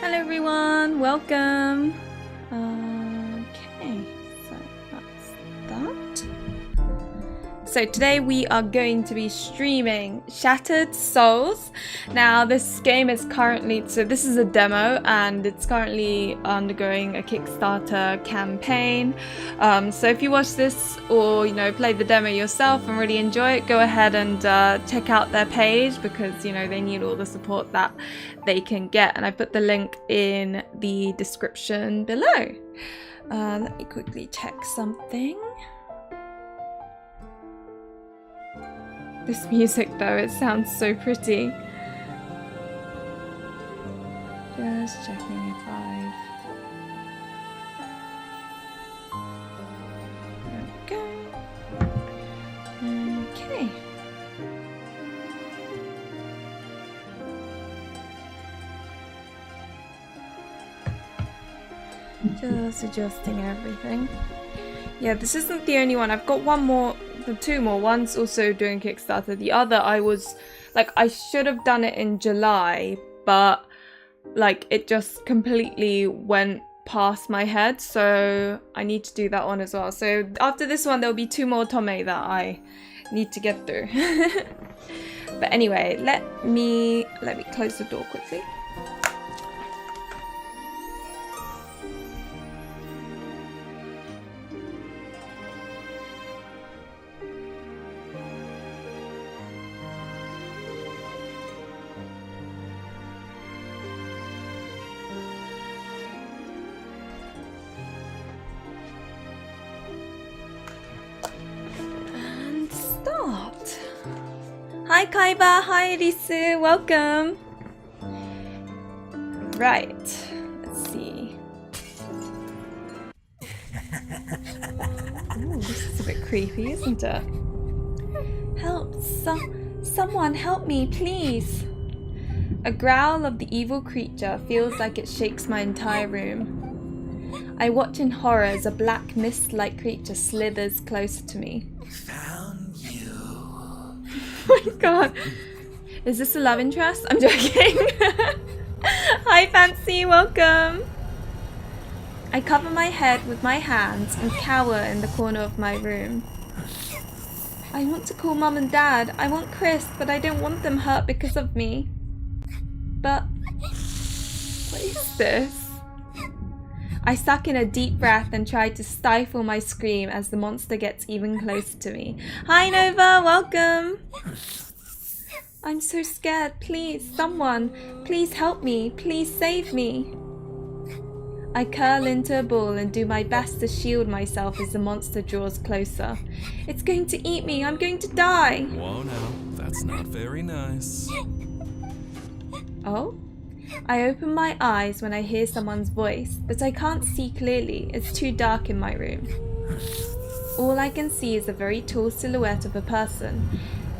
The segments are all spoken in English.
Hello everyone, welcome. Okay, so that's that. So today we are going to be streaming Shattered Souls. Now this game is currently, so this is a demo and it's currently undergoing a Kickstarter campaign. So if you watch this or play the demo yourself and really enjoy it, go ahead and check out their page because they need all the support that they can get, and I put the link in the description below. Let me quickly check something. This music though, it sounds so pretty. Just checking if I've... There we go. Okay. Just adjusting everything. Yeah, this isn't the only one. I've got two more. One's also doing Kickstarter. The other I should have done it in July, but it just completely went past my head, so I need to do that one as well. So after this one there'll be two more OTOME that I need to get through. But anyway, let me close the door quickly. Hi Karver, hi Risu, welcome. Right, let's see. Ooh, this is a bit creepy, isn't it? Help, someone help me, please. A growl of the evil creature feels like it shakes my entire room. I watch in horror as a black mist-like creature slithers closer to me. Oh my god. Is this a love interest? I'm joking. Hi Fancy, welcome. I cover my head with my hands and cower in the corner of my room. I want to call Mum and Dad. I want Chris, but I don't want them hurt because of me. But what is this? I suck in a deep breath and try to stifle my scream as the monster gets even closer to me. Hi Nova, welcome! I'm so scared, please, someone, please help me, please save me. I curl into a ball and do my best to shield myself as the monster draws closer. It's going to eat me, I'm going to die! Whoa now, that's not very nice. Oh? I open my eyes when I hear someone's voice, but I can't see clearly. It's too dark in my room. All I can see is a very tall silhouette of a person.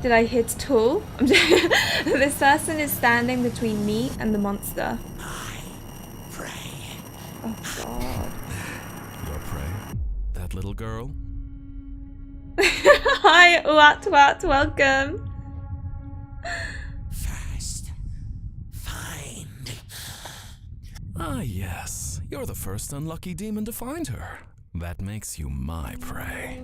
Did I hit tall? This person is standing between me and the monster. I pray. Oh god. Your prey? That little girl? Hi, what, welcome. Ah yes, you're the first unlucky demon to find her. That makes you my prey.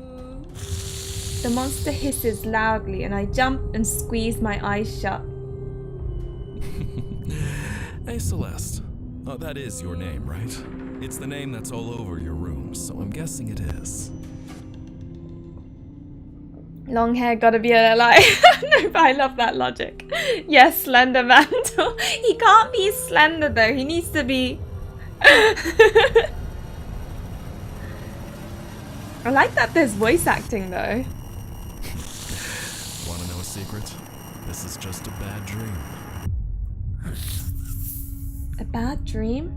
The monster hisses loudly and I jump and squeeze my eyes shut. Hey Celeste, oh, that is your name, right? It's the name that's all over your room, so I'm guessing it is. Long hair gotta be a lie. No, but I love that logic. Yes, slender mantle. He can't be slender though. He needs to be... I like that there's voice acting though. Wanna know a secret? This is just a bad dream. A bad dream?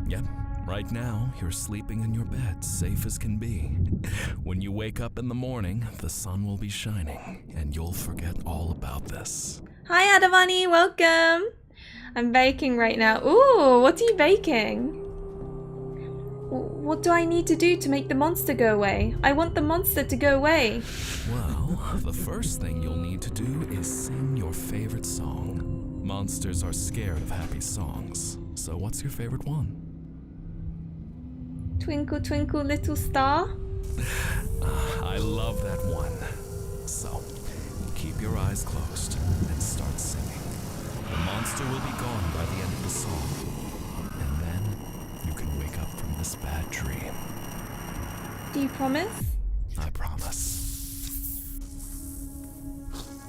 Yep. Right now, you're sleeping in your bed, safe as can be. When you wake up in the morning, the sun will be shining, and you'll forget all about this. Hi Adavani, welcome! I'm baking right now. Ooh, what are you baking? What do I need to do to make the monster go away? I want the monster to go away. Well, the first thing you'll need to do is sing your favorite song. Monsters are scared of happy songs. So what's your favorite one? Twinkle, twinkle, little star. I love that one. So, keep your eyes closed and start singing. The monster will be gone by the end of the song. And then you can wake up from this bad dream. Do you promise? I promise.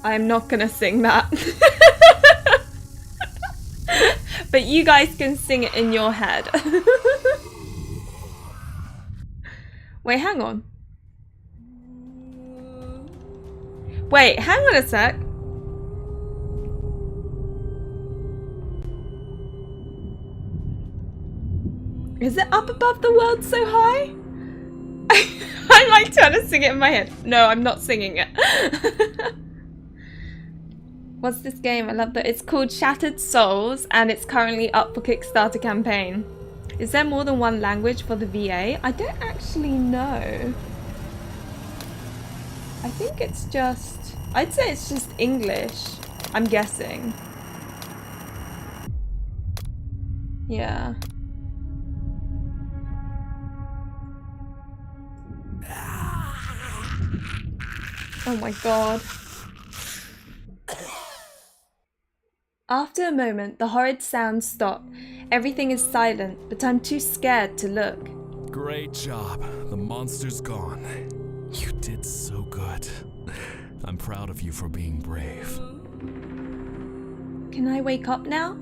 I'm not gonna sing that. But you guys can sing it in your head. Wait, hang on. Wait, hang on a sec. Is it up above the world so high? I'm like trying to sing it in my head. No, I'm not singing it. What's this game? I love that. It's called Shattered Souls and it's currently up for Kickstarter campaign. Is there more than one language for the VA? I don't actually know. I think it's just... I'd say it's just English. I'm guessing. Yeah. Oh my god. After a moment, the horrid sounds stop. Everything is silent, but I'm too scared to look. Great job. The monster's gone. You did so good. I'm proud of you for being brave. Can I wake up now?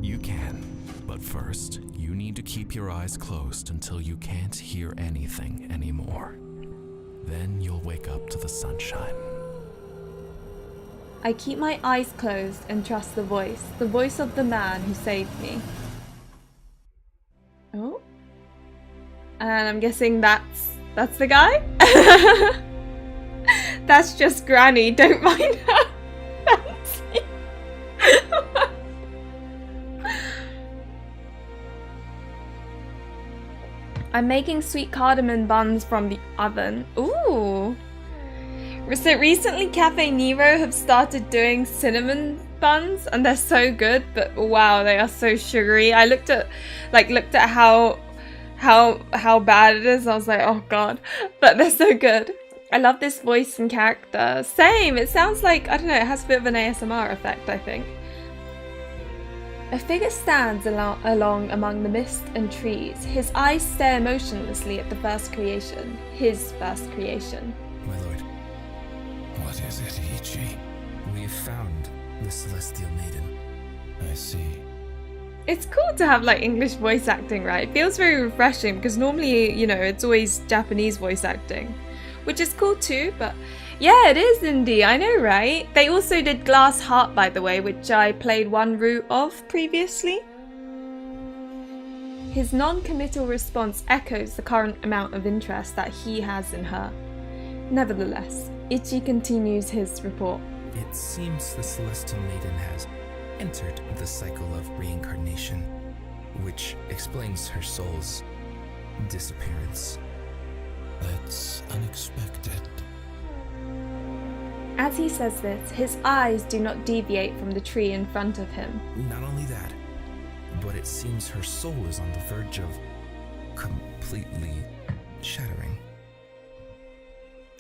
You can, but first, you need to keep your eyes closed until you can't hear anything anymore. Then you'll wake up to the sunshine. I keep my eyes closed and trust the voice of the man who saved me. Oh? And I'm guessing that's the guy? That's just Granny, don't mind her. Fancy. I'm making sweet cardamom buns from the oven. Ooh. So recently Cafe Nero have started doing cinnamon buns and they're so good, but wow, they are so sugary. I looked at how bad it is. I was like, oh god, but they're so good. I love this voice and character. Same, it sounds like, I don't know, it has a bit of an ASMR effect, I think. A figure stands along among the mist and trees. His eyes stare motionlessly at the first creation. His first creation. My lord. What is it, Ichi? We've found the Celestial Maiden. I see. It's cool to have like English voice acting, right? It feels very refreshing because normally, you know, it's always Japanese voice acting, which is cool too, but yeah, it is indie, I know, right? They also did Glass Heart, by the way, which I played one route of previously. His non-committal response echoes the current amount of interest that he has in her. Nevertheless, Ichi continues his report. It seems the Celestial Maiden has entered the cycle of reincarnation, which explains her soul's disappearance. That's unexpected. As he says this, his eyes do not deviate from the tree in front of him. Not only that, but it seems her soul is on the verge of completely shattering.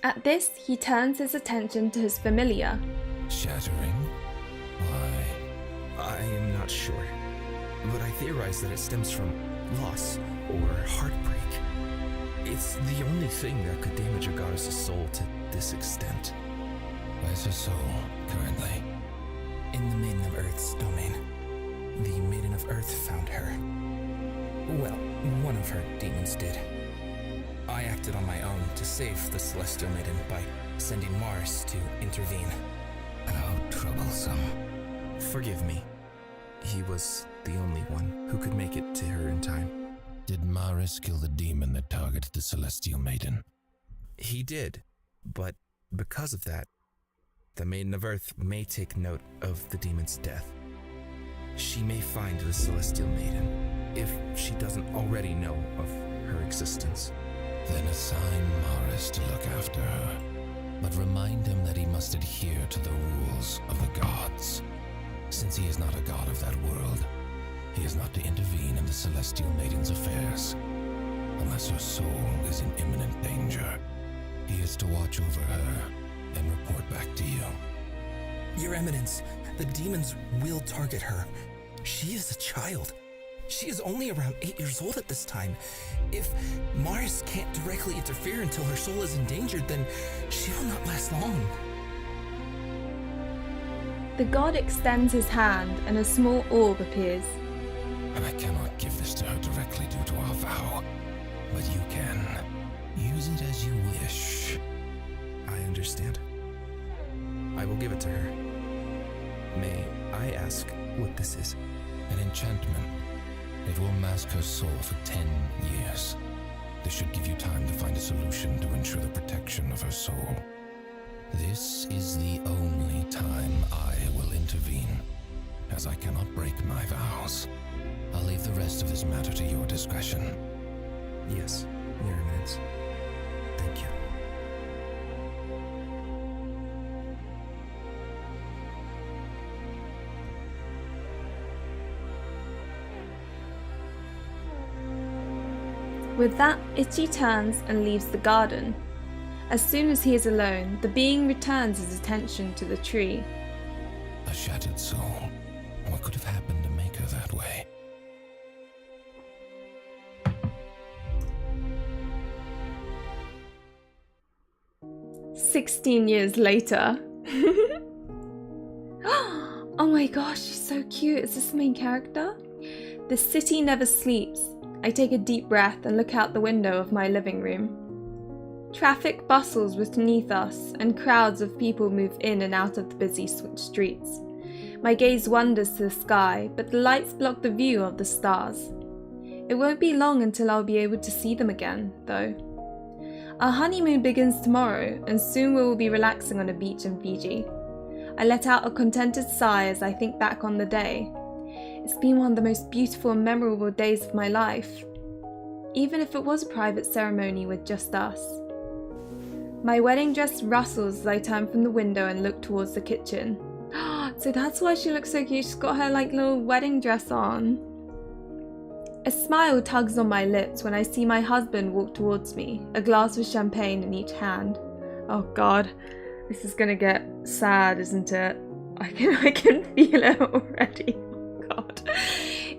At this, he turns his attention to his familiar. Shattering? Why? I am not sure, but I theorize that it stems from loss or heartbreak. It's the only thing that could damage a goddess's soul to this extent. Where's her soul, currently? In the Maiden of Earth's domain. The Maiden of Earth found her. Well, one of her demons did. I acted on my own to save the Celestial Maiden by sending Marris to intervene. How troublesome. Forgive me. He was the only one who could make it to her in time. Did Marris kill the demon that targeted the Celestial Maiden? He did, but because of that, the Maiden of Earth may take note of the demon's death. She may find the Celestial Maiden, if she doesn't already know of her existence. Then assign Marris to look after her, but remind him that he must adhere to the rules of the gods. Since he is not a god of that world, he is not to intervene in the Celestial Maiden's affairs unless her soul is in imminent danger. He is to watch over her and report back to you. Your Eminence, the demons will target her. She is a child. She is only around 8 years old at this time. If Marris can't directly interfere until her soul is endangered, then she will not last long. The god extends his hand and a small orb appears. I cannot give this to her directly due to our vow, but you can. Use it as you wish. I understand. I will give it to her. May I ask what this is? An enchantment. It will mask her soul for 10 years. This should give you time to find a solution to ensure the protection of her soul. This is the only time I will intervene, as I cannot break my vows. I'll leave the rest of this matter to your discretion. Yes, Your Eminence. Thank you. With that, Itchy turns and leaves the garden. As soon as he is alone, the being returns his attention to the tree. A shattered soul. What could have happened to make her that way? "16 years later." Oh my gosh, she's so cute. Is this the main character? The city never sleeps. I take a deep breath and look out the window of my living room. Traffic bustles beneath us, and crowds of people move in and out of the busy streets. My gaze wanders to the sky, but the lights block the view of the stars. It won't be long until I'll be able to see them again, though. Our honeymoon begins tomorrow, and soon we will be relaxing on a beach in Fiji. I let out a contented sigh as I think back on the day. It's been one of the most beautiful and memorable days of my life, even if it was a private ceremony with just us. My wedding dress rustles as I turn from the window and look towards the kitchen. So that's why she looks so cute. She's got her little wedding dress on. A smile tugs on my lips when I see my husband walk towards me, a glass of champagne in each hand. Oh god, this is gonna get sad, isn't it? I can feel it already. God.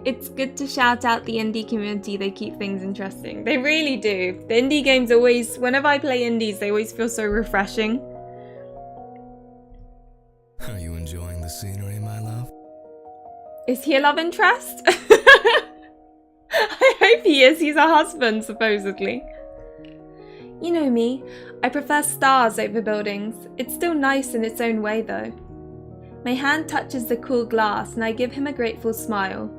It's good to shout out the indie community. They keep things interesting. They really do. The indie games always, whenever I play indies, they always feel so refreshing. Are you enjoying the scenery, my love? Is he a love interest? I hope he is. He's a husband, supposedly. You know me. I prefer stars over buildings. It's still nice in its own way, though. My hand touches the cool glass and I give him a grateful smile.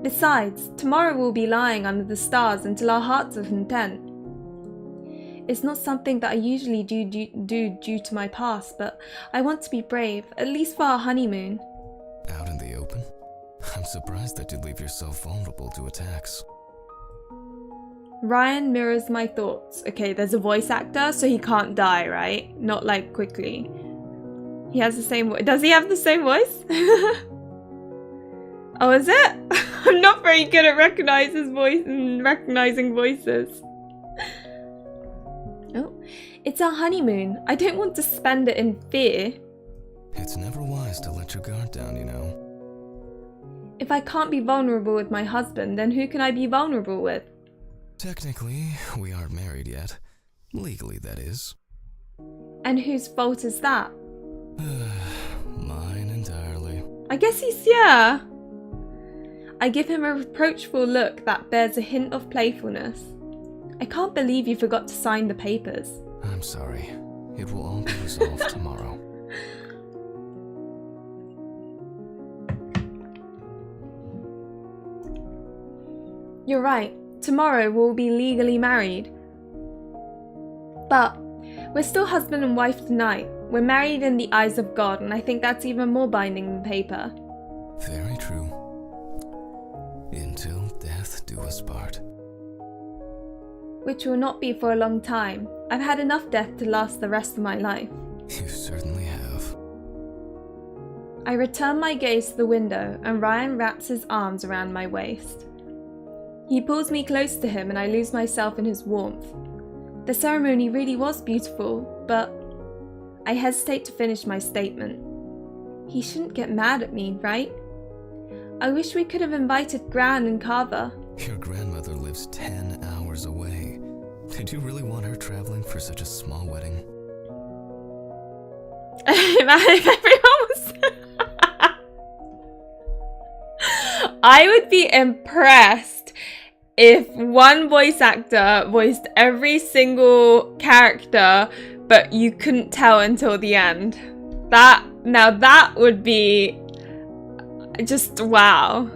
Besides, tomorrow we'll be lying under the stars until our hearts are content. It's not something that I usually do due to my past, but I want to be brave, at least for our honeymoon. Out in the open? I'm surprised that you leave yourself vulnerable to attacks. Ryan mirrors my thoughts. Okay, there's a voice actor, so he can't die, right? Not like quickly. He has the same voice. Does he have the same voice? Oh, is it? I'm not very good at recognizing voices. Oh, it's our honeymoon. I don't want to spend it in fear. It's never wise to let your guard down, you know. If I can't be vulnerable with my husband, then who can I be vulnerable with? Technically, we aren't married yet. Legally, that is. And whose fault is that? Mine entirely. I guess yeah. I give him a reproachful look that bears a hint of playfulness. I can't believe you forgot to sign the papers. I'm sorry. It will all be resolved tomorrow. You're right. Tomorrow we'll be legally married. But we're still husband and wife tonight. We're married in the eyes of God, and I think that's even more binding than paper. Very true. Until death do us part. Which will not be for a long time. I've had enough death to last the rest of my life. You certainly have. I return my gaze to the window and Ryan wraps his arms around my waist. He pulls me close to him and I lose myself in his warmth. The ceremony really was beautiful, but I hesitate to finish my statement. He shouldn't get mad at me, right? I wish we could have invited Gran and Karver. Your grandmother lives 10 hours away. Did you really want her traveling for such a small wedding? If everyone was... I would be impressed if one voice actor voiced every single character, but you couldn't tell until the end. Now that would be just wow.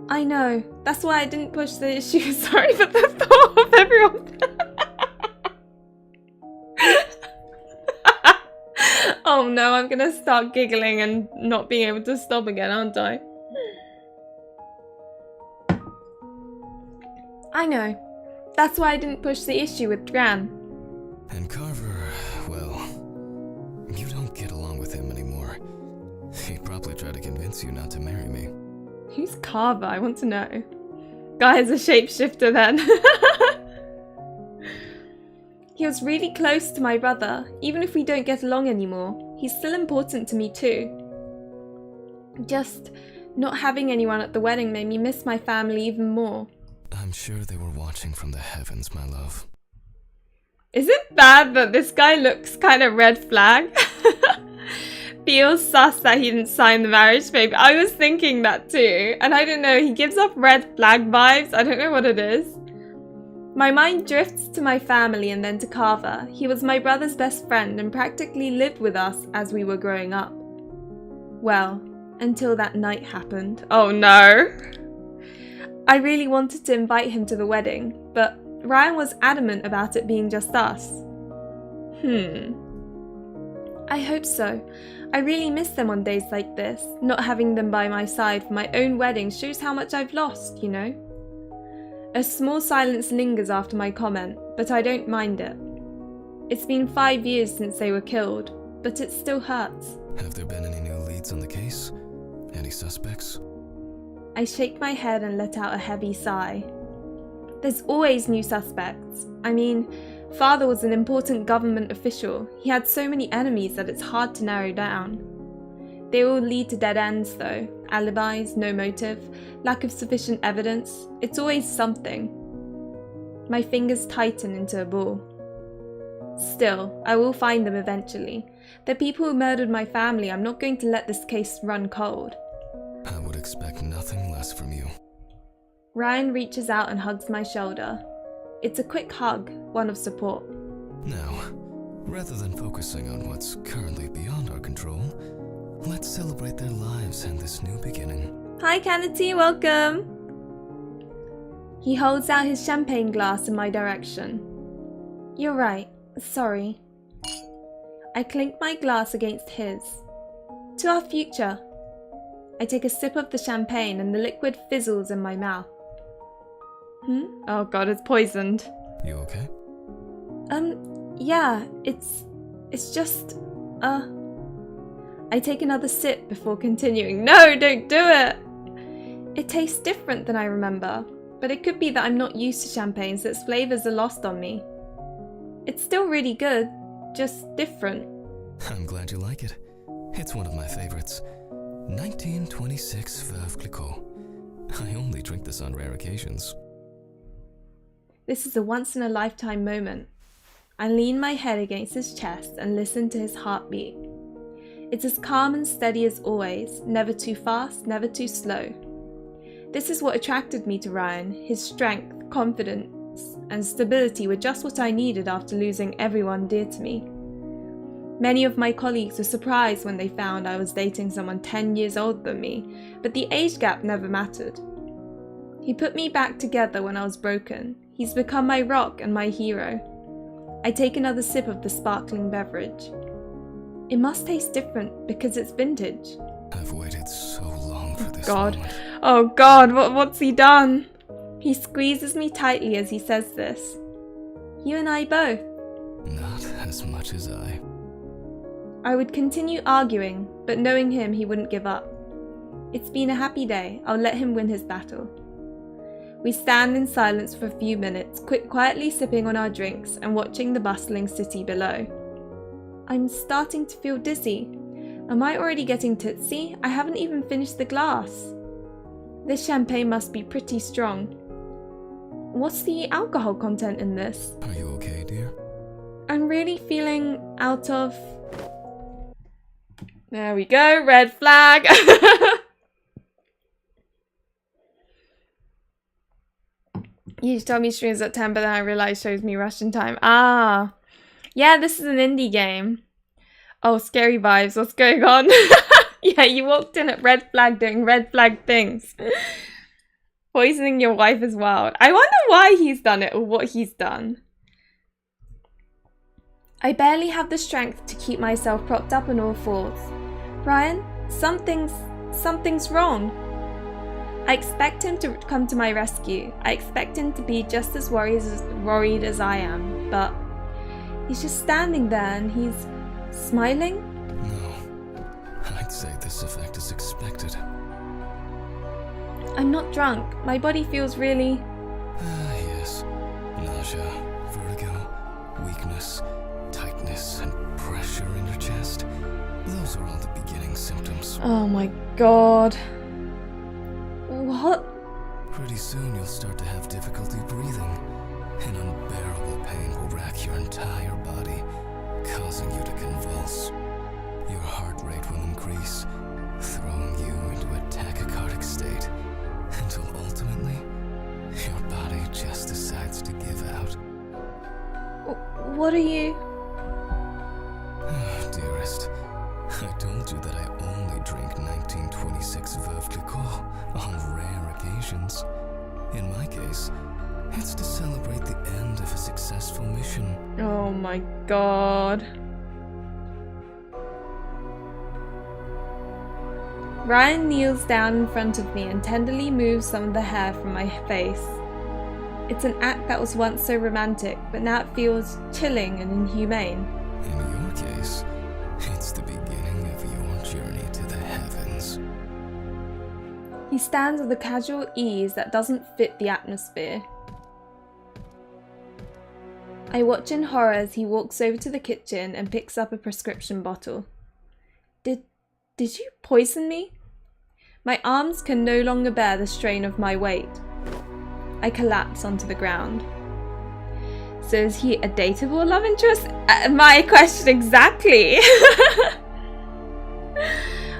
I know. That's why I didn't push the issue. Sorry for the thought of everyone. Oh no, I'm gonna start giggling and not being able to stop again, aren't I? I know. That's why I didn't push the issue with Gran. And Karver, well, you don't get along with him anymore. He'd probably try to convince you not to marry me. Who's Karver? I want to know. Guy is a shapeshifter then. He was really close to my brother. Even if we don't get along anymore, he's still important to me too. Just not having anyone at the wedding made me miss my family even more. I'm sure they were watching from the heavens, my love. Is it bad that this guy looks kind of red flag? Feels sus that he didn't sign the marriage paper. I was thinking that too. And I don't know, he gives off red flag vibes. I don't know what it is. My mind drifts to my family and then to Karver. He was my brother's best friend and practically lived with us as we were growing up. Well, until that night happened. Oh no! I really wanted to invite him to the wedding, but Ryan was adamant about it being just us. I hope so. I really miss them on days like this. Not having them by my side for my own wedding shows how much I've lost, you know? A small silence lingers after my comment, but I don't mind it. It's been 5 years since they were killed, but it still hurts. Have there been any new leads on the case? Any suspects? I shake my head and let out a heavy sigh. There's always new suspects. I mean, Father was an important government official. He had so many enemies that it's hard to narrow down. They all lead to dead ends though. Alibis, no motive, lack of sufficient evidence. It's always something. My fingers tighten into a ball. Still, I will find them eventually. The people who murdered my family, I'm not going to let this case run cold. I would expect nothing less from you. Ryan reaches out and hugs my shoulder. It's a quick hug, one of support. Now, rather than focusing on what's currently beyond our control, let's celebrate their lives and this new beginning. Hi Kennedy, welcome! He holds out his champagne glass in my direction. You're right, sorry. I clink my glass against his. To our future. I take a sip of the champagne and the liquid fizzles in my mouth. Oh god, it's poisoned. You okay? Yeah, it's just, I take another sip before continuing. No, don't do it! It tastes different than I remember, but it could be that I'm not used to champagne, so its flavours are lost on me. It's still really good, just different. I'm glad you like it. It's one of my favorites. 1926 Veuve Clicquot. I only drink this on rare occasions. This is a once-in-a-lifetime moment. I lean my head against his chest and listen to his heartbeat. It's as calm and steady as always, never too fast, never too slow. This is what attracted me to Ryan. His strength, confidence, and stability were just what I needed after losing everyone dear to me. Many of my colleagues were surprised when they found I was dating someone 10 years older than me, but the age gap never mattered. He put me back together when I was broken. He's become my rock and my hero. I take another sip of the sparkling beverage. It must taste different because it's vintage. I've waited so long for this God. moment. Oh God, what's he done? He squeezes me tightly as he says this. You and I both. Not as much as I. I would continue arguing, but knowing him, he wouldn't give up. It's been a happy day. I'll let him win his battle. We stand in silence for a few minutes, quietly sipping on our drinks and watching the bustling city below. I'm starting to feel dizzy. Am I already getting tipsy? I haven't even finished the glass. This champagne must be pretty strong. What's the alcohol content in this? Are you okay, dear? I'm really feeling out of... There we go, red flag. You told me streams at 10, but then I realized shows me Russian time. Ah. Yeah, this is an indie game. Oh, scary vibes. What's going on? Yeah, you walked in at red flag doing red flag things. Poisoning your wife as well. I wonder why he's done it or what he's done. I barely have the strength to keep myself propped up on all fours. Ryan, something's wrong. I expect him to come to my rescue. I expect him to be just as worried as I am, but he's just standing there and he's smiling? No, I'd say this effect is expected. I'm not drunk. My body feels really... Yes. Nausea, vertigo, weakness, tightness, and pressure in your chest. Those are all the beginning symptoms. Oh my god. What? Pretty soon you'll start to have difficulty breathing. An unbearable pain will rack your entire body, causing you to convulse. Your heart rate will increase, throwing you into a tachycardic state, until ultimately, your body just decides to give out. What are you... Dearest, I told you that I only drink 1926 Veuve Clicquot on rare occasions. In my case, it's to celebrate the end of a successful mission. Oh my god. Ryan kneels down in front of me and tenderly moves some of the hair from my face. It's an act that was once so romantic, but now it feels chilling and inhumane. In your case, it's the beginning of your journey to the heavens. He stands with a casual ease that doesn't fit the atmosphere. I watch in horror as he walks over to the kitchen and picks up a prescription bottle. Did you poison me? My arms can no longer bear the strain of my weight. I collapse onto the ground. So is he a dateable love interest? My question exactly.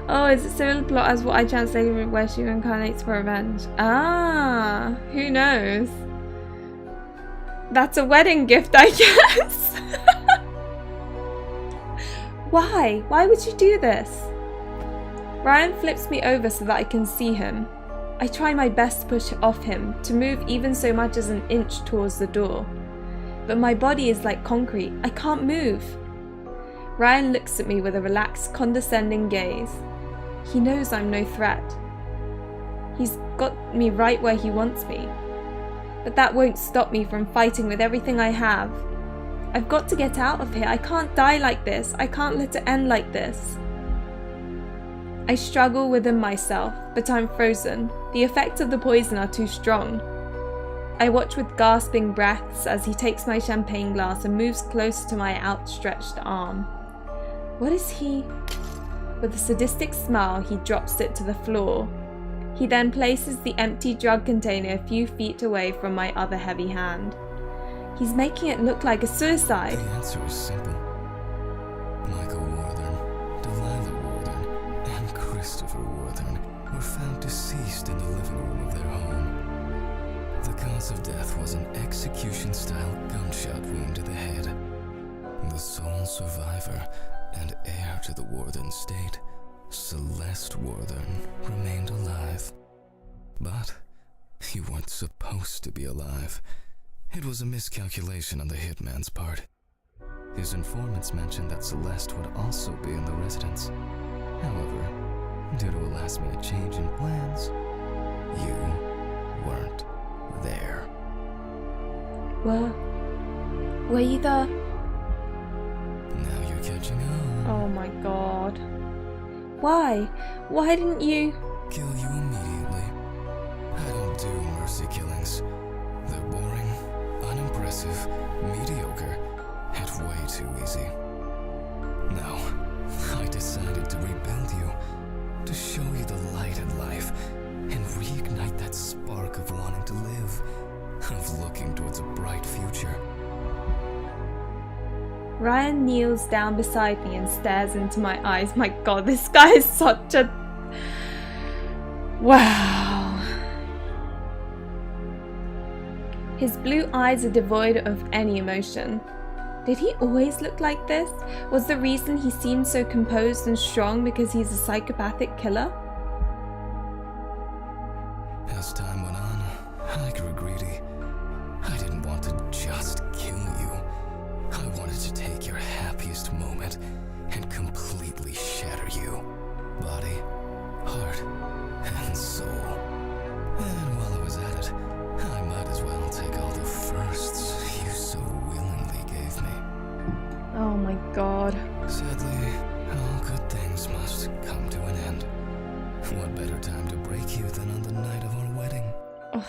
Oh, is it similar plot as what I translated where she incarnates for revenge? Ah, who knows? That's a wedding gift, I guess. Why? Why would you do this? Ryan flips me over so that I can see him. I try my best to push off him, to move even so much as an inch towards the door. But my body is like concrete. I can't move. Ryan looks at me with a relaxed, condescending gaze. He knows I'm no threat. He's got me right where he wants me. But that won't stop me from fighting with everything I have. I've got to get out of here. I can't die like this. I can't let it end like this. I struggle within myself, but I'm frozen. The effects of the poison are too strong. I watch with gasping breaths as he takes my champagne glass and moves closer to my outstretched arm. What is he? With a sadistic smile, he drops it to the floor. He then places the empty drug container a few feet away from my other heavy hand. He's making it look like a suicide. The answer is simple. Michael Worthern, Delilah Worthern, and Christopher Worthern were found deceased in the living room of their home. The cause of death was an execution-style gunshot wound to the head. The sole survivor and heir to the Worthern estate, Celeste Worthern, remained alive. But he wasn't supposed to be alive. It was a miscalculation on the hitman's part. His informants mentioned that Celeste would also be in the residence. However, due to a last-minute change in plans, you weren't there. Were you the... Now you're catching on. Oh my god. Why? Why didn't you? Kill you immediately. I don't do mercy killings. They're boring, unimpressive, mediocre, and way too easy. No, I decided to rebuild you, to show you the light in life, and reignite that spark of wanting to live, of looking towards a bright future. Ryan kneels down beside me and stares into my eyes. My god, this guy is such a... Wow. His blue eyes are devoid of any emotion. Did he always look like this? Was the reason he seemed so composed and strong because he's a psychopathic killer? As time went on, I grew greedy. I didn't want to just kill you. I wanted to take your happiest moment and completely shatter you. Body, heart, and soul. And while I was at it, I might as well take all the firsts you so willingly gave me. Oh my god. Sadly, all good things must come to an end. What better time to break you than on the night of our wedding? Oh,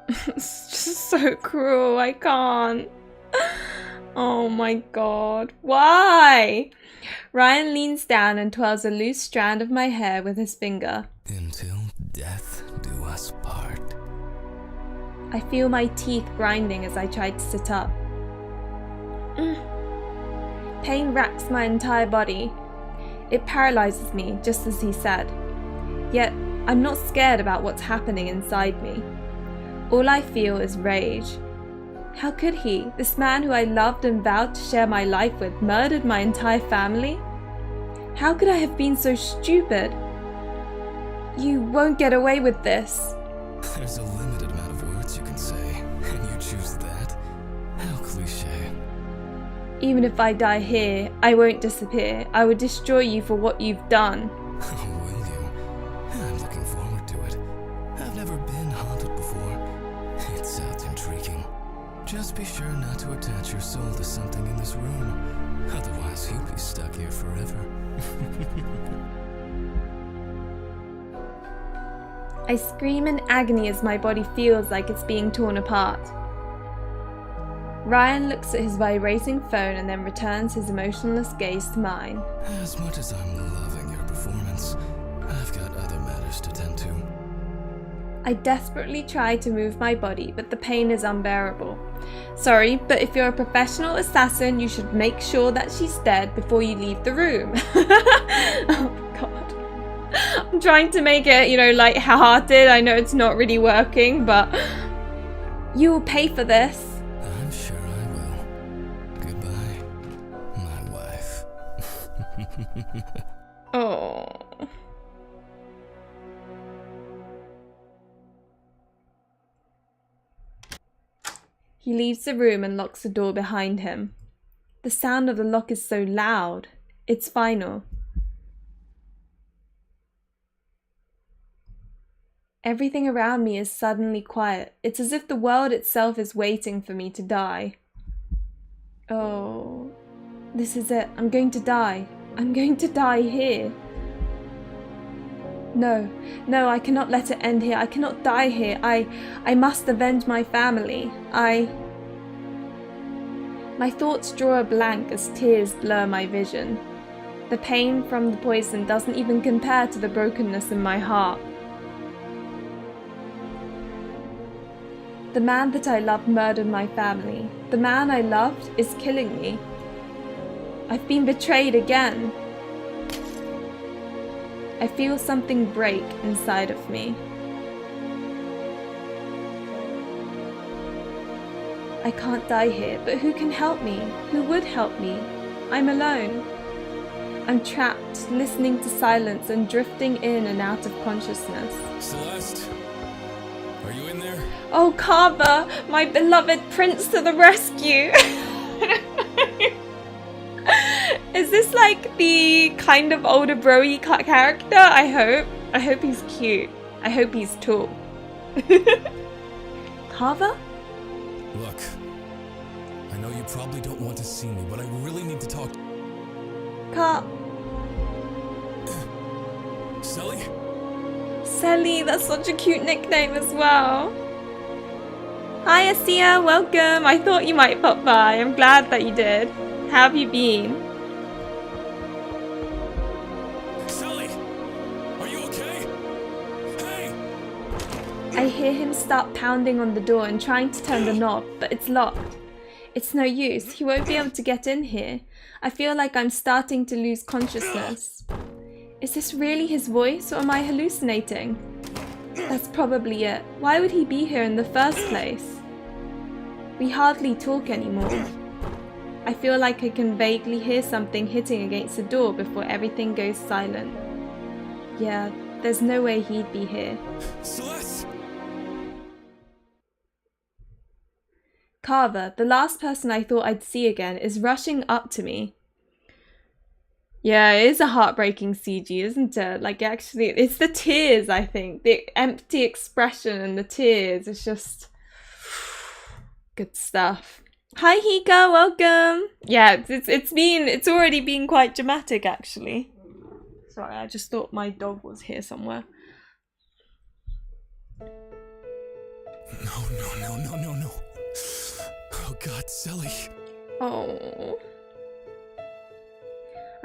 it's just so cruel. I can't. Oh my god. Why? Ryan leans down and twirls a loose strand of my hair with his finger. Until death do us part. I feel my teeth grinding as I try to sit up. Pain racks my entire body. It paralyzes me, just as he said. Yet, I'm not scared about what's happening inside me. All I feel is rage. How could he, this man who I loved and vowed to share my life with, murdered my entire family? How could I have been so stupid? You won't get away with this. There's a limited amount of words you can say, and you choose that? How cliche. Even if I die here, I won't disappear. I will destroy you for what you've done. Oh, will you? I'm looking forward to it. I've never been haunted before. It sounds intriguing. Just be sure not to attach your soul to something in this room. Otherwise, you'll be stuck here forever. I scream in agony as my body feels like it's being torn apart. Ryan looks at his vibrating phone and then returns his emotionless gaze to mine. As much as I'm loving your performance, I've got other matters to tend to. I desperately try to move my body, but the pain is unbearable. Sorry, but if you're a professional assassin, you should make sure that she's dead before you leave the room. Oh god. I'm trying to make it, light-hearted. I know it's not really working, but you will pay for this. I'm sure I will. Goodbye, my wife. Oh. He leaves the room and locks the door behind him. The sound of the lock is so loud. It's final. Everything around me is suddenly quiet. It's as if the world itself is waiting for me to die. Oh, this is it. I'm going to die. I'm going to die here. No, I cannot let it end here. I cannot die here. I must avenge my family. My thoughts draw a blank as tears blur my vision. The pain from the poison doesn't even compare to the brokenness in my heart. The man that I loved murdered my family. The man I loved is killing me. I've been betrayed again. I feel something break inside of me. I can't die here, but who can help me? Who would help me? I'm alone. I'm trapped, listening to silence and drifting in and out of consciousness. Celeste, are you in there? Oh, Karver, my beloved prince to the rescue! Is this like the kind of older bro-y character? I hope he's cute. I hope he's tall. Karver? Look, I know you probably don't want to see me, but I really need to talk. Sully? Selly, that's such a cute nickname as well. Hi Asia, welcome. I thought you might pop by. I'm glad that you did. How have you been? Sully! Are you okay? Hey! I hear him start pounding on the door and trying to turn the knob, but it's locked. It's no use. He won't be able to get in here. I feel like I'm starting to lose consciousness. Is this really his voice, or am I hallucinating? That's probably it. Why would he be here in the first place? We hardly talk anymore. I feel like I can vaguely hear something hitting against the door before everything goes silent. Yeah, there's no way he'd be here. Celeste! Karver, the last person I thought I'd see again, is rushing up to me. Yeah, it is a heartbreaking CG, isn't it? Like, actually, it's the tears, I think. The empty expression and the tears. It's just good stuff. Hi, Hika, welcome. Yeah, it's already been quite dramatic, actually. Sorry, I just thought my dog was here somewhere. No. Oh God, Sully. Oh.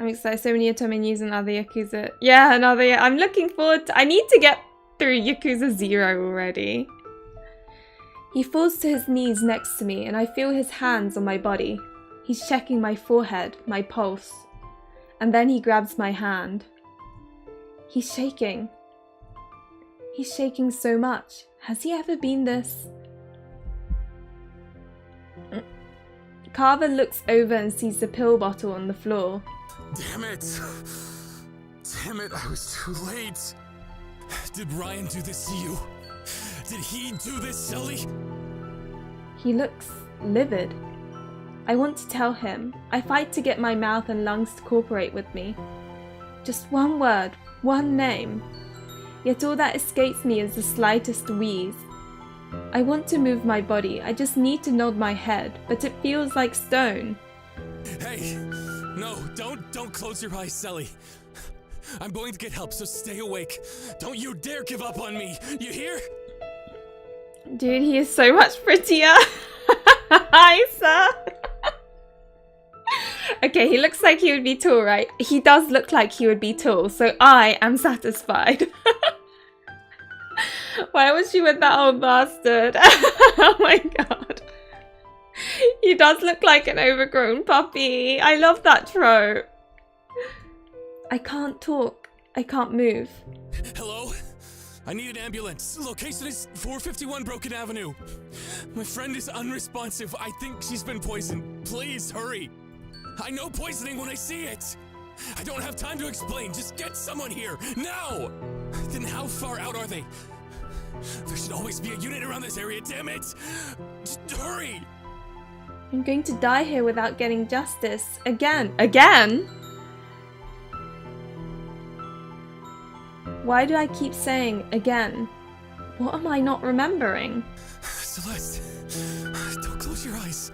I'm excited. So many Otome news and other Yakuza. Yeah, another. I'm looking forward to. I need to get through Yakuza 0 already. He falls to his knees next to me, and I feel his hands on my body. He's checking my forehead, my pulse, and then he grabs my hand. He's shaking. He's shaking so much. Has he ever been this? Karver looks over and sees the pill bottle on the floor. Damn it, I was too late. Did Ryan do this to you? Did he do this, Sully? He looks livid. I want to tell him. I fight to get my mouth and lungs to cooperate with me. Just one word, one name. Yet all that escapes me is the slightest wheeze. I want to move my body. I just need to nod my head, but it feels like stone. Hey! No, don't close your eyes, Sully. I'm going to get help, so stay awake. Don't you dare give up on me, you hear? Dude, he is so much prettier. Hi, sir. Okay, he looks like he would be tall, right? He does look like he would be tall, so I am satisfied. Why was she with that old bastard? Oh my god. He does look like an overgrown puppy. I love that trope. I can't talk. I can't move. Hello? I need an ambulance. Location is 451 Broken Avenue. My friend is unresponsive. I think she's been poisoned. Please hurry. I know poisoning when I see it. I don't have time to explain. Just get someone here now. Then how far out are they? There should always be a unit around this area. Damn it. Just hurry. I'm going to die here without getting justice. Again. Again? Why do I keep saying again? What am I not remembering? Celeste, don't close your eyes.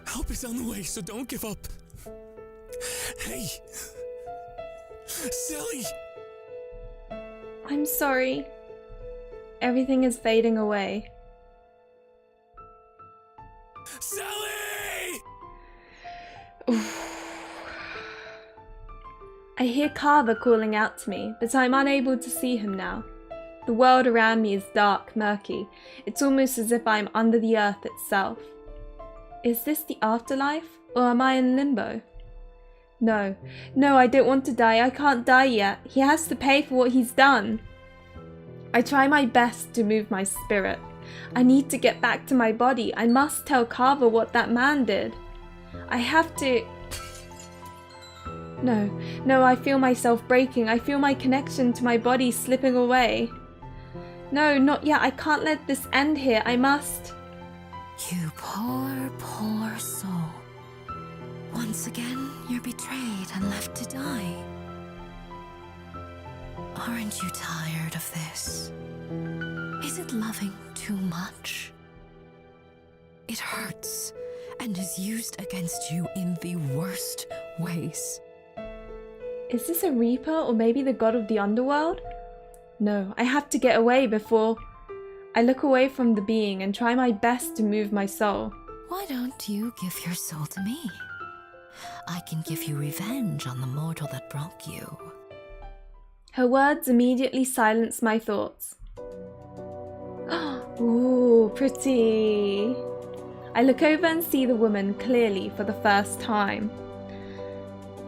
Help is on the way, so don't give up. Hey. Silly. I'm sorry. Everything is fading away. Sally! I hear Karver calling out to me, but I'm unable to see him now. The world around me is dark, murky. It's almost as if I'm under the earth itself. Is this the afterlife, or am I in limbo? No, I don't want to die. I can't die yet. He has to pay for what he's done. I try my best to move my spirit. I need to get back to my body. I must tell Karver what that man did. I have to... No, I feel myself breaking. I feel my connection to my body slipping away. No, not yet. I can't let this end here. I must... You poor soul. Once again, you're betrayed and left to die. Aren't you tired of this? Is it loving too much? It hurts and is used against you in the worst ways. Is this a reaper or maybe the god of the underworld? No, I have to get away before... I look away from the being and try my best to move my soul. Why don't you give your soul to me? I can give you revenge on the mortal that broke you. Her words immediately silence my thoughts. Ooh, pretty. I look over and see the woman clearly for the first time.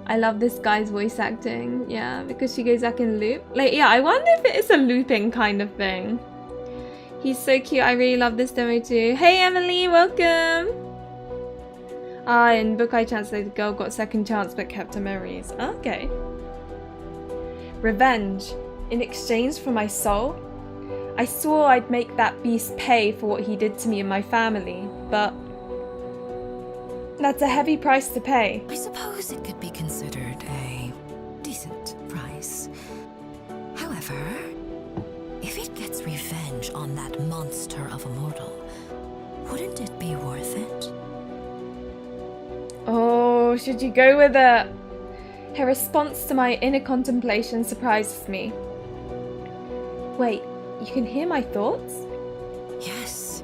I love this guy's voice acting, yeah, because she goes back in loop. Like, yeah, I wonder if it is a looping kind of thing. He's so cute, I really love this demo too. Hey Emily, welcome! In book I translated, the girl got second chance but kept her memories. Okay. Revenge. In exchange for my soul? I swore I'd make that beast pay for what he did to me and my family, but that's a heavy price to pay. I suppose it could be considered a decent price. However, if it gets revenge on that monster of a mortal, wouldn't it be worth it? Oh, should you go with it? Her response to my inner contemplation surprises me. Wait, you can hear my thoughts? Yes,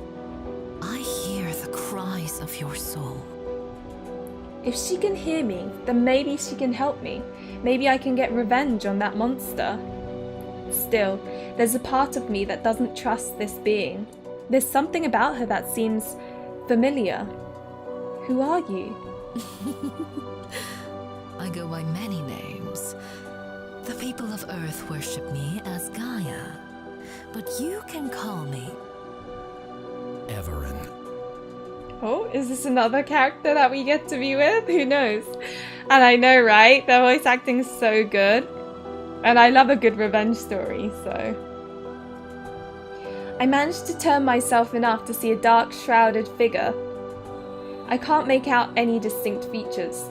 I hear the cries of your soul. If she can hear me, then maybe she can help me. Maybe I can get revenge on that monster. Still, there's a part of me that doesn't trust this being. There's something about her that seems familiar. Who are you? I go by many names. The people of Earth worship me as Gaia, but you can call me Everin. Oh, is this another character that we get to be with? Who knows? And I know, right? Their voice acting is so good. And I love a good revenge story, so... I managed to turn myself enough to see a dark, shrouded figure. I can't make out any distinct features.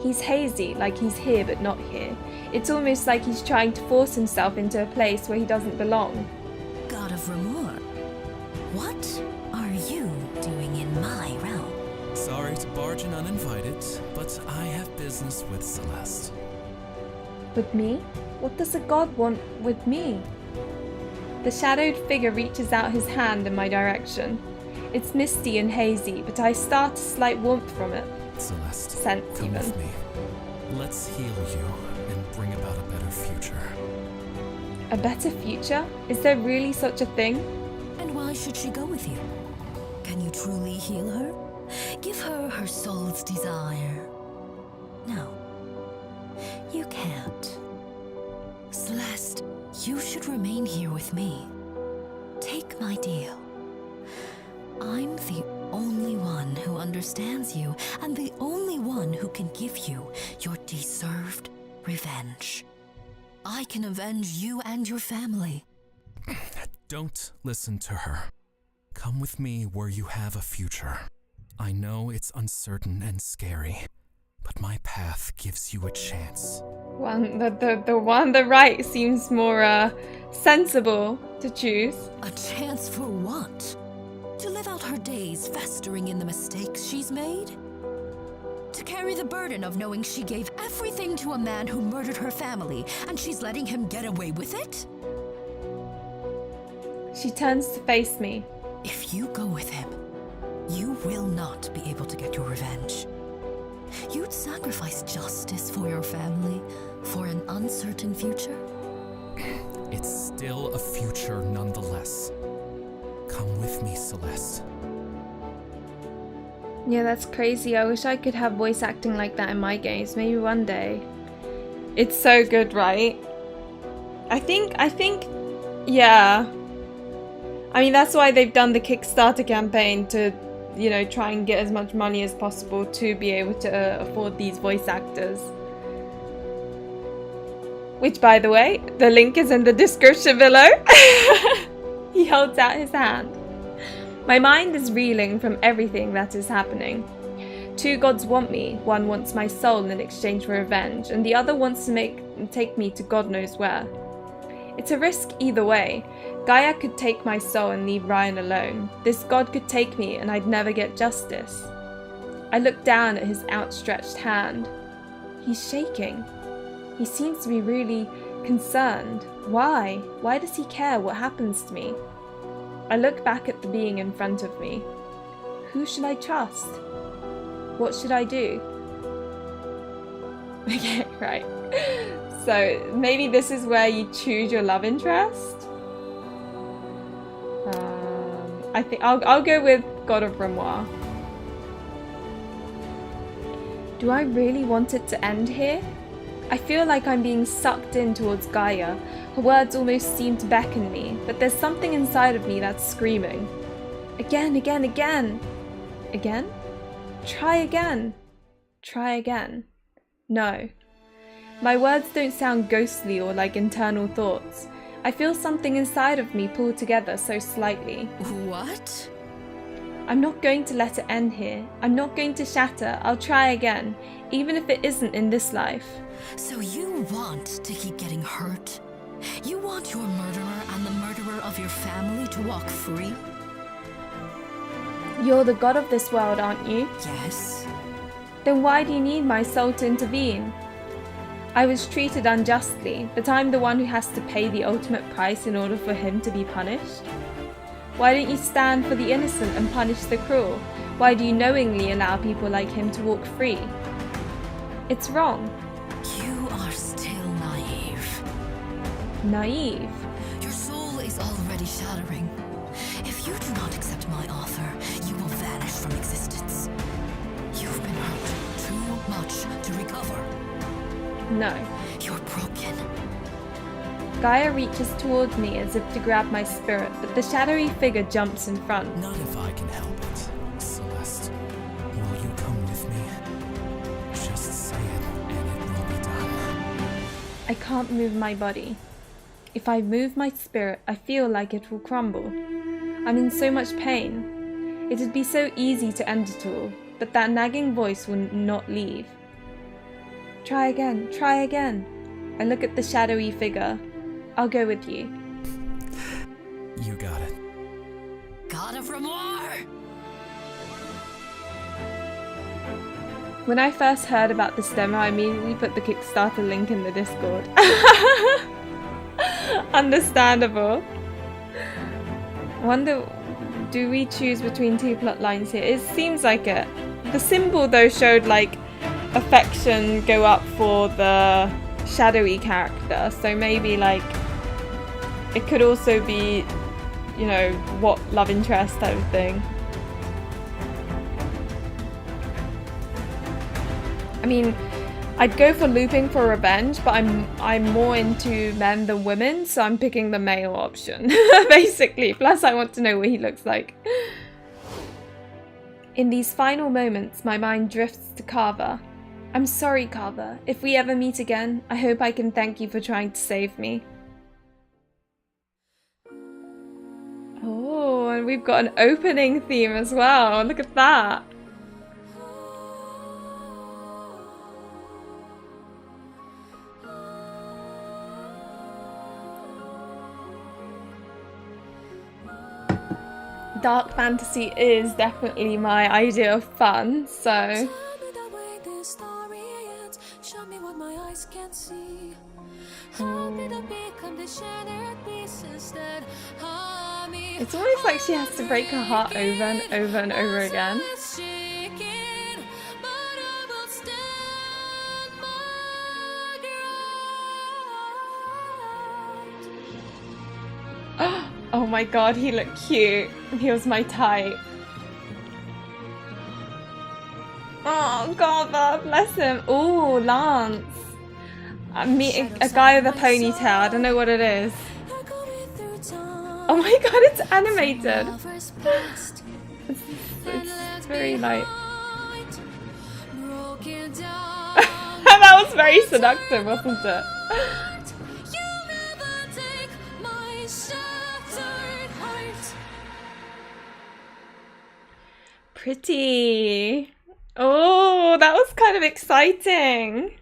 He's hazy, like he's here but not here. It's almost like he's trying to force himself into a place where he doesn't belong. God of Remoire. What are you doing in my realm? Sorry to barge in uninvited, but I have business with Celeste. With me? What does a god want with me? The shadowed figure reaches out his hand in my direction. It's misty and hazy, but I start a slight warmth from it. Celeste, Sense come even. with me. Let's heal you and bring about a better future. A better future? Is there really such a thing? And why should she go with you? Can you truly heal her? Give her her soul's desire. No, you can't. Celeste, you should remain here with me. Take my deal. I'm the only one who understands you, and the only one who can give you your deserved revenge. I can avenge you and your family. Don't listen to her. Come with me where you have a future. I know it's uncertain and scary, but my path gives you a chance. The right seems more sensible to choose. A chance for what? To live out her days festering in the mistakes she's made? To carry the burden of knowing she gave everything to a man who murdered her family, and she's letting him get away with it? She turns to face me. If you go with him, you will not be able to get your revenge. You'd sacrifice justice for your family, for an uncertain future? It's still a future nonetheless. Come with me, Celeste. Yeah, that's crazy. I wish I could have voice acting like that in my games. Maybe one day. It's so good, right? I think, yeah. I mean, that's why they've done the Kickstarter campaign to, you know, try and get as much money as possible to be able to afford these voice actors. Which, by the way, the link is in the description below. He holds out his hand. My mind is reeling from everything that is happening. Two gods want me. One wants my soul in exchange for revenge, and the other wants to take me to God knows where. It's a risk either way. Gaia could take my soul and leave Ryan alone. This god could take me and I'd never get justice. I look down at his outstretched hand. He's shaking. He seems to be really concerned. Why? Why does he care what happens to me? I look back at the being in front of me. Who should I trust? What should I do? Okay, right. So maybe this is where you choose your love interest. I think I'll go with God of Remoire. Do I really want it to end here? I feel like I'm being sucked in towards Gaia. Her words almost seem to beckon me, but there's something inside of me that's screaming. Again, again, again. Again? Try again. Try again. No. My words don't sound ghostly or like internal thoughts. I feel something inside of me pull together so slightly. What? I'm not going to let it end here. I'm not going to shatter. I'll try again, even if it isn't in this life. So you want to keep getting hurt? You want your murderer and the murderer of your family to walk free? You're the god of this world, aren't you? Yes. Then why do you need my soul to intervene? I was treated unjustly, but I'm the one who has to pay the ultimate price in order for him to be punished. Why don't you stand for the innocent and punish the cruel? Why do you knowingly allow people like him to walk free? It's wrong. You are still naive. Naive. Your soul is already shattering. If you do not accept my offer, you will vanish from existence. You've been hurt too much to recover. No. You're broken. Gaia reaches towards me as if to grab my spirit, but the shadowy figure jumps in front. Not if I can help it. Celeste, will you come with me? Just say it and it will be done. I can't move my body. If I move my spirit, I feel like it will crumble. I'm in so much pain. It'd be so easy to end it all, but that nagging voice will not leave. Try again, try again. I look at the shadowy figure. I'll go with you. You got it. God of Remoire! When I first heard about this demo, I immediately put the Kickstarter link in the Discord. Understandable. Wonder, do we choose between two plot lines here? It seems like it. The symbol though showed like affection go up for the shadowy character, so maybe like it could also be, you know, what love interest type of thing. I mean, I'd go for looping for revenge, but I'm more into men than women, so I'm picking the male option, basically. Plus, I want to know what he looks like. In these final moments, my mind drifts to Karver. I'm sorry, Karver. If we ever meet again, I hope I can thank you for trying to save me. Oh, and we've got an opening theme as well. Look at that. Dark fantasy is definitely my idea of fun, so... It's almost like she has to break her heart over and over and over again. Oh my god, he looked cute. He was my type. Oh, Karver, bless him. Ooh, Lance. I'm meeting a guy with a ponytail. I don't know what it is. Oh my god, it's animated. It's very like... That was very seductive, wasn't it? Pretty. Oh, that was kind of exciting.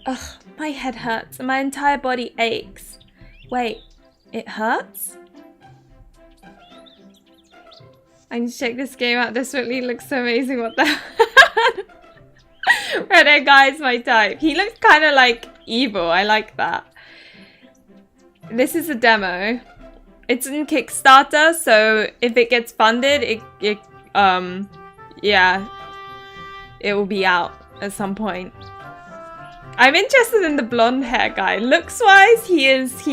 Ugh, my head hurts and my entire body aches. Wait, it hurts? I need to check this game out desperately. It looks so amazing. What the heck? Red-haired guy is my type. He looks kind of like evil. I like that. This is a demo. It's in Kickstarter, so if it gets funded, yeah, it will be out at some point. I'm interested in the blonde hair guy. Looks-wise, he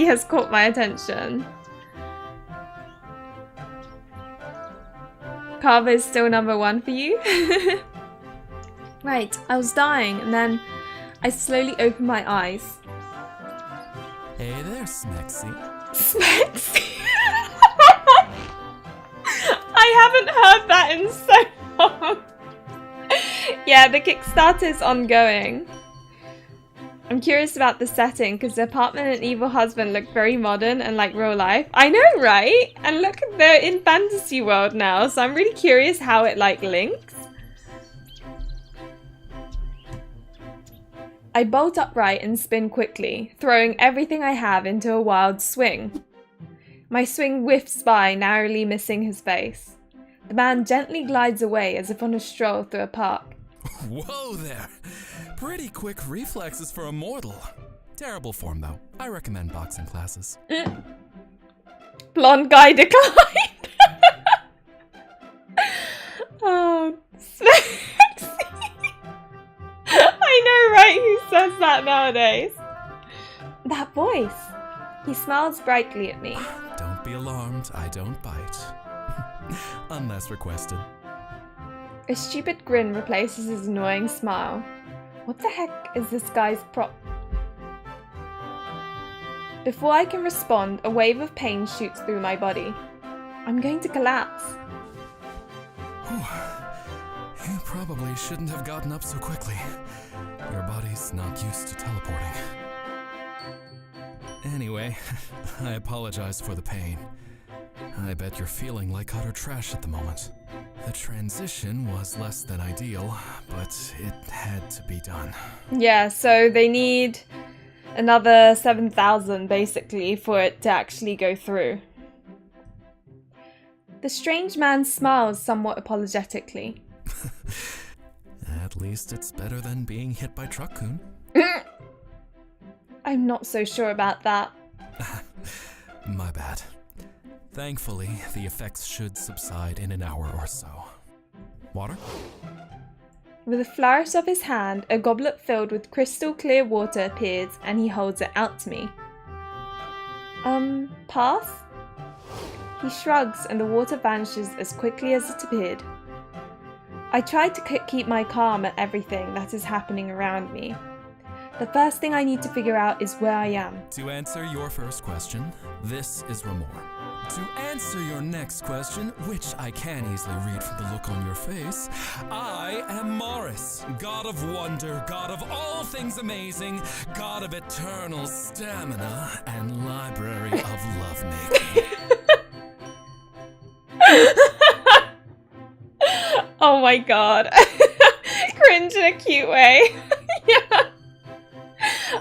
has caught my attention. Karver is still #1 for you. Right, I was dying, and then I slowly opened my eyes. Hey there, Smexy. Smexy? I haven't heard that in so long. Yeah, the Kickstarter is ongoing. I'm curious about the setting because the apartment and evil husband look very modern and like real life. I know, right? And look, they're in fantasy world now, so I'm really curious how it like links. I bolt upright and spin quickly, throwing everything I have into a wild swing. My swing whiffs by, narrowly missing his face. The man gently glides away as if on a stroll through a park. Whoa there! Pretty quick reflexes for a mortal. Terrible form though. I recommend boxing classes. Blonde guy declined. Oh, Smexy. I know, right? Who says that nowadays? That voice. He smiles brightly at me. Don't be alarmed, I don't bite. Unless requested. A stupid grin replaces his annoying smile. What the heck is this guy's prop? Before I can respond, a wave of pain shoots through my body. I'm going to collapse. You probably shouldn't have gotten up so quickly. Your body's not used to teleporting. Anyway, I apologize for the pain. I bet you're feeling like utter trash at the moment. The transition was less than ideal, but it had to be done. Yeah, so they need another 7,000 basically for it to actually go through. The strange man smiles somewhat apologetically. At least it's better than being hit by Truck-kun. I'm not so sure about that. My bad. Thankfully, the effects should subside in an hour or so. Water? With a flourish of his hand, a goblet filled with crystal clear water appears and he holds it out to me. Pass? He shrugs and the water vanishes as quickly as it appeared. I try to keep my calm at everything that is happening around me. The first thing I need to figure out is where I am. To answer your first question, this is Remoire. To answer your next question, which I can easily read from the look on your face, I am Marris, god of wonder, god of all things amazing, god of eternal stamina, and library of lovemaking. Oh my god. Cringe in a cute way. Yeah.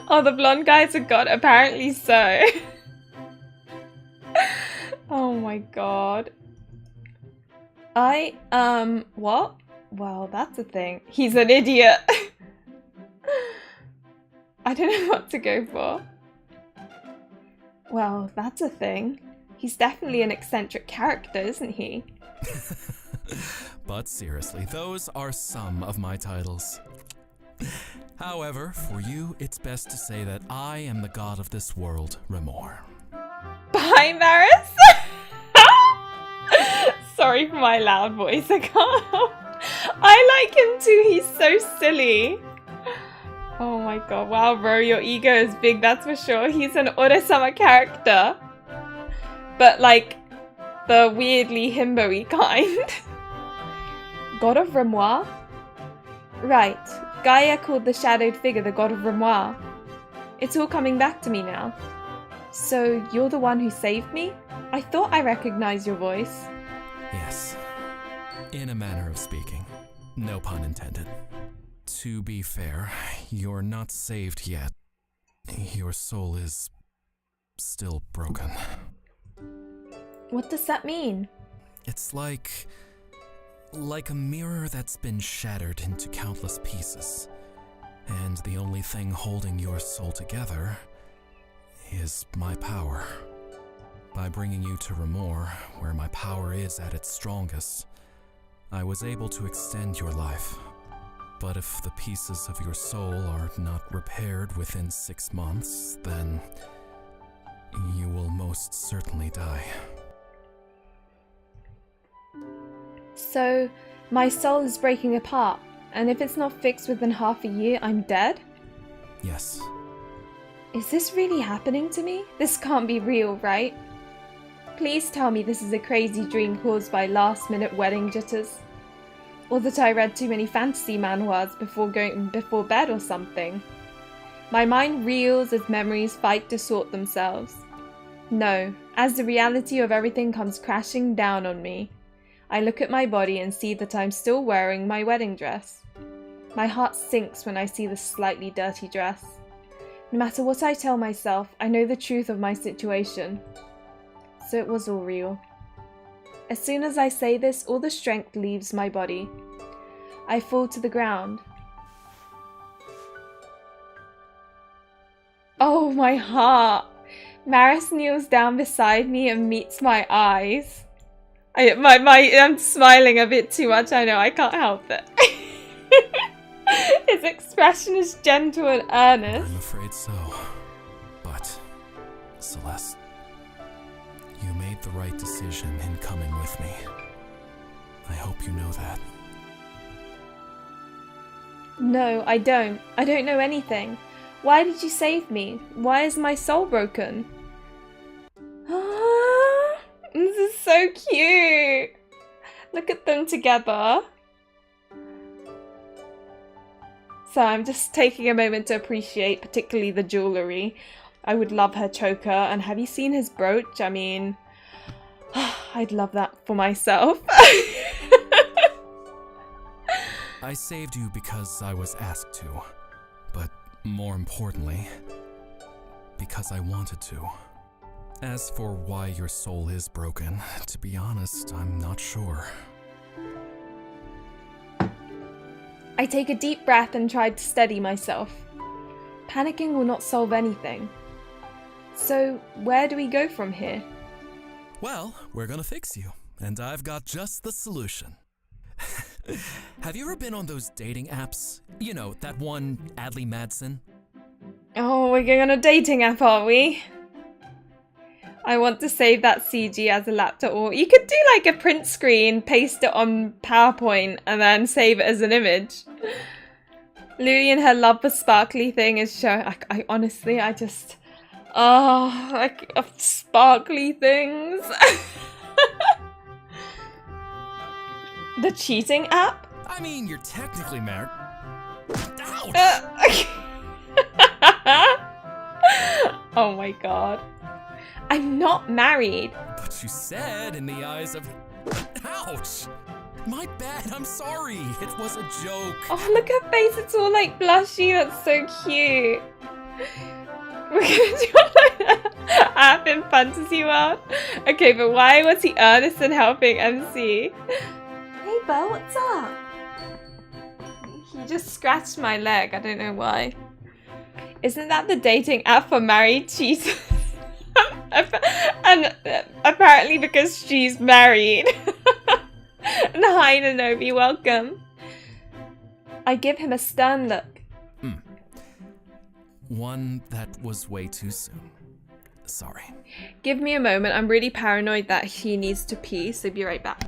Oh, the blonde guy's a god. Apparently so. Oh my god. What? Well, that's a thing. He's an idiot. I don't know what to go for. Well, that's a thing. He's definitely an eccentric character, isn't he? But seriously, those are some of my titles. However, for you, it's best to say that I am the god of this world, Remoire. Bye, Marris! Sorry for my loud voice, I can't help. I like him too, he's so silly. Oh my god, wow bro, your ego is big, that's for sure. He's an Ore-sama character. But like, the weirdly himbo-y kind. God of Remoire? Right, Gaia called the shadowed figure the god of Remoire. It's all coming back to me now. So, you're the one who saved me? I thought I recognized your voice. Yes. In a manner of speaking. No pun intended. To be fair, you're not saved yet. Your soul is still broken. What does that mean? It's like a mirror that's been shattered into countless pieces. And the only thing holding your soul together is my power. By bringing you to Remoire, where my power is at its strongest, I was able to extend your life. But if the pieces of your soul are not repaired within 6 months, then you will most certainly die. So, my soul is breaking apart, and if it's not fixed within half a year, I'm dead? Yes. Is this really happening to me? This can't be real, right? Please tell me this is a crazy dream caused by last-minute wedding jitters. Or that I read too many fantasy manhwas before bed or something. My mind reels as memories fight to sort themselves. No, as the reality of everything comes crashing down on me, I look at my body and see that I'm still wearing my wedding dress. My heart sinks when I see the slightly dirty dress. No matter what I tell myself, I know the truth of my situation. So it was all real. As soon as I say this, all the strength leaves my body. I fall to the ground. Oh, my heart! Marris kneels down beside me and meets my eyes. I'm smiling a bit too much, I know, I can't help it. His expression is gentle and earnest. I'm afraid so. But, Celeste, you made the right decision in coming with me. I hope you know that. No, I don't. I don't know anything. Why did you save me? Why is my soul broken? This is so cute. Look at them together. So I'm just taking a moment to appreciate particularly the jewellery. I would love her choker, and have you seen his brooch? I mean, I'd love that for myself. I saved you because I was asked to, but more importantly, because I wanted to. As for why your soul is broken, to be honest, I'm not sure. I take a deep breath and try to steady myself. Panicking will not solve anything. So, where do we go from here? Well, we're gonna fix you, and I've got just the solution. Have you ever been on those dating apps? You know, that one, Adley Madsen? Oh, we're going on a dating app, are we? I want to save that CG as a laptop. Or you could do like a print screen, paste it on PowerPoint, and then save it as an image. Louie and her love for sparkly thing is showing. I honestly, I just... Oh, like sparkly things. The cheating app? I mean, you're technically married. Ouch! Oh my god. I'm not married. But you said in the eyes of... Ouch! My bad, I'm sorry. It was a joke. Oh, look at her face. It's all like blushy. That's so cute. We're gonna do like app in Fantasy World. Okay, but why was he earnest in helping MC? Hey, Bo, what's up? He just scratched my leg. I don't know why. Isn't that the dating app for married cheaters? And apparently because she's married. And hi, Nanobi, welcome. I give him a stern look. One that was way too soon. Sorry. Give me a moment. I'm really paranoid that he needs to pee, so be right back.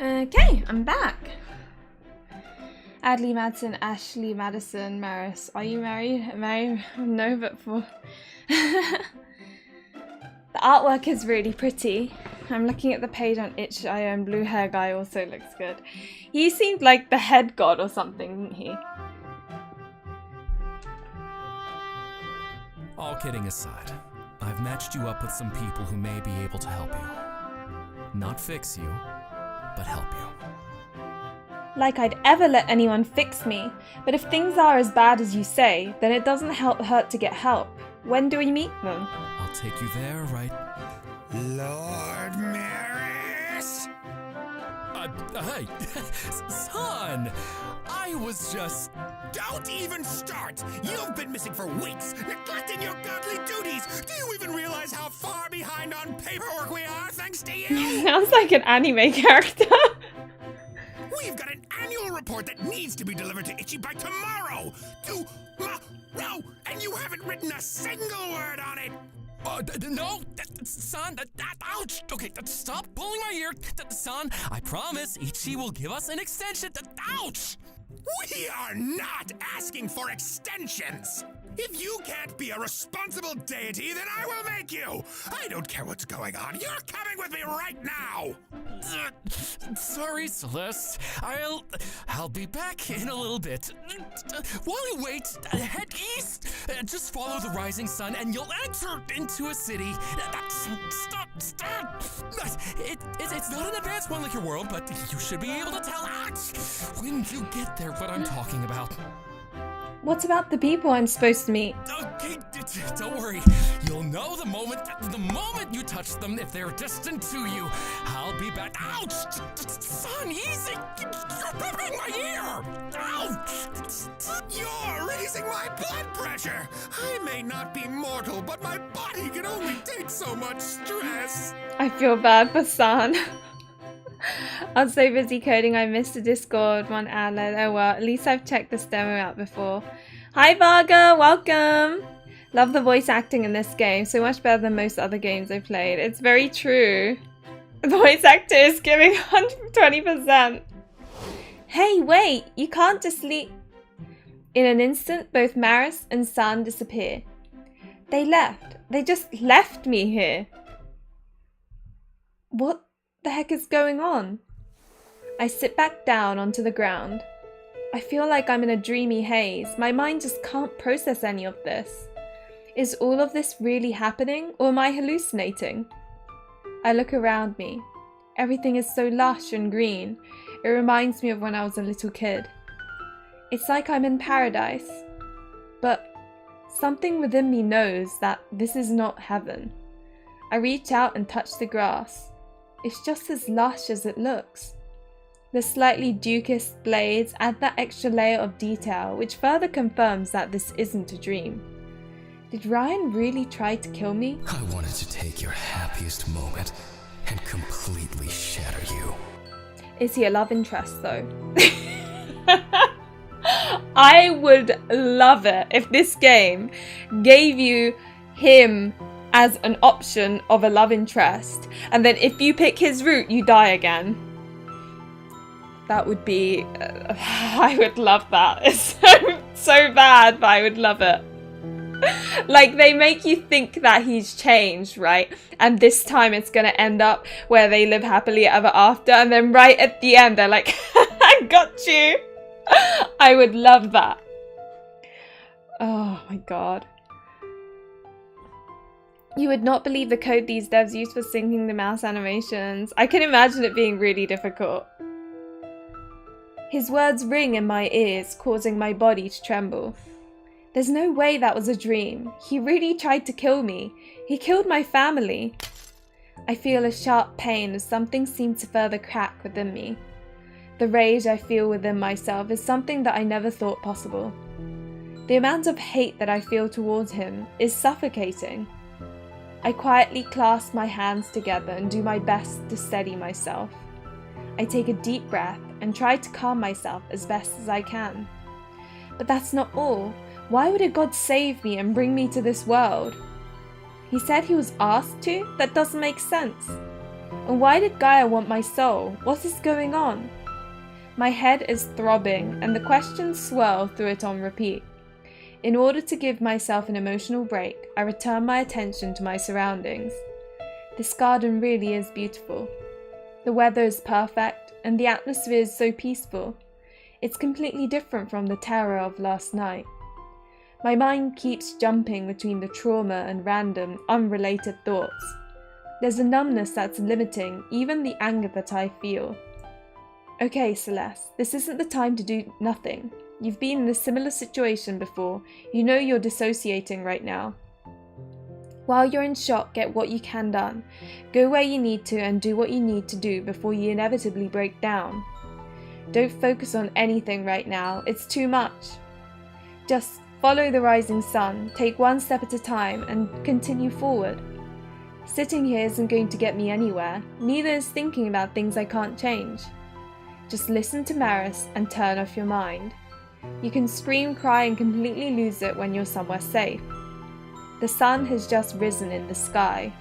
Okay, I'm back. Adley Madsen, Ashley Madison, Marris. Are you married? Married? No, but for... The artwork is really pretty. I'm looking at the page on itch.io and blue hair guy also looks good. He seemed like the head god or something, didn't he? All kidding aside, I've matched you up with some people who may be able to help you. Not fix you, but help you. Like I'd ever let anyone fix me. But if things are as bad as you say, then it doesn't hurt to get help. When do we meet them? I'll take you there, right? Lord Marris! Hey, son! I was just... Don't even start! You've been missing for weeks, neglecting your godly duties! Do you even realize how far behind on paperwork we are thanks to you? Sounds like an anime character. We've got an annual report that needs to be delivered to Itchy by tomorrow! No! And you haven't written a single word on it! No, son, ouch! Okay, stop pulling my ear, son. I promise Ichi will give us an extension. Ouch! We are not asking for extensions! If you can't be a responsible deity, then I will make you! I don't care what's going on, you're coming with me right now! Sorry, Celeste. I'll be back in a little bit. While you wait, head east. Just follow the rising sun and you'll enter into a city. Stop. It's not an advanced one like your world, but you should be able to tell when you get there what I'm talking about. What about the people I'm supposed to meet? Okay, don't worry. You'll know the moment you touch them if they're distant to you. I'll be back. Ouch! Son, easy! You're ripping my ear! Ouch! You're raising my blood pressure! I may not be mortal, but my body can only take so much stress. I feel bad for San. I was so busy coding I missed the Discord one outlet. Oh well, at least I've checked this demo out before. Hi Varga, welcome! Love the voice acting in this game, so much better than most other games I've played. It's very true. The voice actor is giving 120%. Hey, wait, you can't just leave. In an instant, both Marris and San disappear. They left. They just left me here. What the heck is going on? I sit back down onto the ground. I feel like I'm in a dreamy haze. My mind just can't process any of this. Is all of this really happening, or am I hallucinating? I look around me. Everything is so lush and green. It reminds me of when I was a little kid. It's like I'm in paradise. But something within me knows that this is not heaven. I reach out and touch the grass. It's just as lush as it looks. The slightly dukest blades add that extra layer of detail, which further confirms that this isn't a dream. Did Ryan really try to kill me? I wanted to take your happiest moment and completely shatter you. Is he a love interest though? I would love it if this game gave you him as an option of a love interest, and then if you pick his route, you die again. That would be... I would love that. It's so bad, but I would love it. Like, they make you think that he's changed, right? And this time it's gonna end up where they live happily ever after, and then right at the end, they're like, I got you! I would love that. Oh my god. You would not believe the code these devs use for syncing the mouse animations. I can imagine it being really difficult. His words ring in my ears, causing my body to tremble. There's no way that was a dream. He really tried to kill me. He killed my family. I feel a sharp pain as something seems to further crack within me. The rage I feel within myself is something that I never thought possible. The amount of hate that I feel towards him is suffocating. I quietly clasp my hands together and do my best to steady myself. I take a deep breath and try to calm myself as best as I can. But that's not all. Why would a god save me and bring me to this world? He said he was asked to? That doesn't make sense. And why did Gaia want my soul? What is going on? My head is throbbing, and the questions swirl through it on repeat. In order to give myself an emotional break, I return my attention to my surroundings. This garden really is beautiful. The weather is perfect, and the atmosphere is so peaceful. It's completely different from the terror of last night. My mind keeps jumping between the trauma and random, unrelated thoughts. There's a numbness that's limiting even the anger that I feel. Okay, Celeste, this isn't the time to do nothing. You've been in a similar situation before. You know you're dissociating right now. While you're in shock, get what you can done. Go where you need to and do what you need to do before you inevitably break down. Don't focus on anything right now. It's too much. Just follow the rising sun, take one step at a time, and continue forward. Sitting here isn't going to get me anywhere. Neither is thinking about things I can't change. Just listen to Marris and turn off your mind. You can scream, cry, and completely lose it when you're somewhere safe. The sun has just risen in the sky.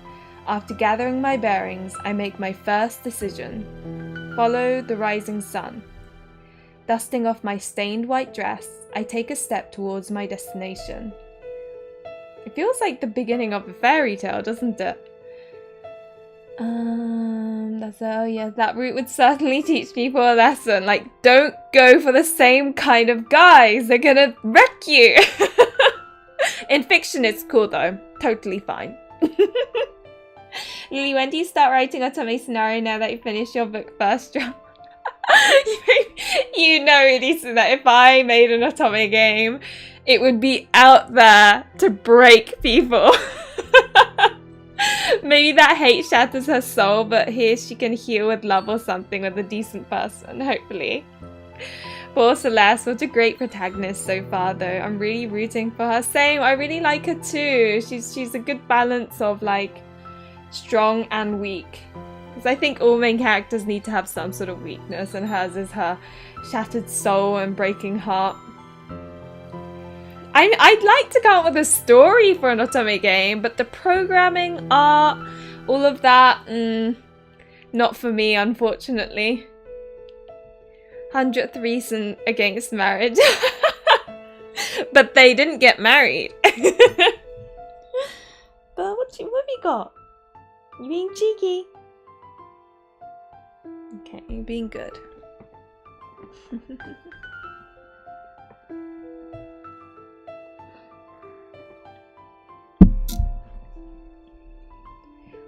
After gathering my bearings, I make my first decision. Follow the rising sun. Dusting off my stained white dress, I take a step towards my destination. It feels like the beginning of a fairy tale, doesn't it? That route would certainly teach people a lesson. Like, don't go for the same kind of guys. They're gonna wreck you. In fiction, it's cool though. Totally fine. Lily, when do you start writing Otome scenario now that you finished your book first draft? You know, Elisa, that if I made an Otome game, it would be out there to break people. Maybe that hate shatters her soul, but here she can heal with love or something with a decent person, hopefully. Poor Celeste, what a great protagonist so far though. I'm really rooting for her. Same, I really like her too. She's a good balance of like strong and weak. Because I think all main characters need to have some sort of weakness, and hers is her shattered soul and breaking heart. I'd like to come up with a story for an Otome game, but the programming, art, all of that, not for me, unfortunately. 100th reason against marriage. But they didn't get married. But what have you got? You being cheeky? Okay, you're being good.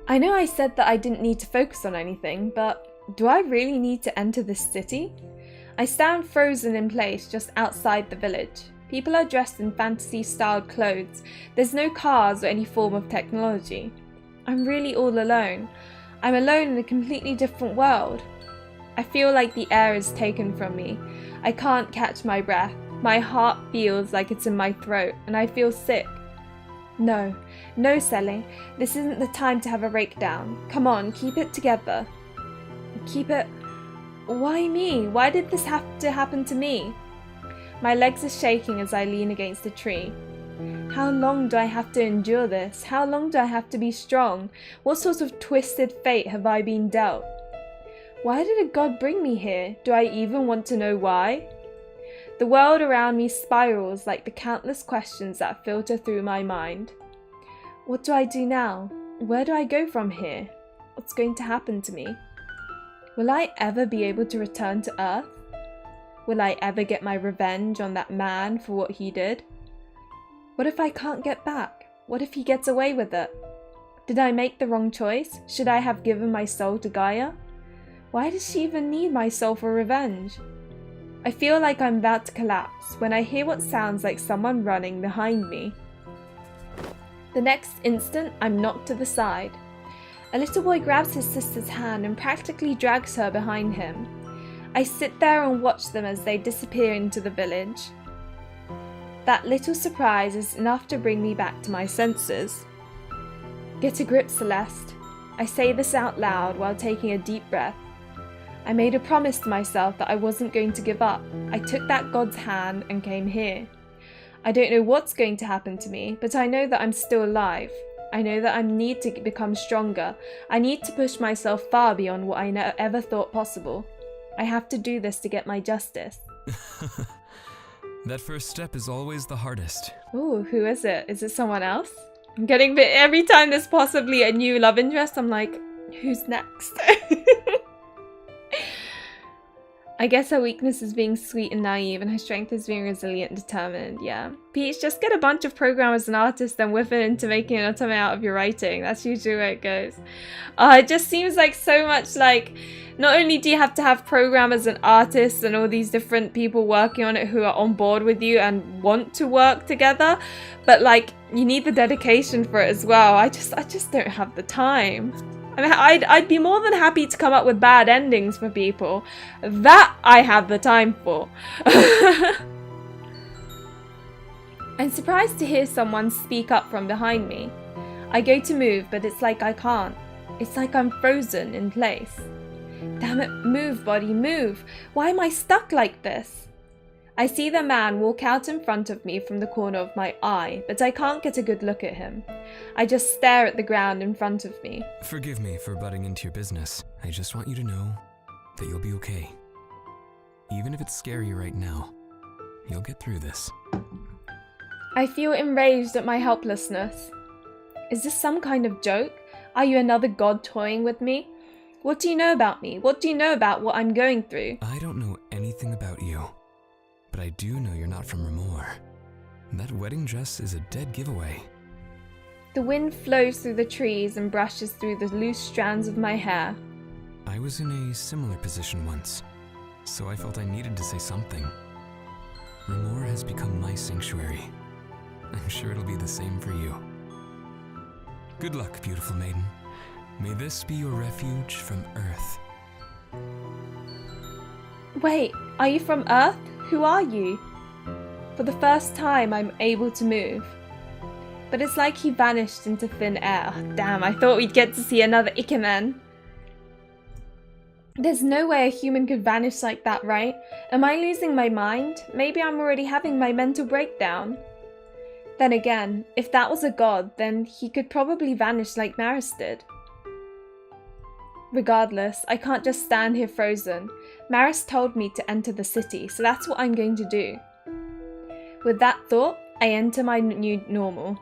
I know I said that I didn't need to focus on anything, but do I really need to enter this city? I stand frozen in place just outside the village. People are dressed in fantasy-styled clothes. There's no cars or any form of technology. I'm really all alone. I'm alone in a completely different world. I feel like the air is taken from me. I can't catch my breath. My heart feels like it's in my throat, and I feel sick. No, Sally, this isn't the time to have a breakdown. Come on, keep it together. Keep it... Why me? Why did this have to happen to me? My legs are shaking as I lean against a tree. How long do I have to endure this? How long do I have to be strong? What sort of twisted fate have I been dealt? Why did a god bring me here? Do I even want to know why? The world around me spirals like the countless questions that filter through my mind. What do I do now? Where do I go from here? What's going to happen to me? Will I ever be able to return to Earth? Will I ever get my revenge on that man for what he did? What if I can't get back? What if he gets away with it? Did I make the wrong choice? Should I have given my soul to Gaia? Why does she even need my soul for revenge? I feel like I'm about to collapse when I hear what sounds like someone running behind me. The next instant, I'm knocked to the side. A little boy grabs his sister's hand and practically drags her behind him. I sit there and watch them as they disappear into the village. That little surprise is enough to bring me back to my senses. Get a grip, Celeste. I say this out loud while taking a deep breath. I made a promise to myself that I wasn't going to give up. I took that god's hand and came here. I don't know what's going to happen to me, but I know that I'm still alive. I know that I need to become stronger. I need to push myself far beyond what I ever thought possible. I have to do this to get my justice. That first step is always the hardest. Ooh, who is it? Is it someone else? I'm getting bit every time there's possibly a new love interest. I'm like, who's next? I guess her weakness is being sweet and naive, and her strength is being resilient and determined. Yeah. Peach, just get a bunch of programmers and artists and whip it into making an otome out of your writing. That's usually where it goes. It just seems like so much like, not only do you have to have programmers and artists and all these different people working on it who are on board with you and want to work together, but like, you need the dedication for it as well. I just don't have the time. I mean, I'd be more than happy to come up with bad endings for people. That I have the time for. I'm surprised to hear someone speak up from behind me. I go to move, but it's like I can't. It's like I'm frozen in place. Damn it, move, body, move. Why am I stuck like this? I see the man walk out in front of me from the corner of my eye, but I can't get a good look at him. I just stare at the ground in front of me. Forgive me for butting into your business. I just want you to know that you'll be okay. Even if it's scary right now, you'll get through this. I feel enraged at my helplessness. Is this some kind of joke? Are you another god toying with me? What do you know about me? What do you know about what I'm going through? I don't know anything about you, but I do know you're not from Remoire. That wedding dress is a dead giveaway. The wind flows through the trees and brushes through the loose strands of my hair. I was in a similar position once, so I felt I needed to say something. Remoire has become my sanctuary. I'm sure it'll be the same for you. Good luck, beautiful maiden. May this be your refuge from Earth. Wait, are you from Earth? Who are you? For the first time, I'm able to move. But it's like he vanished into thin air. Oh, damn, I thought we'd get to see another Ikemen. There's no way a human could vanish like that, right? Am I losing my mind? Maybe I'm already having my mental breakdown. Then again, if that was a god, then he could probably vanish like Marris did. Regardless, I can't just stand here frozen. Marris told me to enter the city, so that's what I'm going to do. With that thought, I enter my new normal.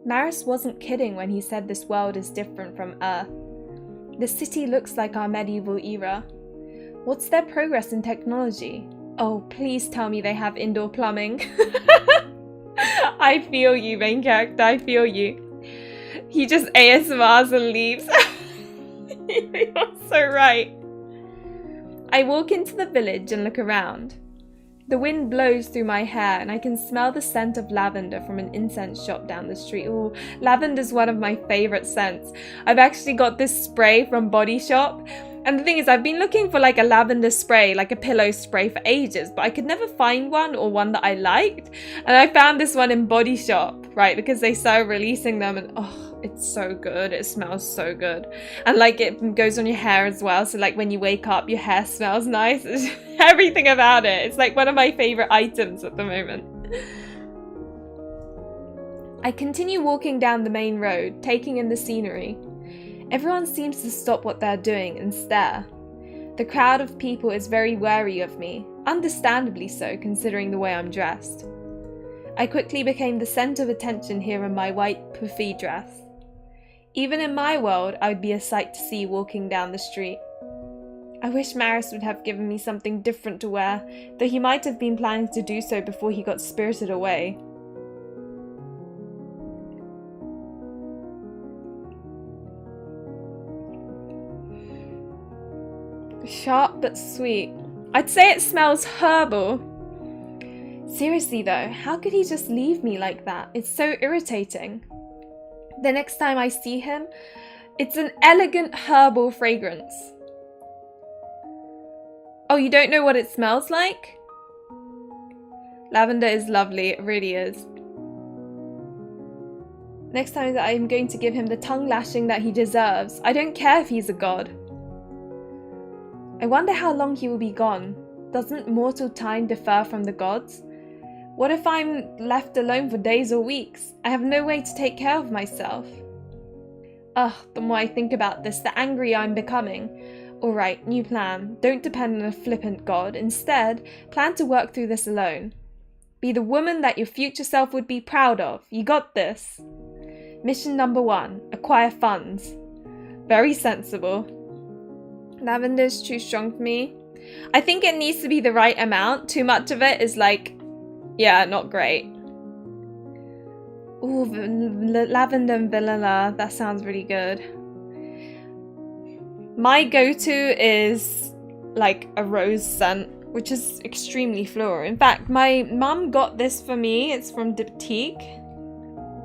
Marris wasn't kidding when he said this world is different from Earth. The city looks like our medieval era. What's their progress in technology? Oh, please tell me they have indoor plumbing. I feel you, main character, I feel you. He just ASMRs and leaves. You're so right. I walk into the village and look around. The wind blows through my hair and I can smell the scent of lavender from an incense shop down the street. Oh, lavender's one of my favourite scents. I've actually got this spray from Body Shop. And the thing is, I've been looking for like a lavender spray, like a pillow spray for ages, but I could never find one or one that I liked. And I found this one in Body Shop, right? Because they started releasing them and oh, it's so good. It smells so good. And like it goes on your hair as well. So like when you wake up, your hair smells nice. Everything about it. It's like one of my favorite items at the moment. I continue walking down the main road, taking in the scenery. Everyone seems to stop what they're doing and stare. The crowd of people is very wary of me, understandably so considering the way I'm dressed. I quickly became the centre of attention here in my white puffy dress. Even in my world, I would be a sight to see walking down the street. I wish Marris would have given me something different to wear, though he might have been planning to do so before he got spirited away. Sharp but sweet. I'd say it smells herbal. Seriously though, how could he just leave me like that? It's so irritating. The next time I see him, it's an elegant herbal fragrance. Oh, you don't know what it smells like? Lavender is lovely, it really is. Next time I'm going to give him the tongue lashing that he deserves. I don't care if he's a god. I wonder how long he will be gone. Doesn't mortal time differ from the gods? What if I'm left alone for days or weeks? I have no way to take care of myself. Ugh, the more I think about this, the angrier I'm becoming. Alright, new plan. Don't depend on a flippant god. Instead, plan to work through this alone. Be the woman that your future self would be proud of. You got this. Mission number 1. Acquire funds. Very sensible. Lavender's too strong for me. I think it needs to be the right amount. Too much of it is like, yeah, not great. Ooh, lavender and vanilla. That sounds really good. My go-to is like a rose scent, which is extremely floral. In fact, my mum got this for me. It's from Diptyque.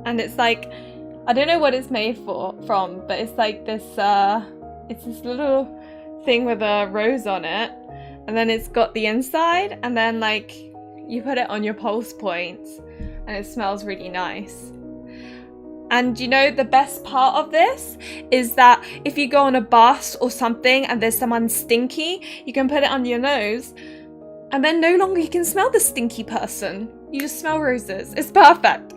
And it's like, I don't know what it's made from, but it's like this, it's this little thing with a rose on it. And then it's got the inside, and then like, you put it on your pulse points, and it smells really nice. And you know, the best part of this is that if you go on a bus or something and there's someone stinky, you can put it on your nose and then no longer you can smell the stinky person. You just smell roses. It's perfect.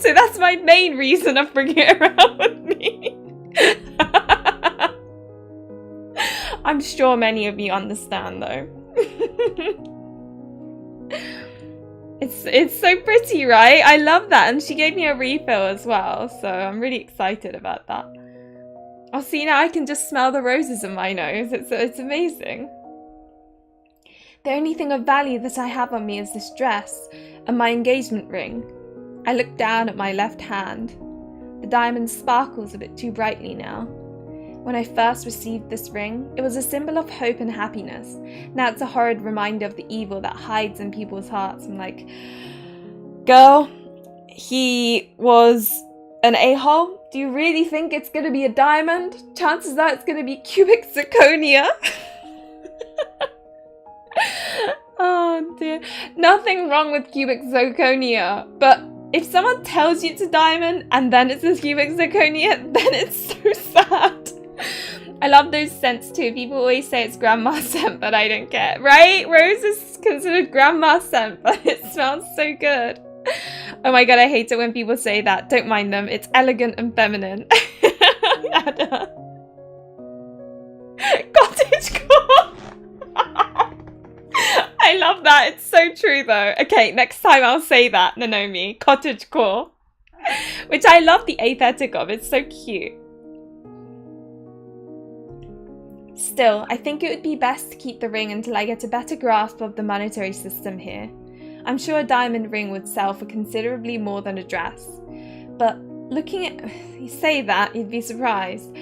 So that's my main reason of bringing it around with me. I'm sure many of you understand though. It's so pretty, right? I love that. And she gave me a refill as well, so I'm really excited about that. Oh, see, now I can just smell the roses in my nose. It's amazing. The only thing of value that I have on me is this dress and my engagement ring. I look down at my left hand. The diamond sparkles a bit too brightly now. When I first received this ring, it was a symbol of hope and happiness. Now it's a horrid reminder of the evil that hides in people's hearts. I'm like, girl, he was an a-hole? Do you really think it's going to be a diamond? Chances are it's going to be cubic zirconia. Oh dear. Nothing wrong with cubic zirconia, but if someone tells you it's a diamond and then it's a cubic zirconia, then it's so sad. I love those scents too. People always say it's grandma scent, but I don't care, right? Rose is considered grandma scent, but it smells so good. Oh my god, I hate it when people say that. Don't mind them. It's elegant and feminine. Cottagecore. I love that. It's so true though. Okay, next time I'll say that, Nanomi. Cottagecore. Which I love the aesthetic of. It's so cute. Still, I think it would be best to keep the ring until I get a better grasp of the monetary system here. I'm sure a diamond ring would sell for considerably more than a dress. But looking at... You say that, you'd be surprised.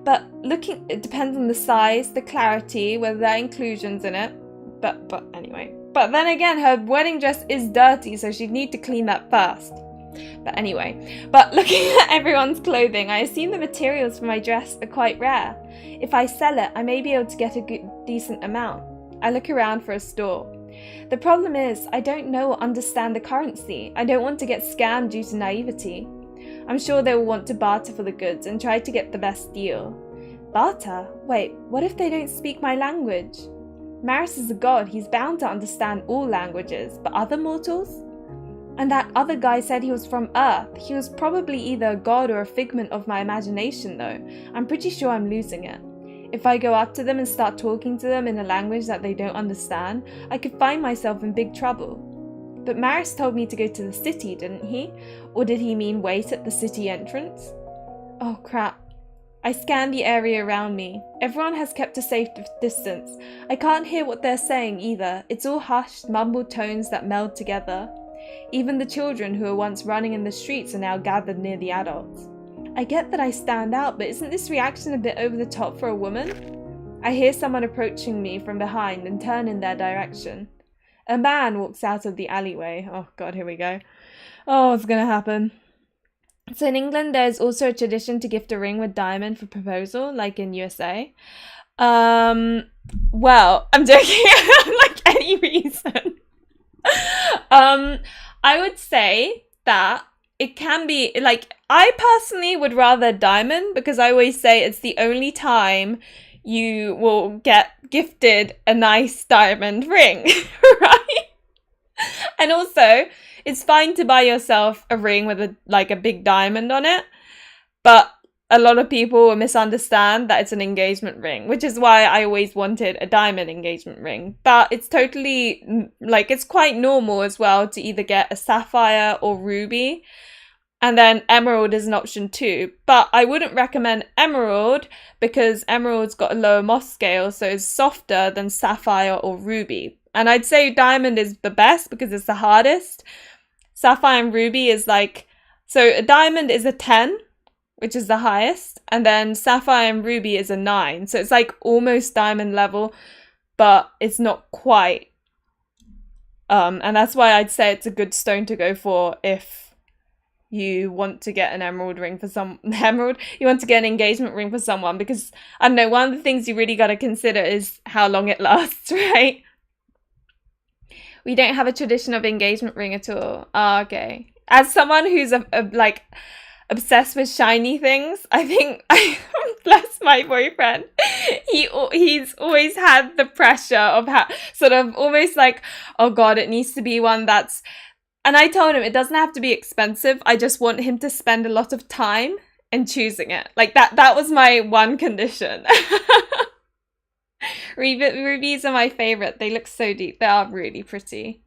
But looking... It depends on the size, the clarity, whether there are inclusions in it. But anyway. But then again, her wedding dress is dirty, so she'd need to clean that first. But anyway, but looking at everyone's clothing, I assume the materials for my dress are quite rare. If I sell it, I may be able to get a decent amount. I look around for a store. The problem is, I don't know or understand the currency. I don't want to get scammed due to naivety. I'm sure they will want to barter for the goods and try to get the best deal. Barter? Wait, what if they don't speak my language? Marris is a god, he's bound to understand all languages, but other mortals? And that other guy said he was from Earth. He was probably either a god or a figment of my imagination though. I'm pretty sure I'm losing it. If I go up to them and start talking to them in a language that they don't understand, I could find myself in big trouble. But Marris told me to go to the city, didn't he? Or did he mean wait at the city entrance? Oh crap. I scan the area around me. Everyone has kept a safe distance. I can't hear what they're saying either. It's all hushed, mumbled tones that meld together. Even the children who were once running in the streets are now gathered near the adults. I get that I stand out, but isn't this reaction a bit over the top for a woman? I hear someone approaching me from behind and turn in their direction. A man walks out of the alleyway. Oh god, here we go. Oh, what's gonna happen? So in England, there's also a tradition to gift a ring with diamond for proposal, like in USA. Well, I'm joking. Like any reason. I would say that it can be, like, I personally would rather diamond because I always say it's the only time you will get gifted a nice diamond ring, right? And also, it's fine to buy yourself a ring with a big diamond on it, but a lot of people will misunderstand that it's an engagement ring, which is why I always wanted a diamond engagement ring. But it's totally, it's quite normal as well to either get a sapphire or ruby. And then emerald is an option too. But I wouldn't recommend emerald because emerald's got a lower moss scale, so it's softer than sapphire or ruby. And I'd say diamond is the best because it's the hardest. Sapphire and ruby is so a diamond is a 10, which is the highest, and then sapphire and ruby is a 9. So it's almost diamond level, but it's not quite. And that's why I'd say it's a good stone to go for if you want to get an emerald ring for you want to get an engagement ring for someone, because I don't know, one of the things you really got to consider is how long it lasts, right? We don't have a tradition of engagement ring at all. Okay. As someone who's obsessed with shiny things, I think bless my boyfriend, he's always had the pressure of sort of almost oh god, it needs to be one that's, and I told him it doesn't have to be expensive, I just want him to spend a lot of time in choosing it. That was my one condition. Rubies are my favorite. They look so deep. They are really pretty.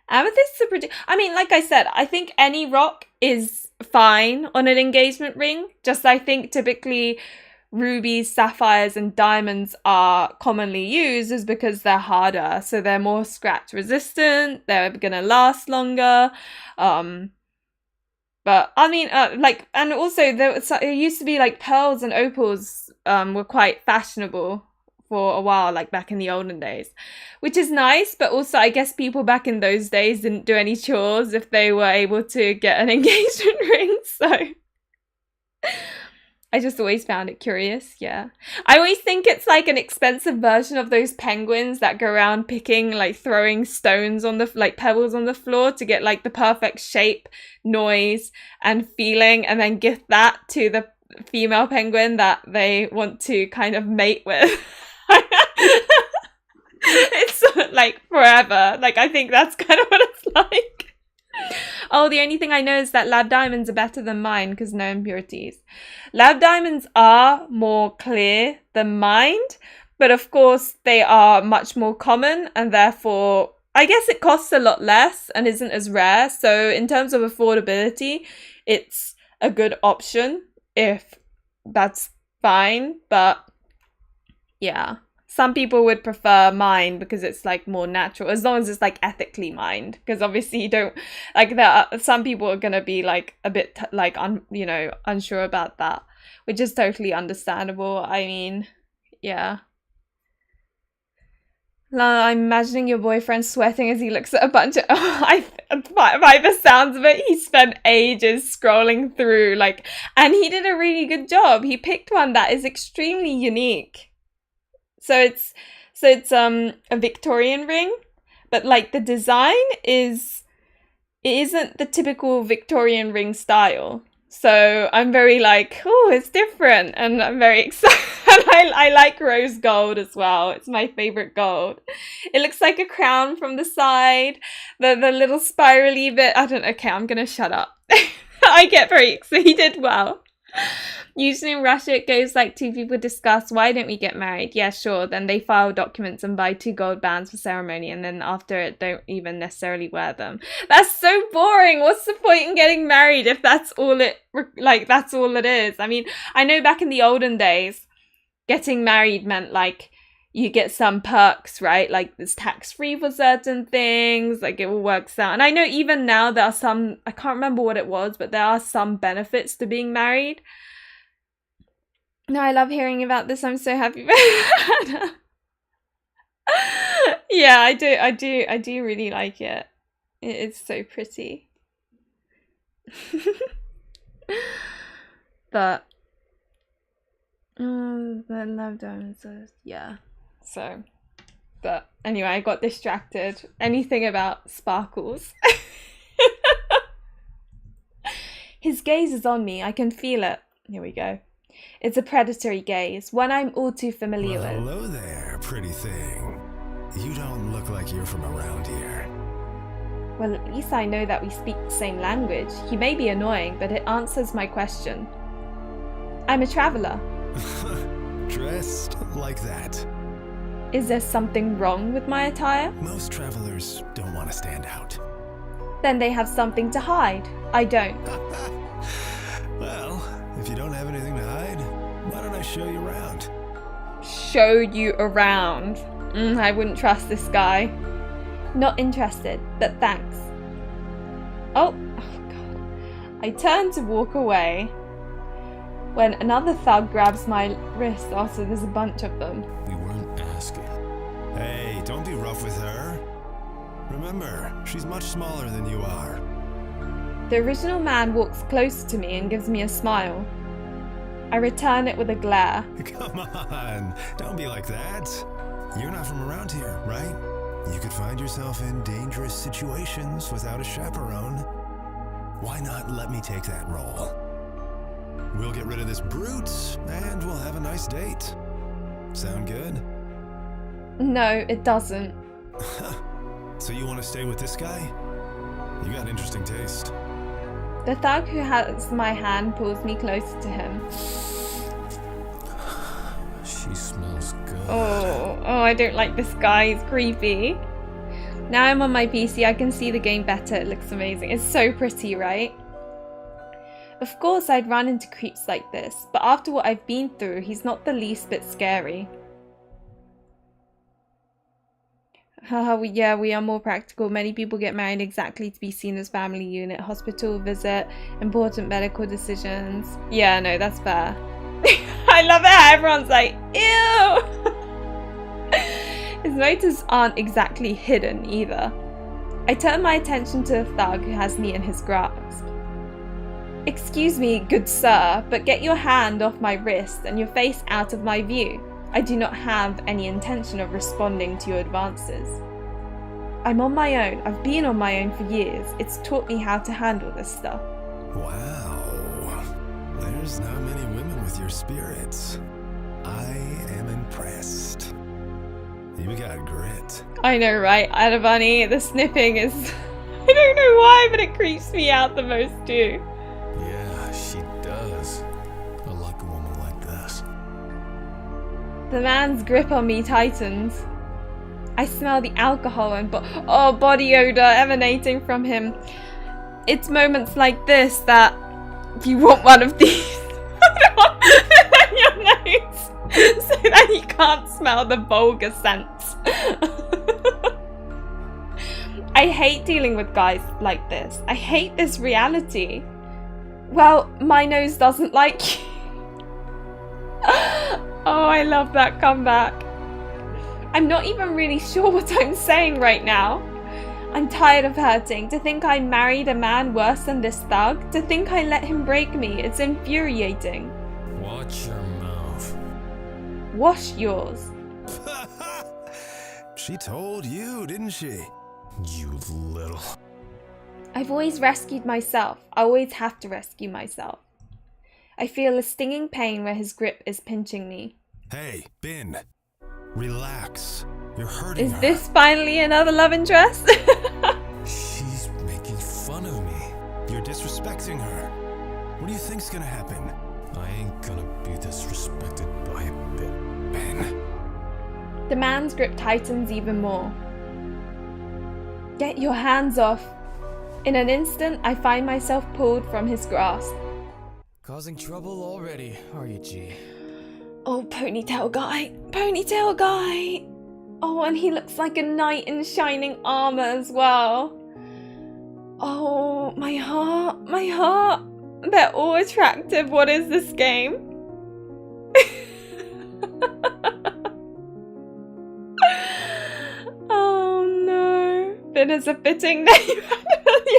Amethysts are pretty. I mean, like I said, I think any rock is fine on an engagement ring. Just I think typically rubies, sapphires, and diamonds are commonly used is because they're harder. So they're more scratch resistant. They're gonna last longer. But I mean, and also it used to be pearls and opals were quite fashionable for a while, back in the olden days, which is nice. But also I guess people back in those days didn't do any chores if they were able to get an engagement ring, so I just always found it curious. Yeah, I always think it's an expensive version of those penguins that go around picking, throwing stones on the pebbles on the floor to get the perfect shape, noise and feeling, and then gift that to the female penguin that they want to kind of mate with. It's forever. I think that's kind of what it's like. Oh, the only thing I know is that lab diamonds are better than mine because no impurities. Lab diamonds are more clear than mine, but of course they are much more common, and therefore I guess it costs a lot less and isn't as rare. So in terms of affordability, it's a good option if that's fine. But yeah, some people would prefer mine because it's more natural, as long as it's ethically mined, because obviously you don't there are, some people are gonna be a bit unsure about that, which is totally understandable. I mean, yeah. I'm imagining your boyfriend sweating as he looks at a bunch of by the sounds of it, he spent ages scrolling through and he did a really good job. He picked one that is extremely unique. So it's a Victorian ring, but the design it isn't the typical Victorian ring style. So I'm very oh, it's different, and I'm very excited. I like rose gold as well. It's my favorite gold. It looks like a crown from the side, the little spirally bit. I don't know. Okay, I'm gonna shut up. I get very excited. Well. Usually in Russia, it goes two people discuss, why don't we get married? Yeah, sure. Then they file documents and buy 2 gold bands for ceremony, and then after it, don't even necessarily wear them. That's so boring. What's the point in getting married if that's all it is? I mean, I know back in the olden days, getting married meant you get some perks, right? It's tax-free for certain things, it all works out. And I know even now there are some, I can't remember what it was, but there are some benefits to being married. No, I love hearing about this. I'm so happy. Yeah, I do really like it. It's so pretty. But the love diamonds, yeah. So, but anyway, I got distracted. Anything about sparkles. His gaze is on me. I can feel it. Here we go. It's a predatory gaze, one I'm all too familiar with. Hello there, pretty thing. You don't look like you're from around here. Well, at least I know that we speak the same language. He may be annoying, but it answers my question. I'm a traveler. Dressed like that. Is there something wrong with my attire? Most travelers don't want to stand out. Then they have something to hide. I don't. Well, if you don't have anything to hide, why don't I show you around? Show you around. I wouldn't trust this guy. Not interested, but thanks. Oh God. I turn to walk away when another thug grabs my wrist after there's a bunch of them. We weren't asking. Hey, don't be rough with her. Remember, she's much smaller than you are. The original man walks closer to me and gives me a smile. I return it with a glare. Come on, don't be like that. You're not from around here, right? You could find yourself in dangerous situations without a chaperone. Why not let me take that role? We'll get rid of this brute, and we'll have a nice date. Sound good? No, it doesn't. So you want to stay with this guy? You got interesting taste. The thug who has my hand pulls me closer to him. She smells good. Oh, I don't like this guy. He's creepy. Now I'm on my PC, I can see the game better. It looks amazing. It's so pretty, right? Of course I'd run into creeps like this, but after what I've been through, he's not the least bit scary. Yeah, we are more practical. Many people get married exactly to be seen as family unit. Hospital visit, important medical decisions. Yeah, no, that's fair. I love it how everyone's like, ew! His motives aren't exactly hidden either. I turn my attention to the thug who has me in his grasp. Excuse me, good sir, but get your hand off my wrist and your face out of my view. I do not have any intention of responding to your advances. I'm on my own. I've been on my own for years. It's taught me how to handle this stuff. Wow. There's not many women with your spirits. I am impressed. You got grit. I know, right? Ada Bunny, the sniffing is... I don't know why, but it creeps me out the most too. Yeah, she does. I like a woman like this. The man's grip on me tightens. I smell the alcohol and body odor emanating from him. It's moments like this that you want one of these on your nose so that you can't smell the vulgar scents. I hate dealing with guys like this. I hate this reality. Well, my nose doesn't like you. Oh, I love that comeback. I'm not even really sure what I'm saying right now. I'm tired of hurting. To think I married a man worse than this thug. To think I let him break me. It's infuriating. Watch your mouth. Wash yours. She told you, didn't she? You little... I've always rescued myself. I always have to rescue myself. I feel a stinging pain where his grip is pinching me. Hey, Bin. Relax. You're hurting Is her. this finally another love interest? She's making fun of me. You're disrespecting her. What do you think's gonna happen? I ain't gonna be disrespected by a bit. Ben. The man's grip tightens even more. Get your hands off. In an instant, I find myself pulled from his grasp. Causing trouble already, are you, G? Oh, ponytail guy. Ponytail guy. Oh, and he looks like a knight in shining armor as well. Oh, my heart. My heart. They're all attractive. What is this game? Oh, no. Finn is a fitting name.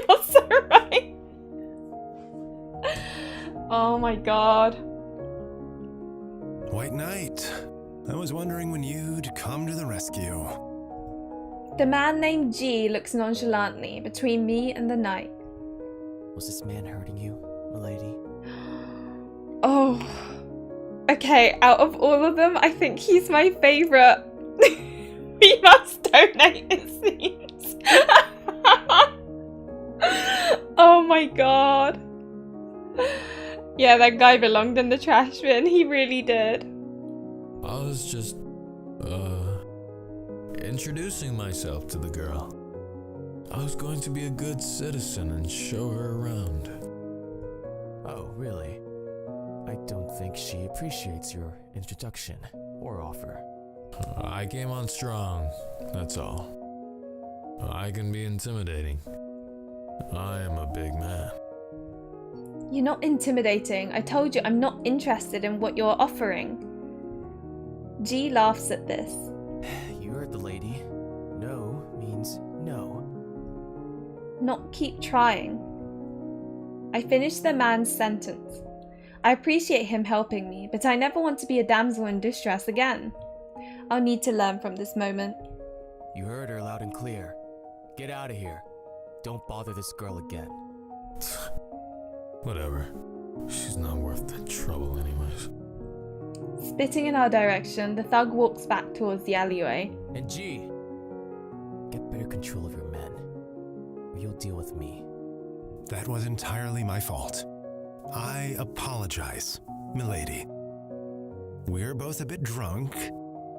You're so right. Oh my god. White Knight. I was wondering when you'd come to the rescue. The man named G looks nonchalantly between me and the knight. Was this man hurting you, milady? Oh. Okay, out of all of them, I think he's my favourite. We must donate, it seems. my god. Yeah, that guy belonged in the trash bin. He really did. I was just, introducing myself to the girl. I was going to be a good citizen and show her around. Oh, really? I don't think she appreciates your introduction or offer. I came on strong, that's all. I can be intimidating. I am a big man. You're not intimidating. I told you I'm not interested in what you're offering. G laughs at this. You heard the lady. No means no. Not keep trying. I finished the man's sentence. I appreciate him helping me, but I never want to be a damsel in distress again. I'll need to learn from this moment. You heard her loud and clear. Get out of here. Don't bother this girl again. Whatever. She's not worth the trouble anyways. Spitting in our direction, the thug walks back towards the alleyway. And G, get better control of your men, or you'll deal with me. That was entirely my fault. I apologize, milady. We're both a bit drunk,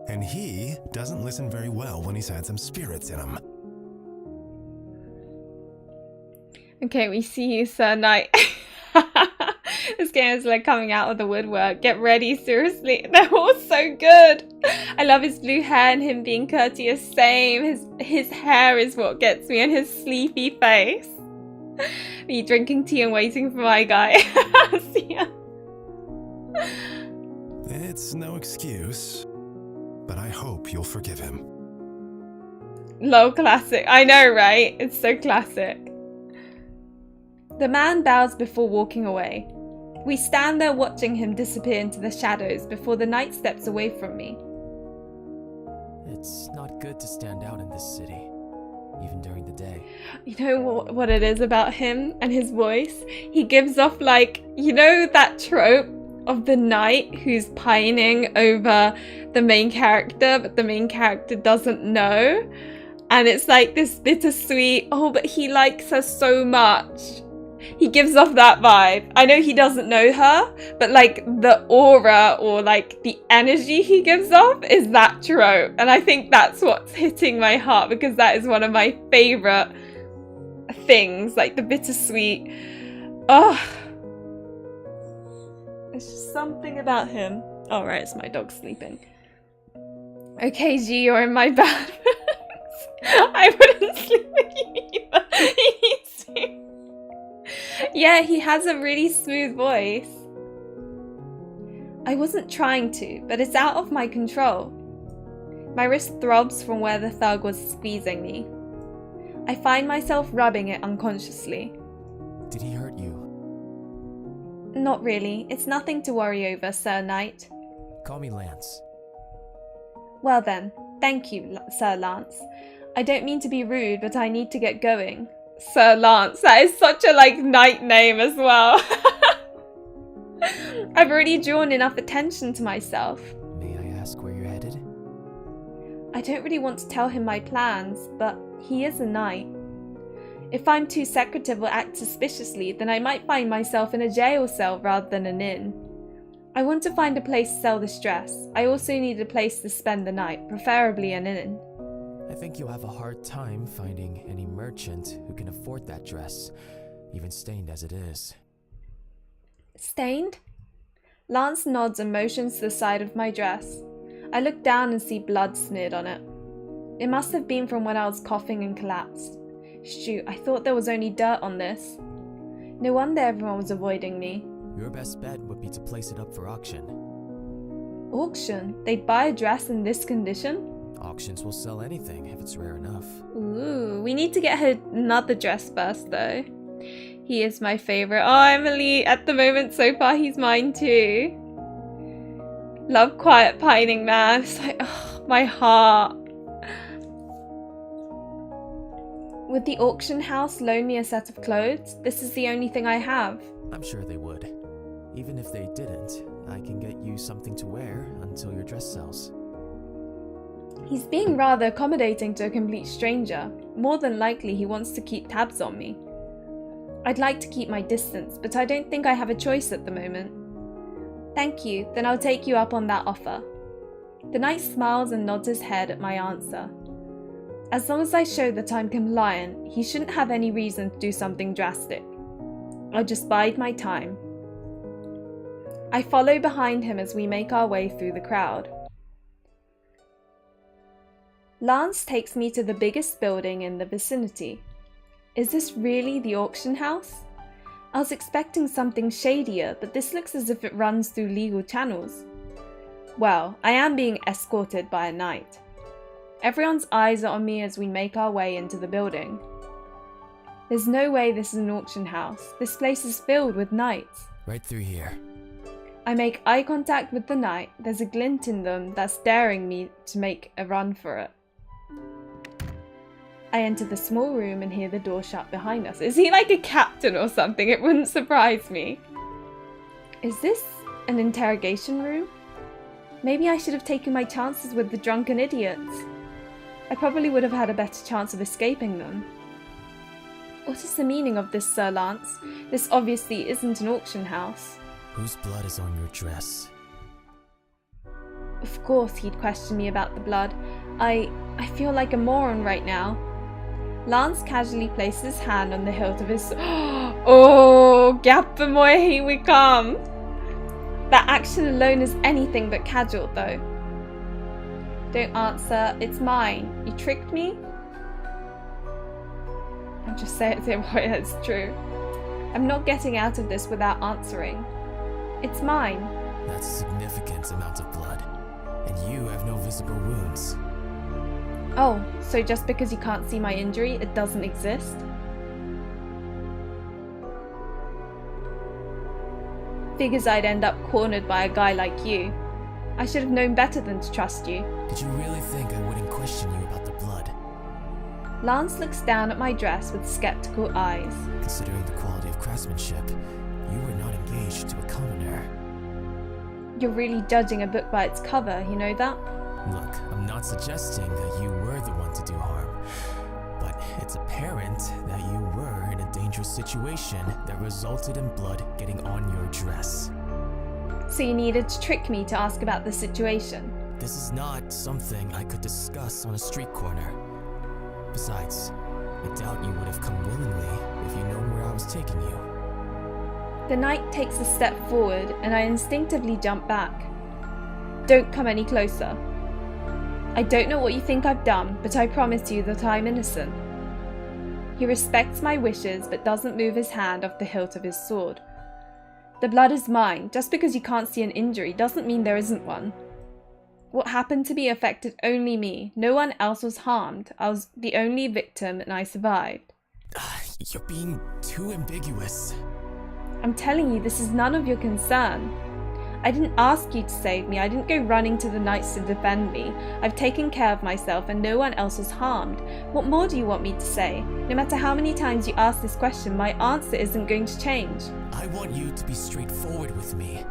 and he doesn't listen very well when he's had some spirits in him. Okay, we see you, Sir Knight. This game is like coming out of the woodwork. Get ready, seriously. They're all so good. I love his blue hair and him being courteous. Same. His hair is what gets me, and his sleepy face. Me drinking tea and waiting for my guy. See ya. It's no excuse, but I hope you'll forgive him. Low classic. I know, right? It's so classic. The man bows before walking away. We stand there watching him disappear into the shadows before the knight steps away from me. It's not good to stand out in this city, even during the day. You know what it is about him and his voice? He gives off like, you know that trope of the knight who's pining over the main character, but the main character doesn't know? And it's like this bittersweet, oh, but he likes her so much. He gives off that vibe. I know he doesn't know her, but like the aura or like the energy he gives off is that trope. And I think that's what's hitting my heart, because that is one of my favorite things, like the bittersweet. Oh, it's just something about him. All right, it's my dog sleeping. Okay, G, you're in my bad books. I wouldn't sleep with you either. He needs to. Yeah, he has a really smooth voice. I wasn't trying to, but it's out of my control. My wrist throbs from where the thug was squeezing me. I find myself rubbing it unconsciously. Did he hurt you? Not really. It's nothing to worry over, Sir Knight. Call me Lance. Well then, thank you, Sir Lance. I don't mean to be rude, but I need to get going. Sir Lance, that is such a like knight name as well. I've already drawn enough attention to myself. May I ask where you're headed? I don't really want to tell him my plans, but he is a knight. If I'm too secretive or act suspiciously, then I might find myself in a jail cell rather than an inn. I want to find a place to sell this dress. I also need a place to spend the night, preferably an inn. I think you'll have a hard time finding any merchant who can afford that dress, even stained as it is. Stained? Lance nods and motions to the side of my dress. I look down and see blood smeared on it. It must have been from when I was coughing and collapsed. Shoot, I thought there was only dirt on this. No wonder everyone was avoiding me. Your best bet would be to place it up for auction. Auction? They'd buy a dress in this condition? Auctions will sell anything if it's rare enough. Ooh, we need to get her another dress first though. He is my favourite. Oh, Emily, at the moment so far he's mine too. Love quiet pining man. It's like, oh, my heart. Would the auction house loan me a set of clothes? This is the only thing I have. I'm sure they would. Even if they didn't, I can get you something to wear until your dress sells. He's being rather accommodating to a complete stranger. More than likely he wants to keep tabs on me. I'd like to keep my distance, but I don't think I have a choice at the moment. Thank you, then I'll take you up on that offer. The knight smiles and nods his head at my answer. As long as I show that I'm compliant, he shouldn't have any reason to do something drastic. I'll just bide my time. I follow behind him as we make our way through the crowd. Lance takes me to the biggest building in the vicinity. Is this really the auction house? I was expecting something shadier, but this looks as if it runs through legal channels. Well, I am being escorted by a knight. Everyone's eyes are on me as we make our way into the building. There's no way this is an auction house. This place is filled with knights. Right through here. I make eye contact with the knight. There's a glint in them that's daring me to make a run for it. I enter the small room and hear the door shut behind us. Is he like a captain or something? It wouldn't surprise me. Is this an interrogation room? Maybe I should have taken my chances with the drunken idiots. I probably would have had a better chance of escaping them. What is the meaning of this, Sir Lance? This obviously isn't an auction house. Whose blood is on your dress? Of course he'd question me about the blood. I feel like a moron right now. Lance casually places his hand on the hilt of his... Oh, Gappamoy, here we come! That action alone is anything but casual, though. Don't answer, it's mine. You tricked me? I'll just say it to him, boy, it's true. I'm not getting out of this without answering. It's mine. That's a significant amount of blood. And you have no visible wounds. Oh, so just because you can't see my injury, it doesn't exist? Figures I'd end up cornered by a guy like you. I should have known better than to trust you. Did you really think I wouldn't question you about the blood? Lance looks down at my dress with skeptical eyes. Considering the quality of craftsmanship, you were not engaged to a commoner. You're really judging a book by its cover, you know that? Look, I'm not suggesting that you were the one to do harm, but it's apparent that you were in a dangerous situation that resulted in blood getting on your dress. So you needed to trick me to ask about the situation? This is not something I could discuss on a street corner. Besides, I doubt you would have come willingly if you know where I was taking you. The knight takes a step forward and I instinctively jump back. Don't come any closer. I don't know what you think I've done, but I promise you that I'm innocent. He respects my wishes but doesn't move his hand off the hilt of his sword. The blood is mine. Just because you can't see an injury doesn't mean there isn't one. What happened to me affected only me. No one else was harmed. I was the only victim and I survived. You're being too ambiguous. I'm telling you, this is none of your concern. I didn't ask you to save me. I didn't go running to the knights to defend me. I've taken care of myself and no one else was harmed. What more do you want me to say? No matter how many times you ask this question, my answer isn't going to change. I want you to be straightforward with me.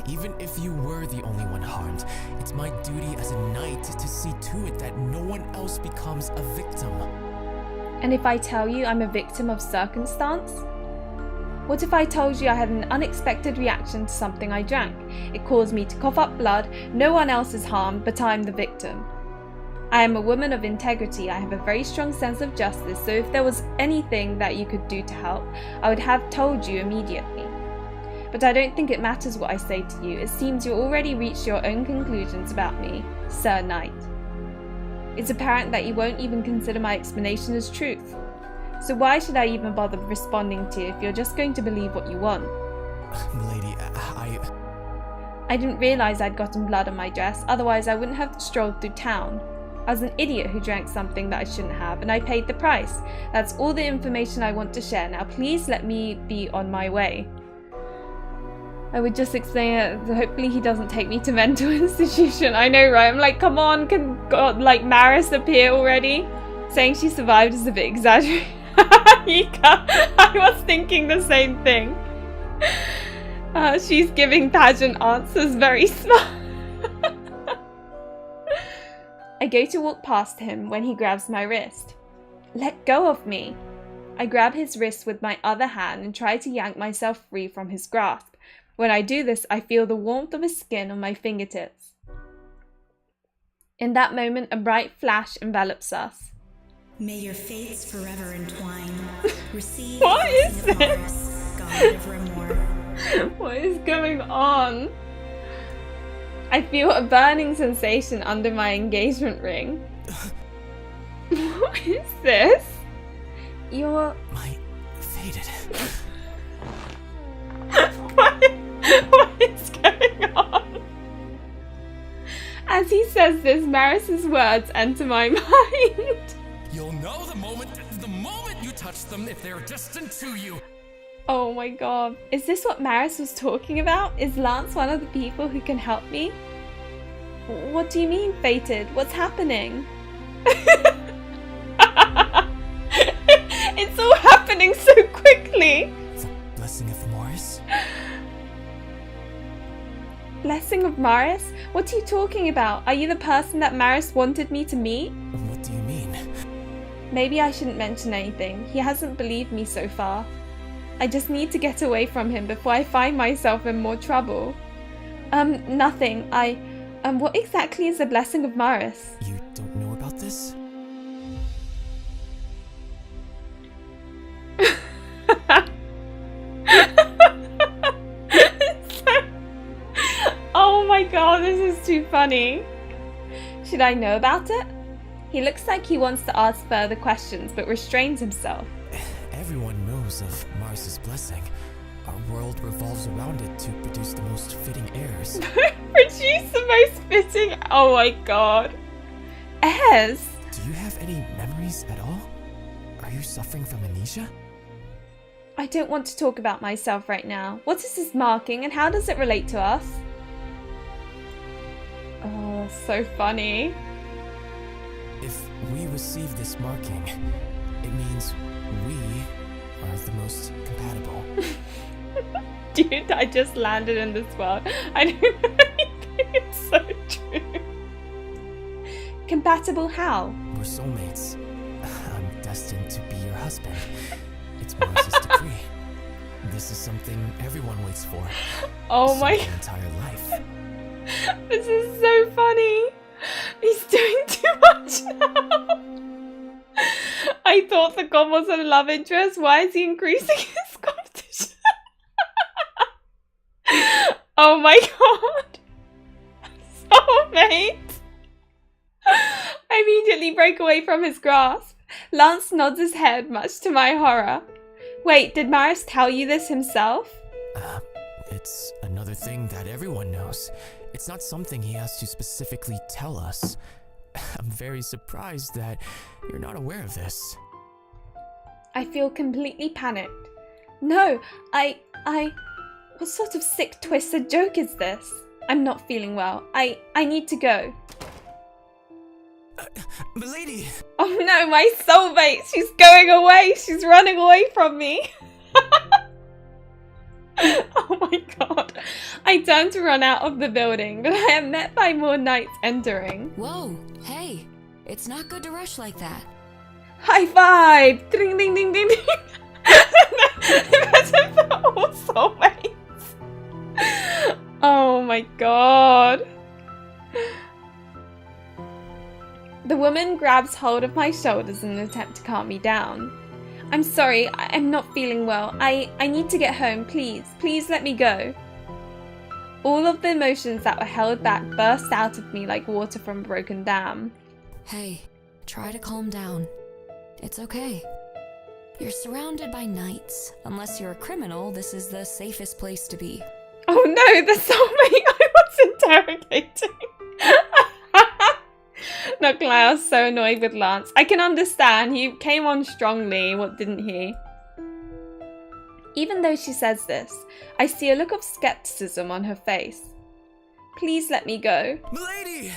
Even if you were the only one harmed, it's my duty as a knight to see to it that no one else becomes a victim. And if I tell you I'm a victim of circumstance? What if I told you I had an unexpected reaction to something I drank? It caused me to cough up blood, no one else is harmed, but I'm the victim. I am a woman of integrity, I have a very strong sense of justice, so if there was anything that you could do to help, I would have told you immediately. But I don't think it matters what I say to you. It seems you already reached your own conclusions about me, Sir Knight. It's apparent that you won't even consider my explanation as truth. So why should I even bother responding to you if you're just going to believe what you want? Milady, I didn't realise I'd gotten blood on my dress, otherwise I wouldn't have strolled through town. I was an idiot who drank something that I shouldn't have, and I paid the price. That's all the information I want to share. Now please let me be on my way. I would just explain it. Hopefully he doesn't take me to mental institution. I know, right? I'm like, come on, can God, like, Marris appear already? Saying she survived is a bit exaggerated. I was thinking the same thing. She's giving pageant answers very smart. I go to walk past him when he grabs my wrist. Let go of me. I grab his wrist with my other hand and try to yank myself free from his grasp. When I do this, I feel the warmth of his skin on my fingertips. In that moment, a bright flash envelops us. May your fates forever entwine. Receive What the is blessing of Marris, god of Remoire. What is going on? I feel a burning sensation under my engagement ring. What is this? You're... My fated. What is going on? As he says this, Marris's words enter my mind. You'll know the moment you touch them if they're distant to you. Oh my god. Is this what Marris was talking about? Is Lance one of the people who can help me? What do you mean, fated? What's happening? It's all happening so quickly. The blessing of Marris? Blessing of Marris? What are you talking about? Are you the person that Marris wanted me to meet? What do you mean? Maybe I shouldn't mention anything. He hasn't believed me so far. I just need to get away from him before I find myself in more trouble. Nothing. What exactly is the blessing of Marris? You don't know about this? Oh my god, this is too funny. Should I know about it? He looks like he wants to ask further questions, but restrains himself. Everyone knows of Mars's blessing. Our world revolves around it to produce the most fitting heirs. Produce the most fitting... Oh my god. Heirs? Do you have any memories at all? Are you suffering from amnesia? I don't want to talk about myself right now. What is this marking and how does it relate to us? Oh, so funny. If we receive this marking, it means we are the most compatible. Dude, I just landed in this world. I don't know anything. It's so true. Compatible how? We're soulmates. I'm destined to be your husband. It's Mars's decree. This is something everyone waits for. Oh my their entire life. This is so funny. He's doing too much now. I thought the god was a love interest. Why is he increasing his competition? Oh my god. Soulmate. I immediately break away from his grasp. Lance nods his head, much to my horror. Wait, did Marris tell you this himself? It's another thing that everyone knows. It's not something he has to specifically tell us. I'm very surprised that you're not aware of this. I feel completely panicked. No, what sort of sick twisted joke is this? I'm not feeling well. I need to go. Milady! Oh no, my soulmate! She's going away! She's running away from me! Oh my god. I turn to run out of the building, but I am met by more knights entering. Whoa, hey, it's not good to rush like that. High five! Ding ding ding ding ding! Imagine for all soulmates. Oh my god. The woman grabs hold of my shoulders in an attempt to calm me down. I'm sorry, I'm not feeling well. I need to get home, please. Please let me go. All of the emotions that were held back burst out of me like water from a broken dam. Hey, try to calm down. It's okay. You're surrounded by knights. Unless you're a criminal, this is the safest place to be. Oh no, the soulmate I was interrogating. Not gonna lie, I was so annoyed with Lance. I can understand, he came on strongly, what didn't he? Even though she says this, I see a look of skepticism on her face. Please let me go. Milady!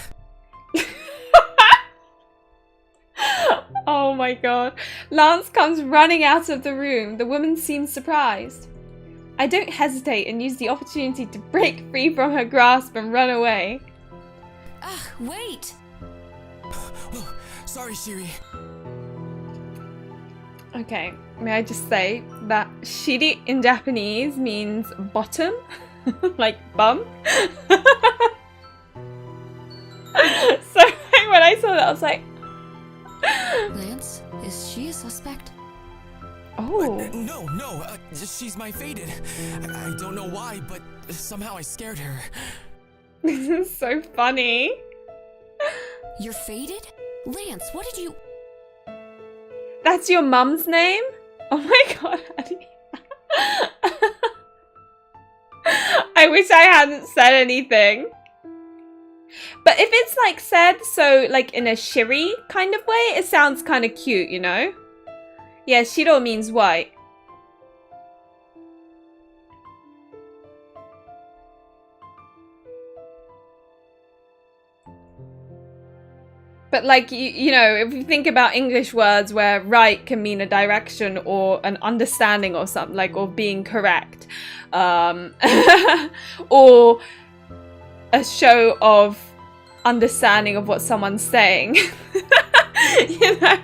Oh my god. Lance comes running out of the room. The woman seems surprised. I don't hesitate and use the opportunity to break free from her grasp and run away. Ah, wait! Oh, sorry, Shiri. Okay, may I just say that shiri in Japanese means bottom, like bum. So when I saw that, I was like, Lance, is she a suspect? oh. No, she's my fated. I don't know why, but somehow I scared her. This is so funny. You're fated? Lance, what did you... That's your mum's name? Oh my god, Addie. I wish I hadn't said anything. But if it's like said so like in a shiri kind of way, it sounds kind of cute, you know? Yeah, shiro means white. But like, you know, if you think about English words where right can mean a direction or an understanding or something, like, or being correct. Or a show of understanding of what someone's saying. You know?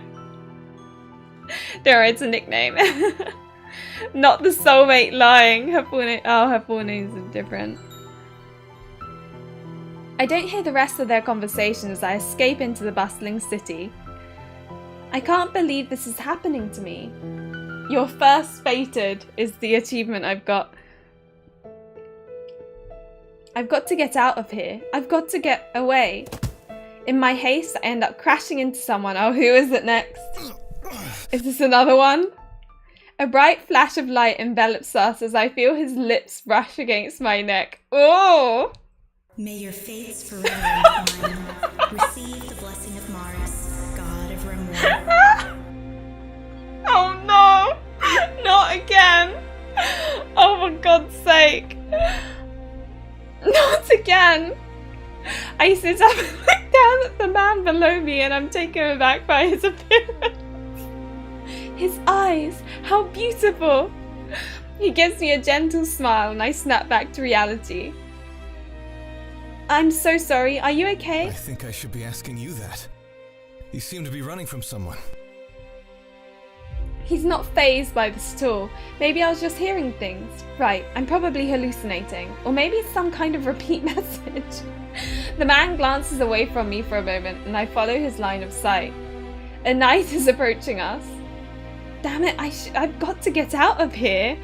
There, it's a nickname. Not the soulmate lying. Her full name, oh, her full names are different. I don't hear the rest of their conversation as I escape into the bustling city. I can't believe this is happening to me. Your first fated is the achievement I've got. I've got to get out of here. I've got to get away. In my haste, I end up crashing into someone. Oh, who is it next? Is this another one? A bright flash of light envelops us as I feel his lips brush against my neck. Oh! May your fates forever entwine. Receive the blessing of Marris, god of Remoire. Oh no! Not again! Oh, for God's sake! Not again! I sit up and look down at the man below me and I'm taken aback by his appearance. His eyes! How beautiful! He gives me a gentle smile and I snap back to reality. I'm so sorry, are you okay? I think I should be asking you that. You seem to be running from someone. He's not fazed by this at all. Maybe I was just hearing things. Right, I'm probably hallucinating. Or maybe it's some kind of repeat message. The man glances away from me for a moment and I follow his line of sight. A knight is approaching us. Damn it, I've got to get out of here.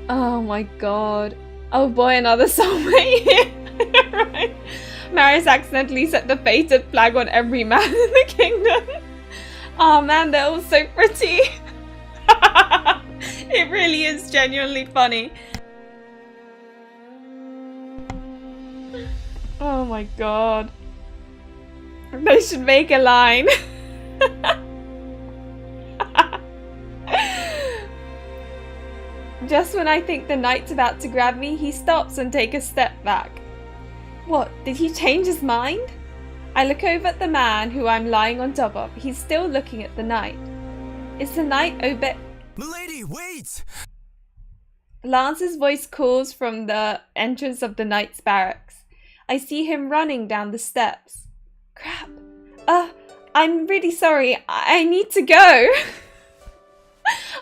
Oh my god. Oh boy, another soulmate here. Right. Marris accidentally set the fated flag on every man in the kingdom. Oh man, they're all so pretty. It really is genuinely funny. Oh my god. They should make a line. Just when I think the knight's about to grab me, he stops and takes a step back. What, did he change his mind? I look over at the man who I'm lying on top of. He's still looking at the knight. Is the knight Milady, wait! Lance's voice calls from the entrance of the knight's barracks. I see him running down the steps. Crap. I'm really sorry. I need to go.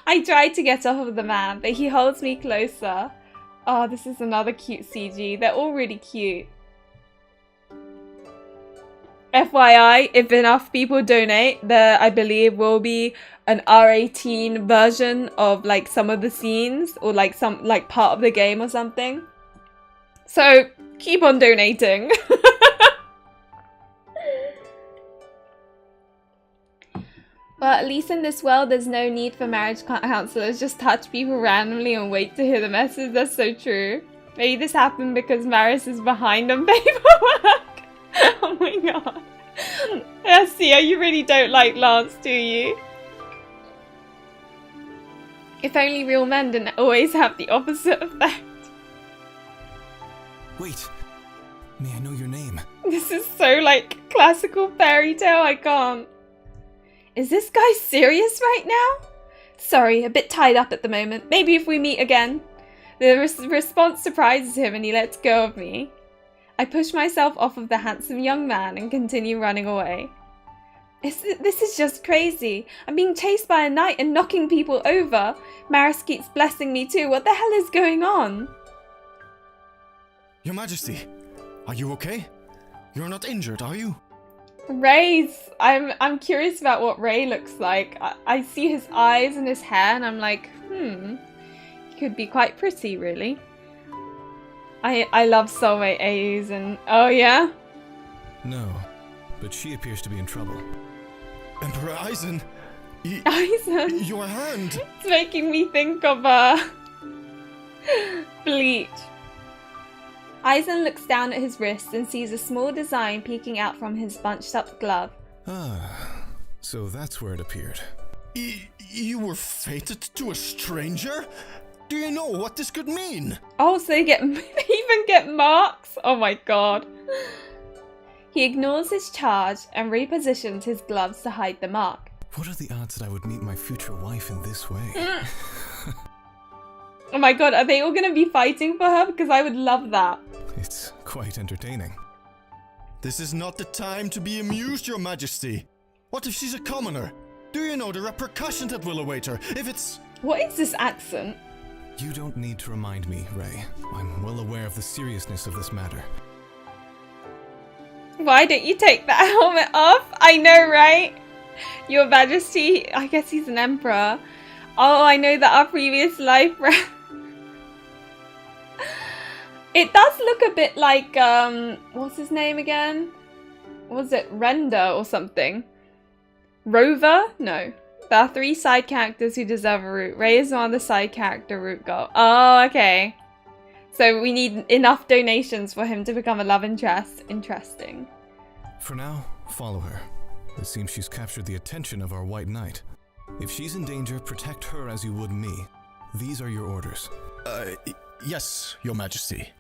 I try to get off of the man, but he holds me closer. Oh, this is another cute CG. They're all really cute. FYI, if enough people donate, there I believe will be an R18 version of like some of the scenes or like some like part of the game or something. So keep on donating. Well, at least in this world, there's no need for marriage counselors. Just touch people randomly and wait to hear the message. That's so true. Maybe this happened because Marris is behind on paperwork. Oh my god. Sia, you really don't like Lance, do you? If only real men didn't always have the opposite effect. Wait. May I know your name? This is so like classical fairy tale, I can't. Is this guy serious right now? Sorry, a bit tied up at the moment. Maybe if we meet again. The response surprises him and he lets go of me. I push myself off of the handsome young man and continue running away. This is just crazy. I'm being chased by a knight and knocking people over. Marris keeps blessing me too. What the hell is going on? Your Majesty, are you okay? You're not injured, are you? Ray's. I'm curious about what Ray looks like. I see his eyes and his hair and I'm like, he could be quite pretty, really. I love soulmate A's and oh yeah? No, but she appears to be in trouble. Emperor Aizen! Aizen! Your hand! It's making me think of Bleach. Aizen looks down at his wrist and sees a small design peeking out from his bunched up glove. Ah, so that's where it appeared. You were fated to a stranger? Do you know what this could mean? Oh, so they even get marks? Oh my god. He ignores his charge and repositions his gloves to hide the mark. What are the odds that I would meet my future wife in this way? Oh my god, are they all gonna be fighting for her? Because I would love that. It's quite entertaining. This is not the time to be amused, Your Majesty. What if she's a commoner? Do you know the repercussions that will await her if it's... What is this accent? You don't need to remind me, Ray. I'm well aware of the seriousness of this matter. Why don't you take that helmet off? I know, right? Your Majesty, I guess he's an emperor. Oh, I know that our previous life... It does look a bit like, what's his name again? Was it Render or something? Rover? No. There are 3 side characters who deserve a root. Ray is one of the side character root goal. Oh, okay. So we need enough donations for him to become a love interest. Interesting. For now, follow her. It seems she's captured the attention of our White Knight. If she's in danger, protect her as you would me. These are your orders. Yes, Your Majesty.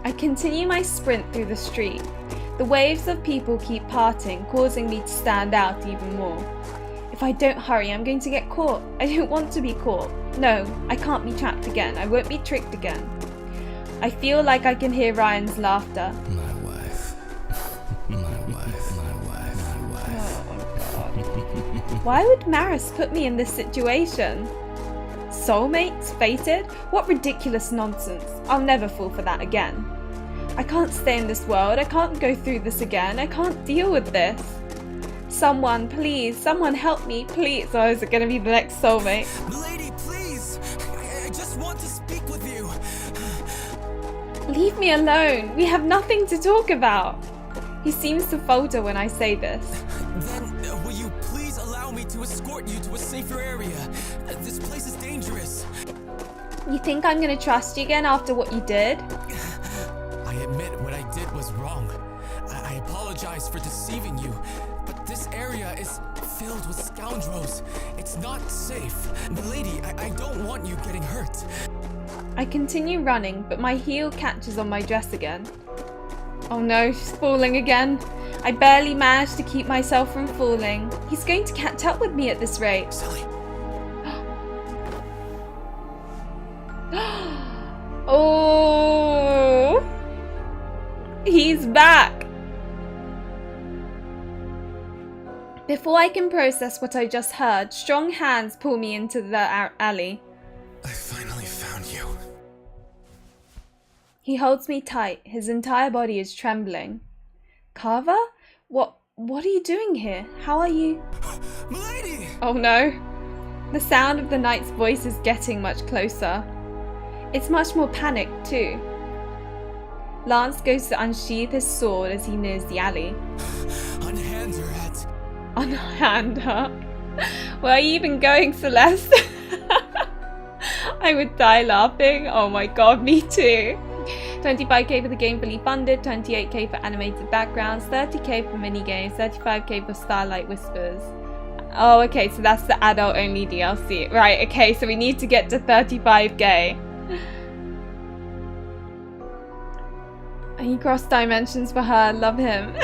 I continue my sprint through the street. The waves of people keep parting, causing me to stand out even more. If I don't hurry, I'm going to get caught. I don't want to be caught. No, I can't be trapped again. I won't be tricked again. I feel like I can hear Ryan's laughter. My wife. My wife. My wife. My wife. Oh, God. Why would Marris put me in this situation? Soulmates? Fated? What ridiculous nonsense. I'll never fall for that again. I can't stay in this world. I can't go through this again. I can't deal with this. Someone, please. Someone help me, please. Oh, is it going to be the next soulmate? Lady, please. I just want to speak with you. Leave me alone. We have nothing to talk about. He seems to falter when I say this. Then, will you please allow me to escort you to a safer area? This place is dangerous. You think I'm going to trust you again after what you did? I admit what I did was wrong. I apologize for deceiving you, but this area is filled with scoundrels. It's not safe. Milady, I don't want you getting hurt. I continue running, but my heel catches on my dress again. Oh no, she's falling again. I barely manage to keep myself from falling. He's going to catch up with me at this rate. Silly. Oh, he's back. Before I can process what I just heard, strong hands pull me into the alley. I finally found you. He holds me tight. His entire body is trembling. Karver? What are you doing here? How are you? Milady! Oh no. The sound of the knight's voice is getting much closer. It's much more panicked too. Lance goes to unsheath his sword as he nears the alley. Unhand her head. Unhand her? Where are you even going, Celeste? I would die laughing. Oh my god, me too. 25k for the game fully funded, 28k for animated backgrounds, 30k for minigames, 35k for Starlight Whispers. Oh, okay, so that's the adult only DLC. Right, okay, so we need to get to 35k. He crossed dimensions for her, love him.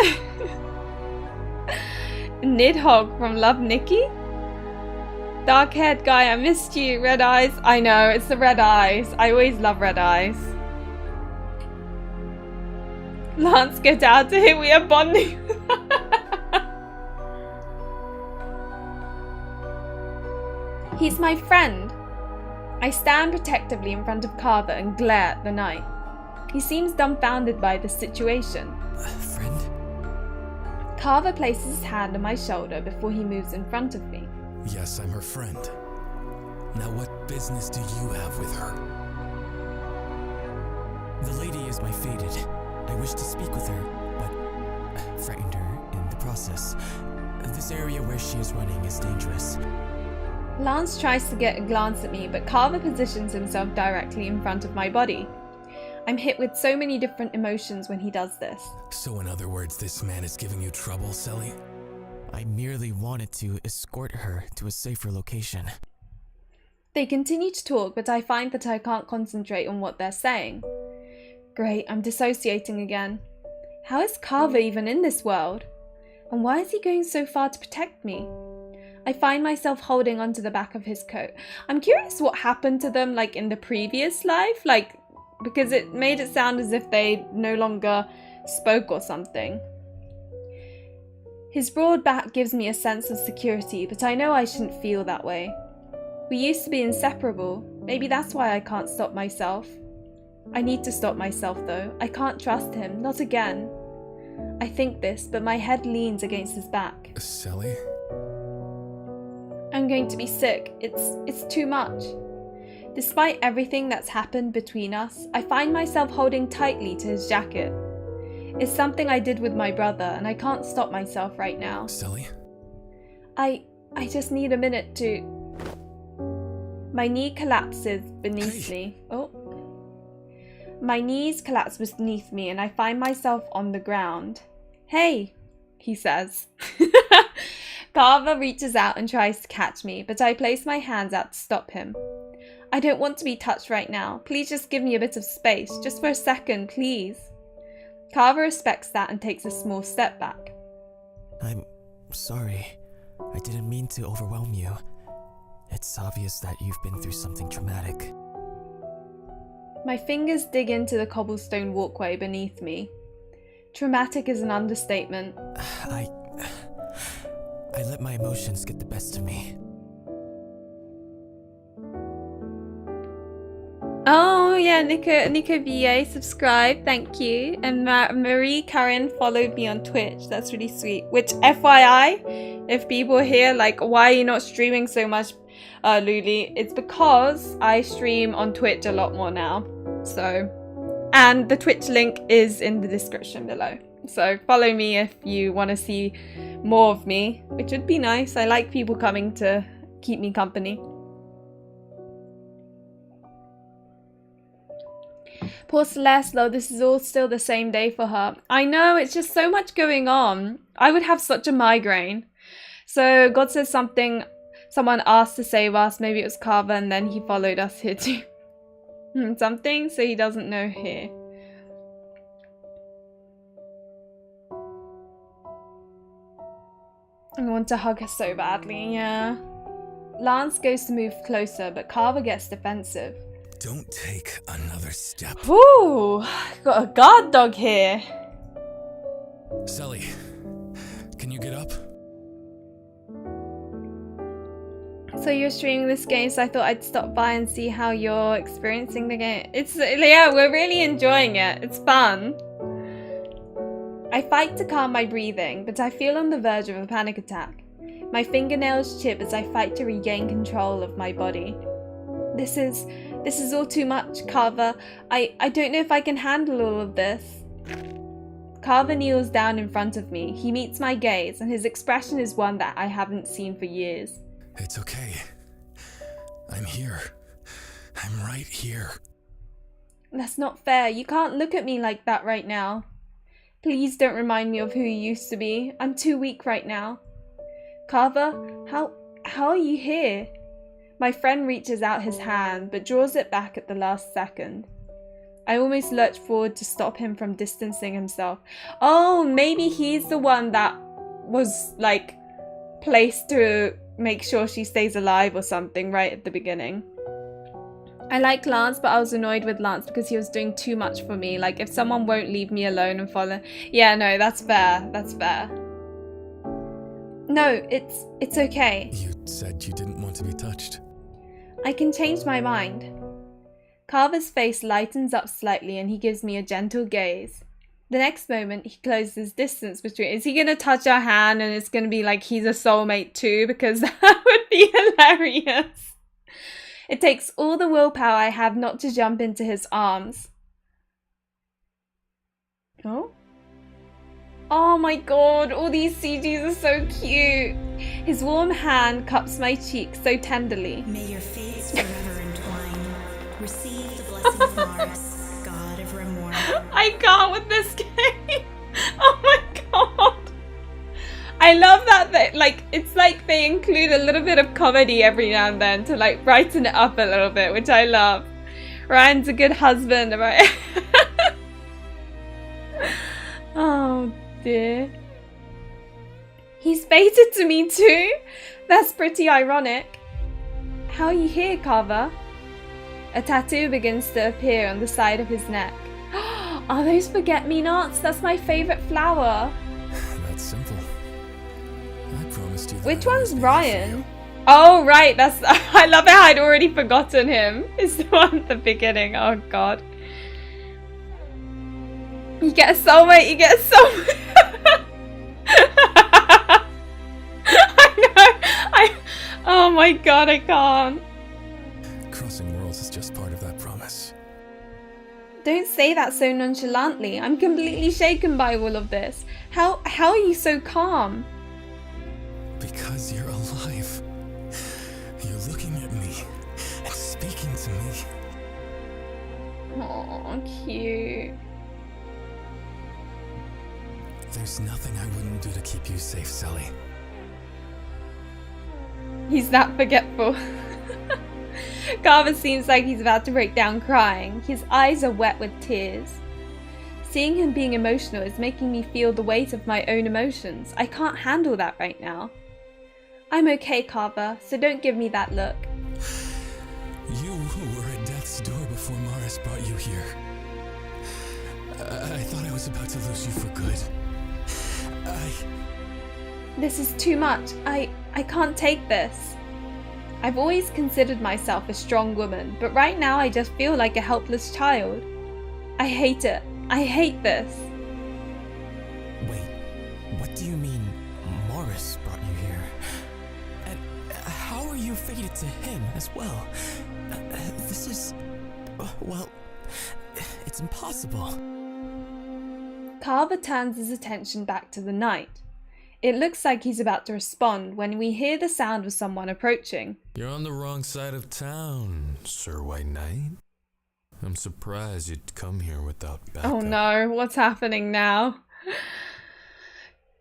Nidhogg from Love Nikki? Dark haired guy, I missed you. Red eyes. I know, it's the red eyes. I always love red eyes. Lance, get out of here. We are bonding. He's my friend. I stand protectively in front of Karver and glare at the knight. He seems dumbfounded by the situation. Friend? Karver places his hand on my shoulder before he moves in front of me. Yes, I'm her friend. Now what business do you have with her? The lady is my fated. I wish to speak with her, but frightened her in the process. This area where she is running is dangerous. Lance tries to get a glance at me, but Karver positions himself directly in front of my body. I'm hit with so many different emotions when he does this. So in other words, this man is giving you trouble, Selly? I merely wanted to escort her to a safer location. They continue to talk, but I find that I can't concentrate on what they're saying. Great, I'm dissociating again. How is Karver even in this world? And why is he going so far to protect me? I find myself holding onto the back of his coat. I'm curious what happened to them, like in the previous life, because it made it sound as if they no longer spoke or something. His broad back gives me a sense of security, but I know I shouldn't feel that way. We used to be inseparable. Maybe that's why I can't stop myself. I need to stop myself though. I can't trust him, not again. I think this, but my head leans against his back. Selly? I'm going to be sick. It's too much. Despite everything that's happened between us, I find myself holding tightly to his jacket. It's something I did with my brother, and I can't stop myself right now. Selly? I just need a minute to... My knee collapses beneath me. Oh. My knees collapse beneath me, and I find myself on the ground. Hey, he says. Karver reaches out and tries to catch me, but I place my hands out to stop him. I don't want to be touched right now. Please just give me a bit of space, just for a second, please. Karver respects that and takes a small step back. I'm sorry. I didn't mean to overwhelm you. It's obvious that you've been through something traumatic. My fingers dig into the cobblestone walkway beneath me. Traumatic is an understatement. I let my emotions get the best of me. Oh yeah, Nico VA subscribed, thank you. And Marie Karen followed me on Twitch. That's really sweet. Which, FYI, if people hear like, why are you not streaming so much, Luli? It's because I stream on Twitch a lot more now. So, and the Twitch link is in the description below. So follow me if you want to see more of me, which would be nice. I like people coming to keep me company. Poor Celeste, though, this is all still the same day for her. I know, it's just so much going on. I would have such a migraine. So God says something, someone asked to save us, maybe it was Karver, and then he followed us here too. Something, so he doesn't know here. I want to hug her so badly, yeah. Lance goes to move closer, but Karver gets defensive. Don't take another step. Ooh, got a guard dog here. Selly, can you get up? So you're streaming this game, so I thought I'd stop by and see how you're experiencing the game. Yeah, we're really enjoying it. It's fun. I fight to calm my breathing, but I feel on the verge of a panic attack. My fingernails chip as I fight to regain control of my body. This is all too much, Karver. I don't know if I can handle all of this. Karver kneels down in front of me. He meets my gaze, and his expression is one that I haven't seen for years. It's okay. I'm here. I'm right here. That's not fair. You can't look at me like that right now. Please don't remind me of who you used to be. I'm too weak right now. Karver, how are you here? My friend reaches out his hand, but draws it back at the last second. I almost lurch forward to stop him from distancing himself. Oh, maybe he's the one that was, like, placed to make sure she stays alive or something right at the beginning. I like Lance, but I was annoyed with Lance because he was doing too much for me. Like, if someone won't leave me alone and follow... Yeah, no, that's fair. That's fair. No, it's okay. You said you didn't want to be touched. I can change my mind. Karver's face lightens up slightly and he gives me a gentle gaze. The next moment, he closes distance between... Is he going to touch our hand and it's going to be like he's a soulmate too? Because that would be hilarious. It takes all the willpower I have not to jump into his arms. Oh? Oh my god, all these CGs are so cute. His warm hand cups my cheek so tenderly. May your fates forever entwine. Receive the blessing of Marris, god of Remoire. I can't with this game. Oh my god. I love that like, it's like they include a little bit of comedy every now and then to like brighten it up a little bit, which I love. Ryan's a good husband, right? Oh dear. He's fated to me too? That's pretty ironic. How are you here, Karver? A tattoo begins to appear on the side of his neck. Are those forget-me-nots? That's my favorite flower. That's simple. I promised you that Which I'd one's always be there for Ryan? you. Oh, right. That's... I love it how I'd already forgotten him. It's the one at the beginning. Oh, God. You get a soulmate. You get a soulmate. I know. Oh, my God. I can't. Crossing worlds is just part of that promise. Don't say that so nonchalantly. I'm completely shaken by all of this. How are you so calm? Because you're alive. You're looking at me and speaking to me. Oh, cute. There's nothing I wouldn't do to keep you safe, Sally. He's that forgetful. Karver seems like he's about to break down crying. His eyes are wet with tears. Seeing him being emotional is making me feel the weight of my own emotions. I can't handle that right now. I'm okay, Karver, so don't give me that look. You were at death's door before Marris brought you here. I thought I was about to lose you for good. This is too much. I can't take this. I've always considered myself a strong woman, but right now I just feel like a helpless child. I hate it. I hate this. Wait, what do you mean Marris brought you here? And how are you fated to him as well? This is... well, it's impossible. Karver turns his attention back to the night. It looks like he's about to respond when we hear the sound of someone approaching. You're on the wrong side of town, Sir White Knight. I'm surprised you'd come here without backup. Oh no, what's happening now?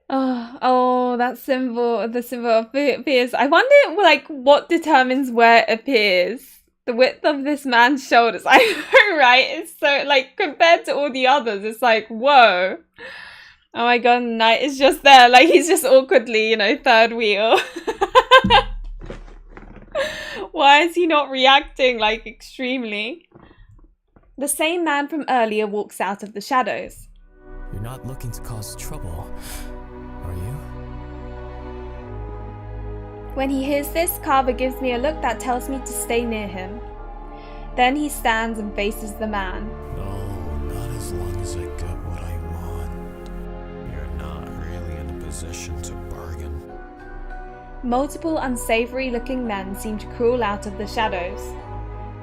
Oh, that symbol, the symbol of appears. I wonder, like, what determines where it appears? The width of this man's shoulders. I know, right? It's so, like, compared to all the others, it's like, whoa. Oh my god, Knight is just there, like, he's just awkwardly, you know, third wheel. Why is he not reacting, like, extremely? The same man from earlier walks out of the shadows. You're not looking to cause trouble, are you? When he hears this, Karver gives me a look that tells me to stay near him. Then he stands and faces the man. No, not as long as I get what I want. You're not really in a position to bargain. Multiple unsavory looking men seem to crawl out of the shadows.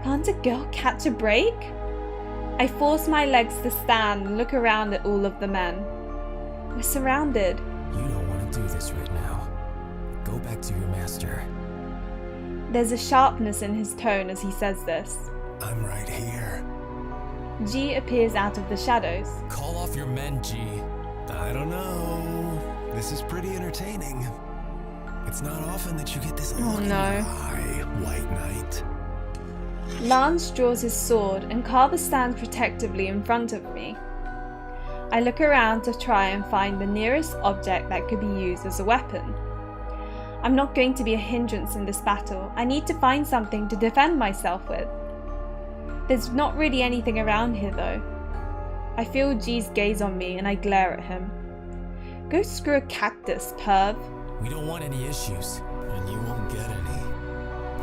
Can't a girl catch a break? I force my legs to stand and look around at all of the men. We're surrounded. You don't want to do this right now. Go back to your master. There's a sharpness in his tone as he says this. I'm right here. G appears out of the shadows. Call off your men, G. I don't know. This is pretty entertaining. It's not often that you get this look in your eye, White Knight. Lance draws his sword and Karver stands protectively in front of me. I look around to try and find the nearest object that could be used as a weapon. I'm not going to be a hindrance in this battle. I need to find something to defend myself with. There's not really anything around here though. I feel G's gaze on me and I glare at him. Go screw a cactus, perv. We don't want any issues. And you won't get any.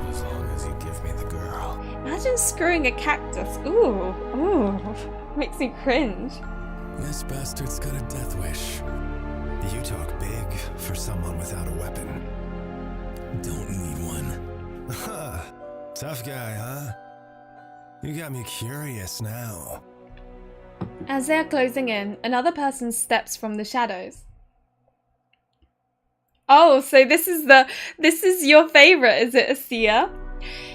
As long as you give me the girl. Imagine screwing a cactus. Ooh. Makes me cringe. This bastard's got a death wish. You talk big for someone without a weapon. Don't need one. Tough guy, huh? You got me curious now. As they are closing in, another person steps from the shadows. Oh, so this is your favorite, is it, Asia?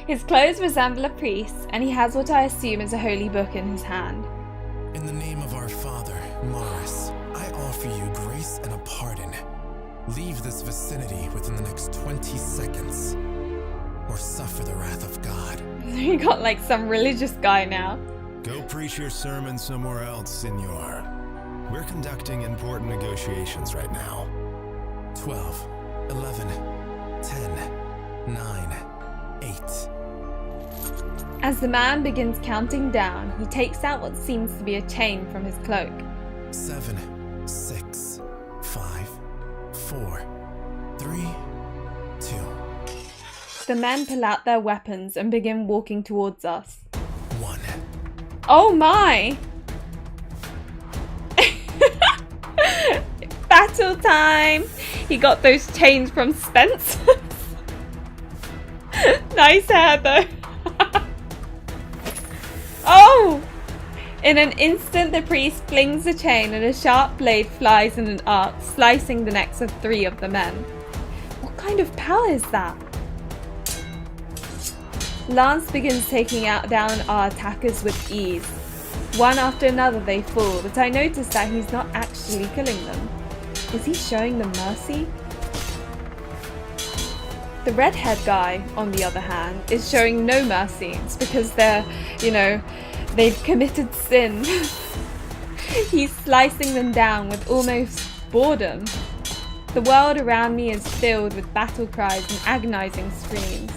His clothes resemble a priest, and he has what I assume is a holy book in his hand. In the name of our father, Marris, I offer you grace and a pardon. Leave this vicinity within the next 20 seconds, or suffer the wrath of God. You got like some religious guy now. Go preach your sermon somewhere else, senor. We're conducting important negotiations right now. 12, 11, 10, 9, 8. As the man begins counting down, he takes out what seems to be a chain from his cloak. 7, 6, 5, 4, 3, 2. The men pull out their weapons and begin walking towards us. 1. Oh my! Battle time! He got those chains from Spence. Nice hair though. Oh! In an instant, the priest flings the chain and a sharp blade flies in an arc, slicing the necks of 3 of the men. What kind of power is that? Lance begins taking down our attackers with ease. One after another they fall, but I notice that he's not actually killing them. Is he showing them mercy? The redhead guy, on the other hand, is showing no mercy. It's because they're, they've committed sin. He's slicing them down with almost boredom. The world around me is filled with battle cries and agonizing screams.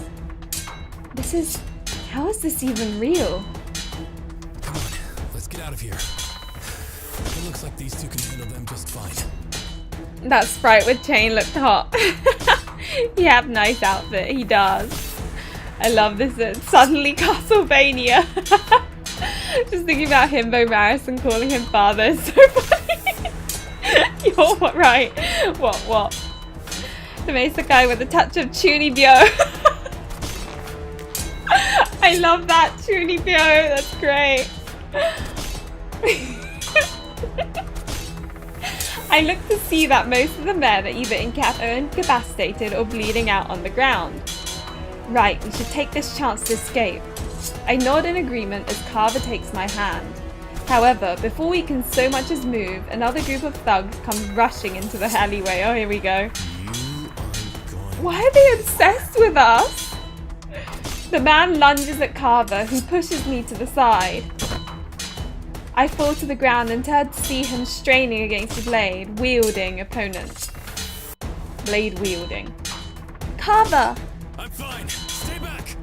How is this even real? Come on, let's get out of here. It looks like these two can handle them just fine. That sprite with chain looked hot. He have nice outfit, he does. I love this. It's suddenly Castlevania. Just thinking about Himbo Marris and calling him father is so funny. You're what, right? What? The Mesa guy with a touch of Chunibyo. I love that Chunibyo, that's great. I look to see that most of the men are either incapacitated or bleeding out on the ground. Right, we should take this chance to escape. I nod in agreement as Karver takes my hand. However, before we can so much as move, another group of thugs comes rushing into the alleyway. Oh, here we go. Why are they obsessed with us? The man lunges at Karver, who pushes me to the side. I fall to the ground and turn to see him straining against a blade, wielding opponent. Blade wielding. Karver! I'm fine. Stay back.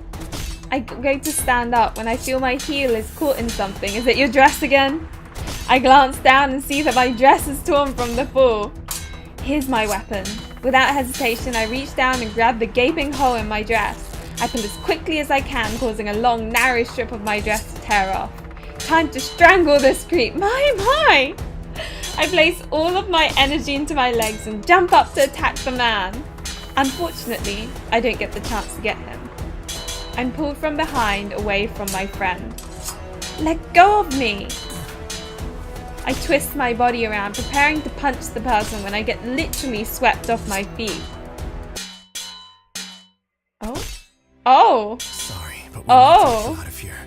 I go to stand up when I feel my heel is caught in something. Is it your dress again? I glance down and see that my dress is torn from the fall. Here's my weapon. Without hesitation, I reach down and grab the gaping hole in my dress. I pull as quickly as I can, causing a long, narrow strip of my dress to tear off. Time to strangle this creep. My! I place all of my energy into my legs and jump up to attack the man. Unfortunately, I don't get the chance to get him. I'm pulled from behind, away from my friend. Let go of me! I twist my body around, preparing to punch the person when I get literally swept off my feet. Oh! Sorry, but we need to get out of here.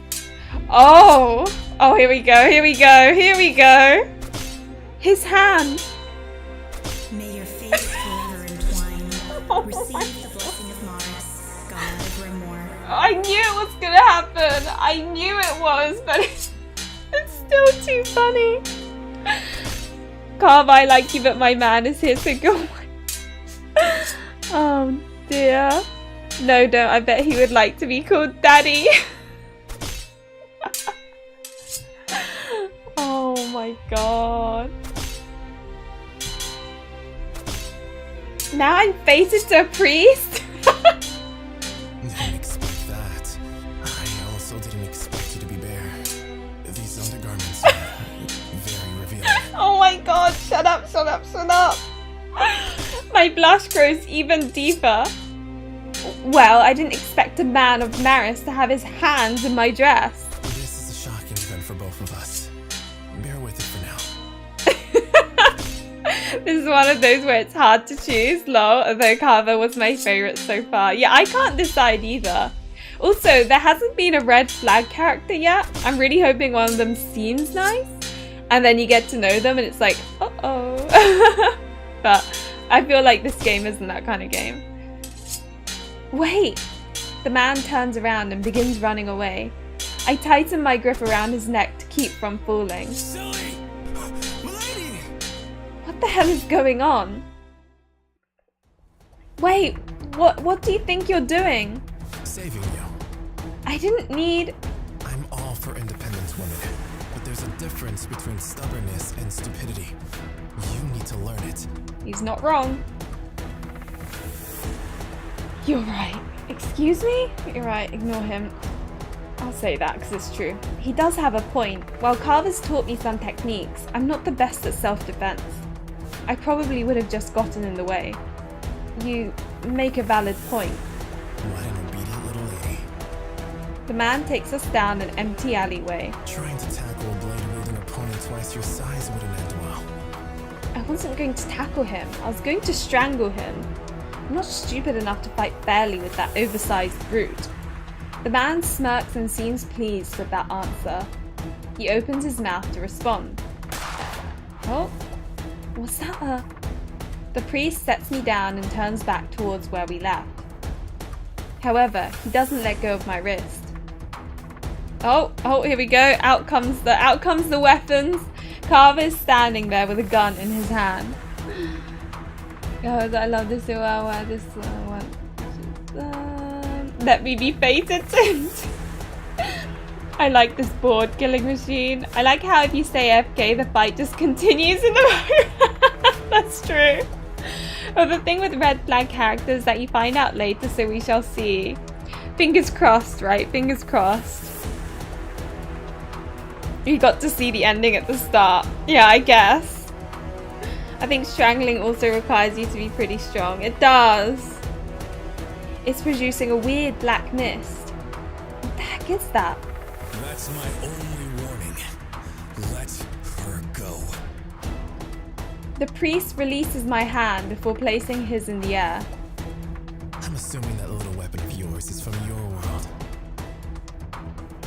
Oh, here we go. His hand. May your fates forever entwine. Receive the blessing of Marris, god of Remoire. I knew it was gonna happen. I knew it was, but it's still too funny. Karver, I like you, but my man is here, so go away. Oh dear. No, don't. I bet he would like to be called Daddy. my god. Now I'm fated to a priest? Didn't expect that. I also didn't expect you to be bare. These undergarments are very revealing. Oh my god, shut up, shut up, shut up. My blush grows even deeper. Well, I didn't expect a man of Marris to have his hands in my dress. This is a shocking event for both of us. Bear with it for now. This is one of those where it's hard to choose, lol, although Karver was my favourite so far. Yeah, I can't decide either. Also, there hasn't been a red flag character yet. I'm really hoping one of them seems nice. And then you get to know them and it's like, uh-oh. But I feel like this game isn't that kind of game. Wait! The man turns around and begins running away. I tighten my grip around his neck to keep from falling. Silly! Milady! What the hell is going on? Wait, what do you think you're doing? Saving you. I didn't need... I'm all for independent women, but there's a difference between stubbornness and stupidity. You need to learn it. He's not wrong. You're right. Excuse me? You're right, ignore him. I'll say that because it's true. He does have a point. While Karver's taught me some techniques, I'm not the best at self-defense. I probably would have just gotten in the way. You make a valid point. What an obedient little lady. The man takes us down an empty alleyway. Trying to tackle a blade-wielding opponent twice your size wouldn't end well. I wasn't going to tackle him. I was going to strangle him. I'm not stupid enough to fight fairly with that oversized brute. The man smirks and seems pleased with that answer. He opens his mouth to respond. Oh, what's that? The priest sets me down and turns back towards where we left. However, he doesn't let go of my wrist. Oh, here we go. Out comes the weapons. Karver's standing there with a gun in his hand. God, I love this so well. This one. Let me be fated. I like this board killing machine. I like how if you stay AFK, the fight just continues in the background. That's true. But the thing with red flag characters that you find out later, so we shall see. Fingers crossed, right? Fingers crossed. You got to see the ending at the start. Yeah, I guess. I think strangling also requires you to be pretty strong. It does. It's producing a weird black mist. What the heck is that? That's my only warning. Let her go. The priest releases my hand before placing his in the air. I'm assuming that little weapon of yours is from your world.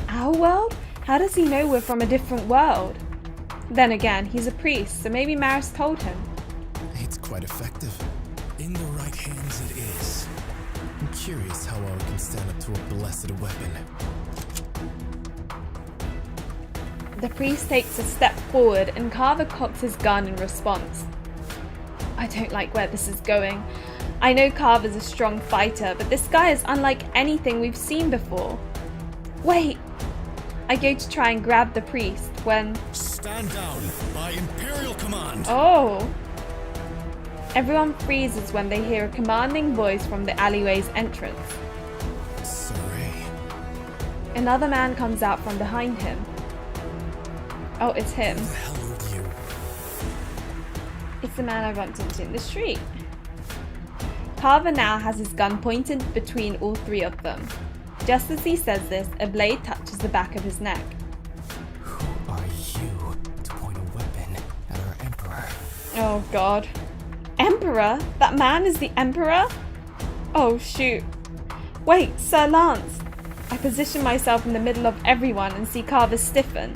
Our world? How does he know we're from a different world? Then again, he's a priest, so maybe Marris told him. It's quite effective. In the right hands it is. I'm curious how well it can stand up to a blessed weapon. The priest takes a step forward and Karver cocks his gun in response. I don't like where this is going. I know Karver's a strong fighter, but this guy is unlike anything we've seen before. Wait! I go to try and grab the priest when... Stand down, by Imperial command! Oh! Everyone freezes when they hear a commanding voice from the alleyway's entrance. Saray. Another man comes out from behind him. Oh, it's him. Who the hell are you? It's the man I bumped into in the street. Karver now has his gun pointed between all three of them. Just as he says this, a blade touches the back of his neck. Who are you to point a weapon at our Emperor? Oh god. Emperor? That man is the Emperor? Oh shoot. Wait, Sir Lance. I position myself in the middle of everyone and see Karver stiffen.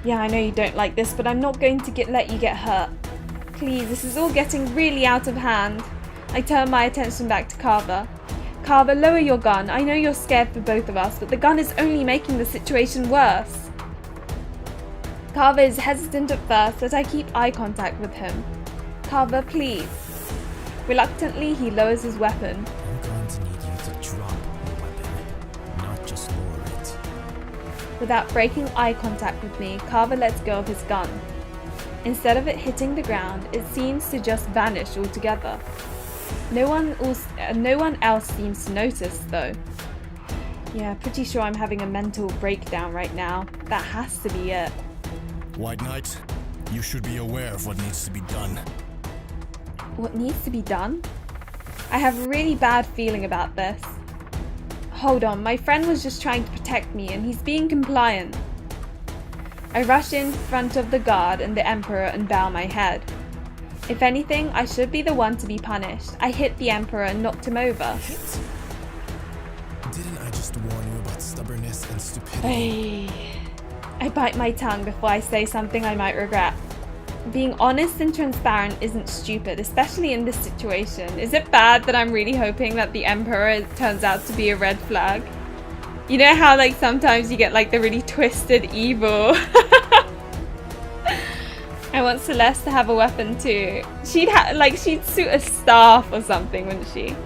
Yeah, I know you don't like this, but I'm not going to let you get hurt. Please, this is all getting really out of hand. I turn my attention back to Karver. Karver, lower your gun. I know you're scared for both of us, but the gun is only making the situation worse. Karver is hesitant at first, but I keep eye contact with him. Karver, please. Reluctantly, he lowers his weapon. I'm going to need you to drop your weapon, not just lower it. Without breaking eye contact with me, Karver lets go of his gun. Instead of it hitting the ground, it seems to just vanish altogether. No one else seems to notice, though. Yeah, pretty sure I'm having a mental breakdown right now. That has to be it. White Knight, you should be aware of what needs to be done. What needs to be done? I have a really bad feeling about this. Hold on, my friend was just trying to protect me and he's being compliant. I rush in front of the guard and the Emperor and bow my head. If anything, I should be the one to be punished. I hit the Emperor and knocked him over. Hit? Didn't I just warn you about stubbornness and stupidity? I bite my tongue before I say something I might regret. Being honest and transparent isn't stupid, especially in this situation. Is it bad that I'm really hoping that the Emperor turns out to be a red flag? You know how like sometimes you get like the really twisted evil? I want Celeste to have a weapon too. She'd suit a staff or something, wouldn't she?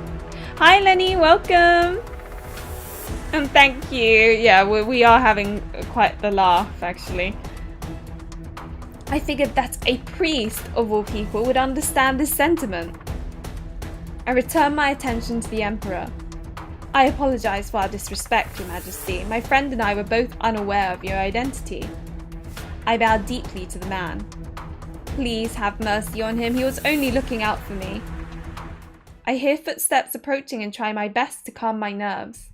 Hi Lenny, welcome! And thank you. Yeah, we are having quite the laugh actually. I figured that a priest, of all people, would understand this sentiment. I return my attention to the Emperor. I apologize for our disrespect, Your Majesty. My friend and I were both unaware of your identity. I bow deeply to the man. Please have mercy on him. He was only looking out for me. I hear footsteps approaching and try my best to calm my nerves.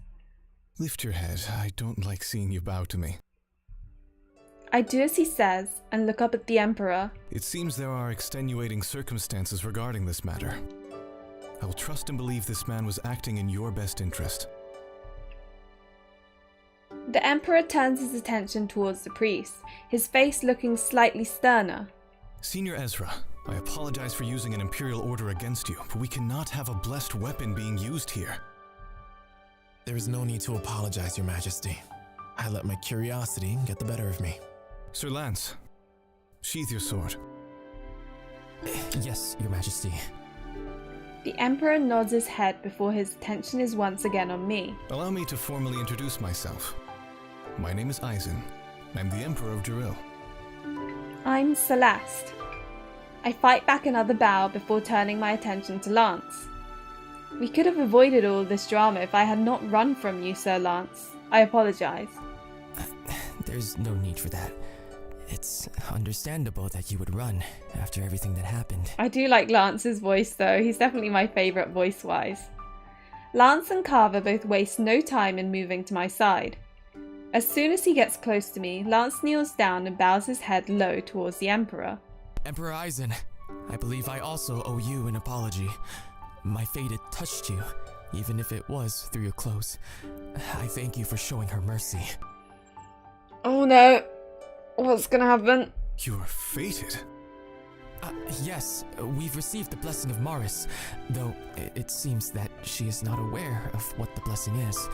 Lift your head. I don't like seeing you bow to me. I do as he says and look up at the Emperor. It seems there are extenuating circumstances regarding this matter. I will trust and believe this man was acting in your best interest. The Emperor turns his attention towards the priest, his face looking slightly sterner. Senior Ezra, I apologize for using an Imperial order against you, but we cannot have a blessed weapon being used here. There is no need to apologize, Your Majesty. I let my curiosity get the better of me. Sir Lance, sheath your sword. Yes, Your Majesty. The Emperor nods his head before his attention is once again on me. Allow me to formally introduce myself. My name is Eisen. I'm the Emperor of Jaril. I'm Celeste. I fight back another bow before turning my attention to Lance. We could have avoided all this drama if I had not run from you, Sir Lance. I apologize. There's no need for that. It's understandable that you would run after everything that happened. I do like Lance's voice though. He's definitely my favourite voice-wise. Lance and Karver both waste no time in moving to my side. As soon as he gets close to me, Lance kneels down and bows his head low towards the Emperor. Emperor Eisen, I believe I also owe you an apology. My fate had touched you, even if it was through your clothes. I thank you for showing her mercy. Oh no. What's gonna happen? You are fated. Yes, we've received the blessing of Marris, though it seems that she is not aware of what the blessing is.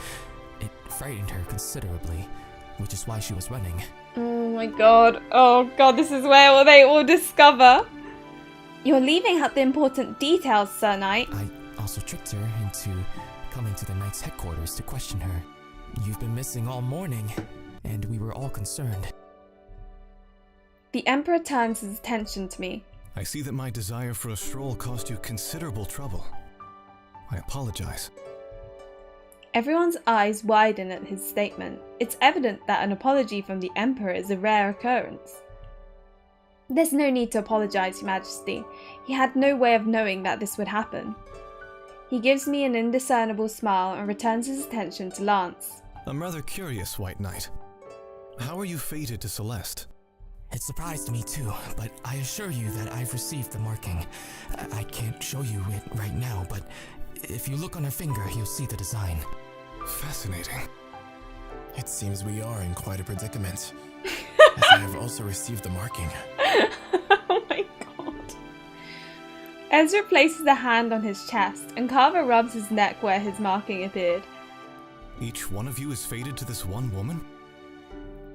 It frightened her considerably, which is why she was running. Oh my god. Oh god, this is where they all discover. You're leaving out the important details, Sir Knight. I also tricked her into coming to the Knight's headquarters to question her. You've been missing all morning, and we were all concerned. The Emperor turns his attention to me. I see that my desire for a stroll caused you considerable trouble. I apologize. Everyone's eyes widen at his statement. It's evident that an apology from the Emperor is a rare occurrence. There's no need to apologize, Your Majesty. He had no way of knowing that this would happen. He gives me an indiscernible smile and returns his attention to Lance. I'm rather curious, White Knight. How are you fated to Celeste? It surprised me too, but I assure you that I've received the marking. I can't show you it right now, but if you look on her finger, you'll see the design. Fascinating. It seems we are in quite a predicament, as I have also received the marking. Oh my god. Ezra places a hand on his chest, and Karver rubs his neck where his marking appeared. Each one of you is fated to this one woman?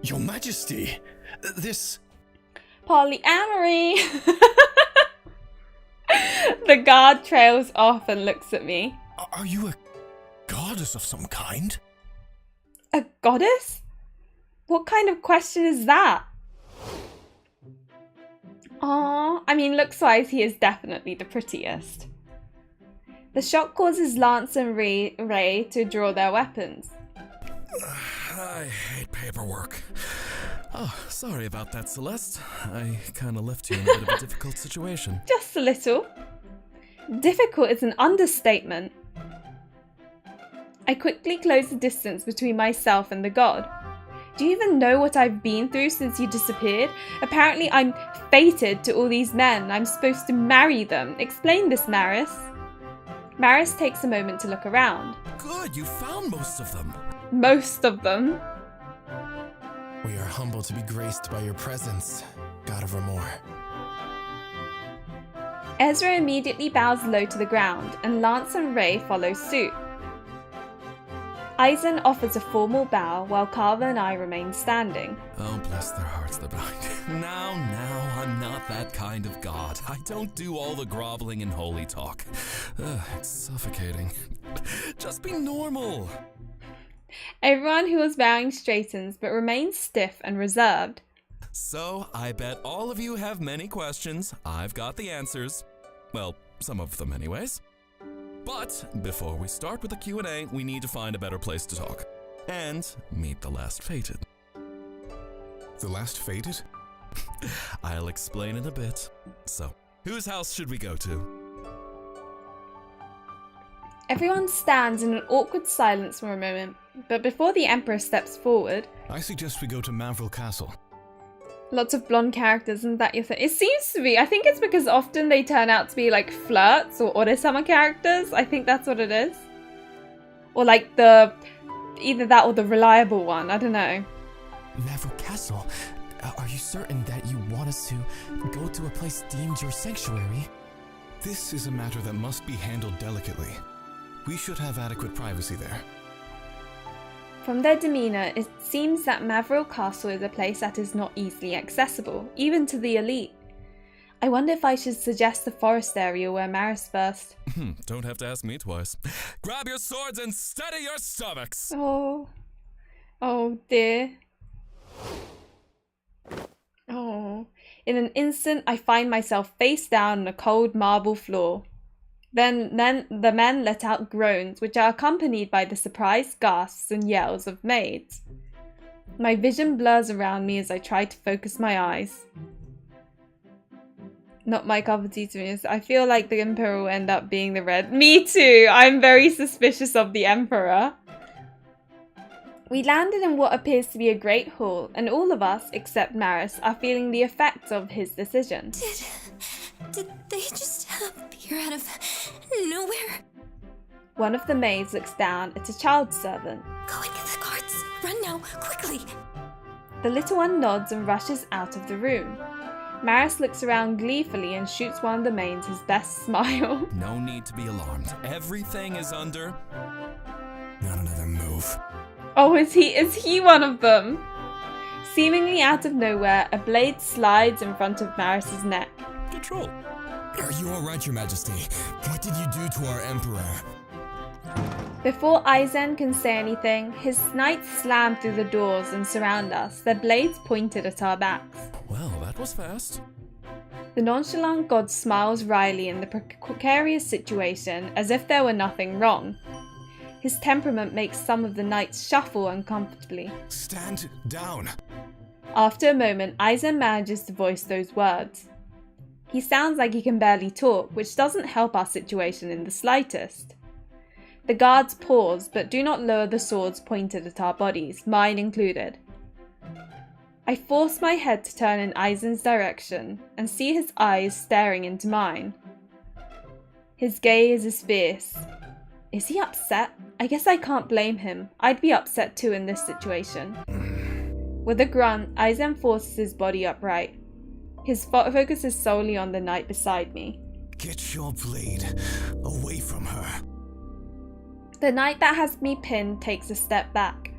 Your Majesty, this... Polyamory! The guard trails off and looks at me. Are you a goddess of some kind? A goddess? What kind of question is that? Aww, I mean, looks-wise, he is definitely the prettiest. The shock causes Lance and Ray to draw their weapons. I hate paperwork. Oh, sorry about that, Celeste. I kinda left you in a bit of a difficult situation. Just a little. Difficult is an understatement. I quickly close the distance between myself and the god. Do you even know what I've been through since you disappeared? Apparently I'm fated to all these men. I'm supposed to marry them. Explain this, Marris. Marris takes a moment to look around. Good, you found most of them. Most of them. We are humbled to be graced by your presence, God of Remoire. Ezra immediately bows low to the ground, and Lance and Ray follow suit. Eisen offers a formal bow while Karver and I remain standing. Oh, bless their hearts, they're blind. Now, I'm not that kind of god. I don't do all the groveling and holy talk. It's suffocating. Just be normal. Everyone who was bowing straightens but remains stiff and reserved. So, I bet all of you have many questions. I've got the answers. Well, some of them anyways. But before we start with the Q&A, we need to find a better place to talk. And meet the last fated. The last fated? I'll explain in a bit. So, whose house should we go to? Everyone stands in an awkward silence for a moment, but before the Emperor steps forward... I suggest we go to Mavril Castle. Lots of blonde characters, isn't that your thing? It seems to be. I think it's because often they turn out to be like flirts or Otosama characters. I think that's what it is. Or like either that or the reliable one. I don't know. Mavril Castle? Are you certain that you want us to go to a place deemed your sanctuary? This is a matter that must be handled delicately. We should have adequate privacy there. From their demeanour, it seems that Mavril Castle is a place that is not easily accessible, even to the elite. I wonder if I should suggest the forest area where Marris first... Don't have to ask me twice. Grab your swords and steady your stomachs! Oh dear. Oh. In an instant, I find myself face down on a cold marble floor. Then the men let out groans, which are accompanied by the surprised gasps and yells of maids. My vision blurs around me as I try to focus my eyes. Not my cup of tea, to be honest. I feel like the Emperor will end up being the red. Me too! I'm very suspicious of the Emperor. We landed in what appears to be a great hall, and all of us, except Marris, are feeling the effects of his decision. Did they just appear out of nowhere? One of the maids looks down at a child servant. Go and get the guards. Run now, quickly. The little one nods and rushes out of the room. Marris looks around gleefully and shoots one of the maids his best smile. No need to be alarmed. Everything is under... Not another move. Oh, is he one of them? Seemingly out of nowhere, a blade slides in front of Marris's neck. Control. Are you alright, Your Majesty? What did you do to our Emperor? Before Eisen can say anything, his knights slam through the doors and surround us, their blades pointed at our backs. Well, that was fast. The nonchalant god smiles wryly in the precarious situation as if there were nothing wrong. His temperament makes some of the knights shuffle uncomfortably. Stand down! After a moment, Eisen manages to voice those words. He sounds like he can barely talk, which doesn't help our situation in the slightest. The guards pause, but do not lower the swords pointed at our bodies, mine included. I force my head to turn in Eisen's direction and see his eyes staring into mine. His gaze is fierce. Is he upset? I guess I can't blame him. I'd be upset too in this situation. With a grunt, Eisen forces his body upright. His focus is solely on the knight beside me. Get your blade away from her. The knight that has me pinned takes a step back.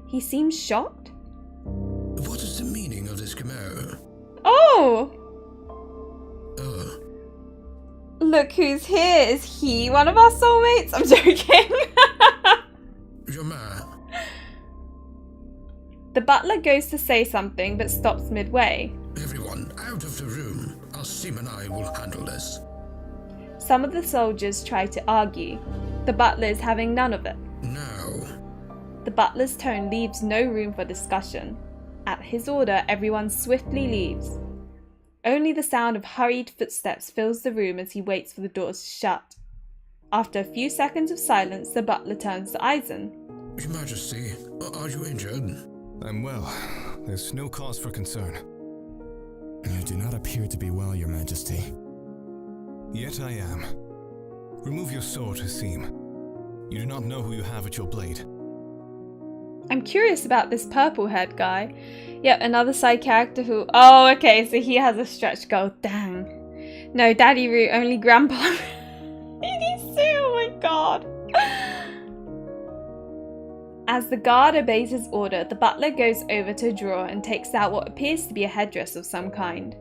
He seems shocked. What is the meaning of this chimera? Oh! Look who's here. Is he one of our soulmates? I'm joking. Your man. The butler goes to say something but stops midway. Everyone out of the room. Asim and I will handle this. Some of the soldiers try to argue. The butler is having none of it. Now. The butler's tone leaves no room for discussion. At his order, everyone swiftly leaves. Only the sound of hurried footsteps fills the room as he waits for the doors to shut. After a few seconds of silence, the butler turns to Eisen. Your Majesty, are you injured? I'm well. There's no cause for concern. You do not appear to be well, Your Majesty. Yet I am. Remove your sword, Asim. You do not know who you have at your blade. I'm curious about this purple-haired guy. Yep, another side character who... Oh, okay, so he has a stretch goal. Dang. No, Daddy Root, only Grandpa. Oh my god. As the guard obeys his order, the butler goes over to a drawer and takes out what appears to be a headdress of some kind.